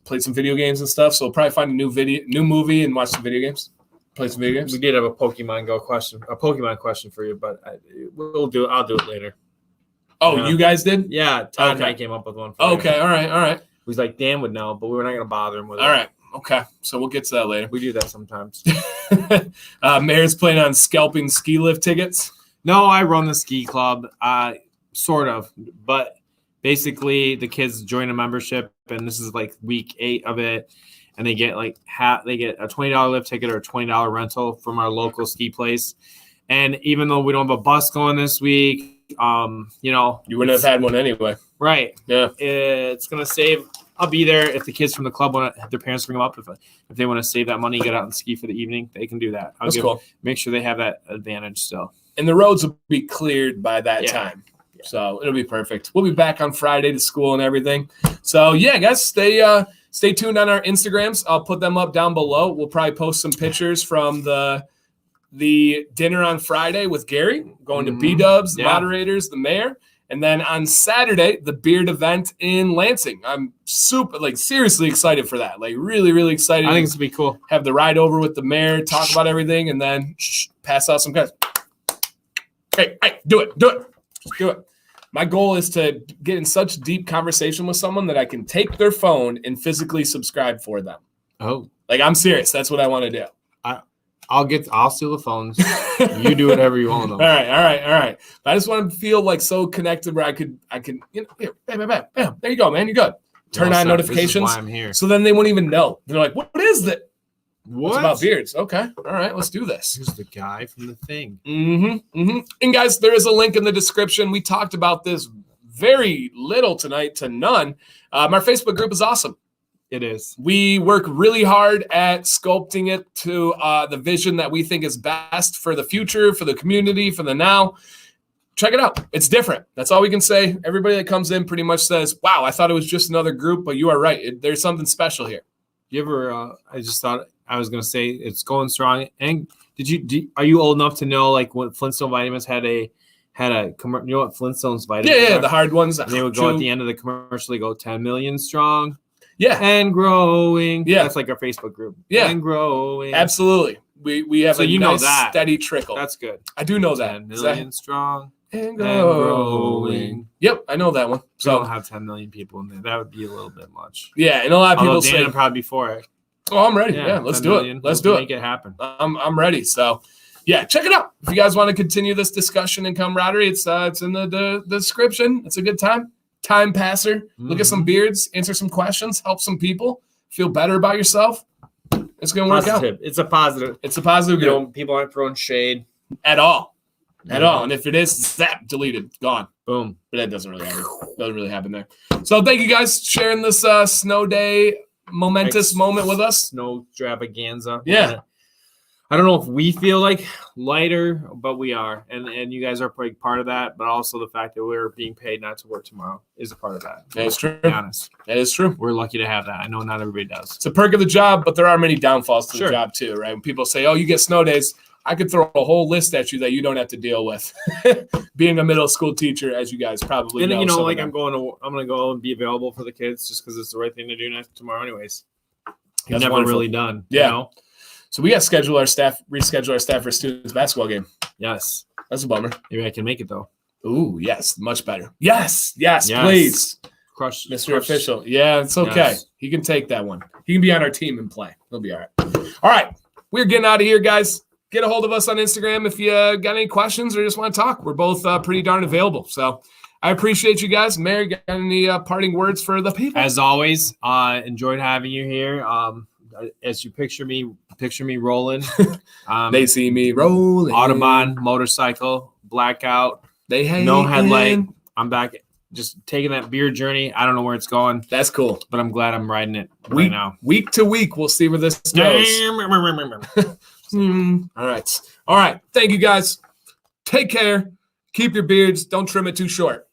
[SPEAKER 1] played some video games and stuff. So we'll probably find a new movie and watch some video games. Play some video games.
[SPEAKER 2] We did have a Pokemon question for you, but I'll do it later.
[SPEAKER 1] Oh, you guys did?
[SPEAKER 2] Yeah, Todd and I came up with one.
[SPEAKER 1] Okay, all right.
[SPEAKER 2] He's like, Dan would know, but we were not going to bother him with it.
[SPEAKER 1] All right, okay. So we'll get to that later.
[SPEAKER 2] We do that sometimes.
[SPEAKER 1] Mayor's planning on scalping ski lift tickets.
[SPEAKER 2] No, I run the ski club, sort of, but basically the kids join a membership, and this is like week 8 of it. And they get they get a $20 lift ticket or a $20 rental from our local ski place. And even though we don't have a bus going this week, you
[SPEAKER 1] wouldn't have had one anyway.
[SPEAKER 2] Right.
[SPEAKER 1] Yeah.
[SPEAKER 2] It's going to save. I'll be there if the kids from the club want to have their parents bring them up. If they want to save that money, get out and ski for the evening, they can do that.
[SPEAKER 1] That's cool.
[SPEAKER 2] Make sure they have that advantage still. And
[SPEAKER 1] the roads will be cleared by that time. Yeah. So it'll be perfect. We'll be back on Friday to school and everything. So yeah, guys, stay tuned on our Instagrams. I'll put them up down below. We'll probably post some pictures from the dinner on Friday with Gary, going to B-Dubs, the moderators, the mayor. And then on Saturday, the beard event in Lansing. I'm super, seriously excited for that. Really, really excited.
[SPEAKER 2] I think it's going to be cool.
[SPEAKER 1] Have the ride over with the mayor, talk about everything, and then pass out some guys. Hey, do it. My goal is to get in such deep conversation with someone that I can take their phone and physically subscribe for them.
[SPEAKER 2] Oh.
[SPEAKER 1] I'm serious. That's what I want to do.
[SPEAKER 2] I'll steal the phones. You do whatever you want.
[SPEAKER 1] All right. But I just want to feel so connected where I could, here, bam. There you go, man. You're good. Turn on notifications.
[SPEAKER 2] This is why I'm here.
[SPEAKER 1] So then they won't even know. They're like, what is that?
[SPEAKER 2] What?
[SPEAKER 1] It's about beards. Okay. All right. Let's do this.
[SPEAKER 2] Here's the guy from the thing.
[SPEAKER 1] And guys, there is a link in the description. We talked about this very little tonight to none. Our Facebook group is awesome.
[SPEAKER 2] It is.
[SPEAKER 1] We work really hard at sculpting it to the vision that we think is best for the future, for the community, for the now. Check it out. It's different. That's all we can say. Everybody that comes in pretty much says, wow, I thought it was just another group, but you are right. There's something special here.
[SPEAKER 2] You ever, I just thought I was going to say it's going strong. And are you old enough to know when Flintstone Vitamins had a you know what Flintstone's vitamins
[SPEAKER 1] are?
[SPEAKER 2] The
[SPEAKER 1] hard ones.
[SPEAKER 2] And they would go at the end of the commercial, they go 10 million strong.
[SPEAKER 1] Yeah.
[SPEAKER 2] And growing.
[SPEAKER 1] Yeah.
[SPEAKER 2] That's like our Facebook group.
[SPEAKER 1] Yeah.
[SPEAKER 2] And growing.
[SPEAKER 1] Absolutely. We have nice steady trickle.
[SPEAKER 2] That's good.
[SPEAKER 1] I do know that.
[SPEAKER 2] 10 million strong.
[SPEAKER 1] And growing. Yep, I know that one.
[SPEAKER 2] So I don't have 10 million people in there. That would be a little bit much.
[SPEAKER 1] Yeah, and a lot of people say
[SPEAKER 2] Dan probably before it.
[SPEAKER 1] Oh, I'm ready. Yeah, let's do it. Let's do it.
[SPEAKER 2] Make it happen.
[SPEAKER 1] I'm ready. So, yeah, check it out. If you guys want to continue this discussion and camaraderie, it's in the description. It's a good time. Time passer. Look at some beards, answer some questions, help some people, feel better about yourself. It's going to work out.
[SPEAKER 2] It's a positive.
[SPEAKER 1] It's a positive.
[SPEAKER 2] People aren't throwing shade
[SPEAKER 1] at all. At all. And if it is, zap, deleted, gone.
[SPEAKER 2] Boom.
[SPEAKER 1] But that doesn't really happen there. So thank you guys sharing this snow day momentous moment with us.
[SPEAKER 2] Snow extravaganza.
[SPEAKER 1] Yeah.
[SPEAKER 2] I don't know if we feel lighter, but we are. And you guys are part of that. But also the fact that we're being paid not to work tomorrow is a part of that.
[SPEAKER 1] That is true.
[SPEAKER 2] To be honest.
[SPEAKER 1] That is true.
[SPEAKER 2] We're lucky to have that. I know not everybody does.
[SPEAKER 1] It's a perk of the job, but there are many downfalls to the job too, right? When people say, oh, you get snow days, I could throw a whole list at you that you don't have to deal with. Being a middle school teacher, as you guys probably know.
[SPEAKER 2] And I'm going to go and be available for the kids just because it's the right thing to do tomorrow anyways. You're never really done.
[SPEAKER 1] Yeah.
[SPEAKER 2] You know?
[SPEAKER 1] So we got to reschedule our staff for students basketball game.
[SPEAKER 2] Yes.
[SPEAKER 1] That's a bummer.
[SPEAKER 2] Maybe I can make it though.
[SPEAKER 1] Ooh, yes. Much better. Yes, please.
[SPEAKER 2] Crush.
[SPEAKER 1] Mr. Official. Yeah, it's okay. Yes. He can take that one. He can be on our team and play. He'll be all right. All right. We're getting out of here, guys. Get a hold of us on Instagram if you got any questions or just want to talk. We're both pretty darn available. So I appreciate you guys. Mary, got any parting words for the people?
[SPEAKER 2] As always, enjoyed having you here. As you picture me rolling.
[SPEAKER 1] They see me rolling.
[SPEAKER 2] Audubon, motorcycle, blackout.
[SPEAKER 1] They hate
[SPEAKER 2] no headlight. I'm back just taking that beard journey. I don't know where it's going.
[SPEAKER 1] That's cool.
[SPEAKER 2] But I'm glad I'm riding it right now.
[SPEAKER 1] Week to week, we'll see where this goes. All right. Thank you, guys. Take care. Keep your beards. Don't trim it too short.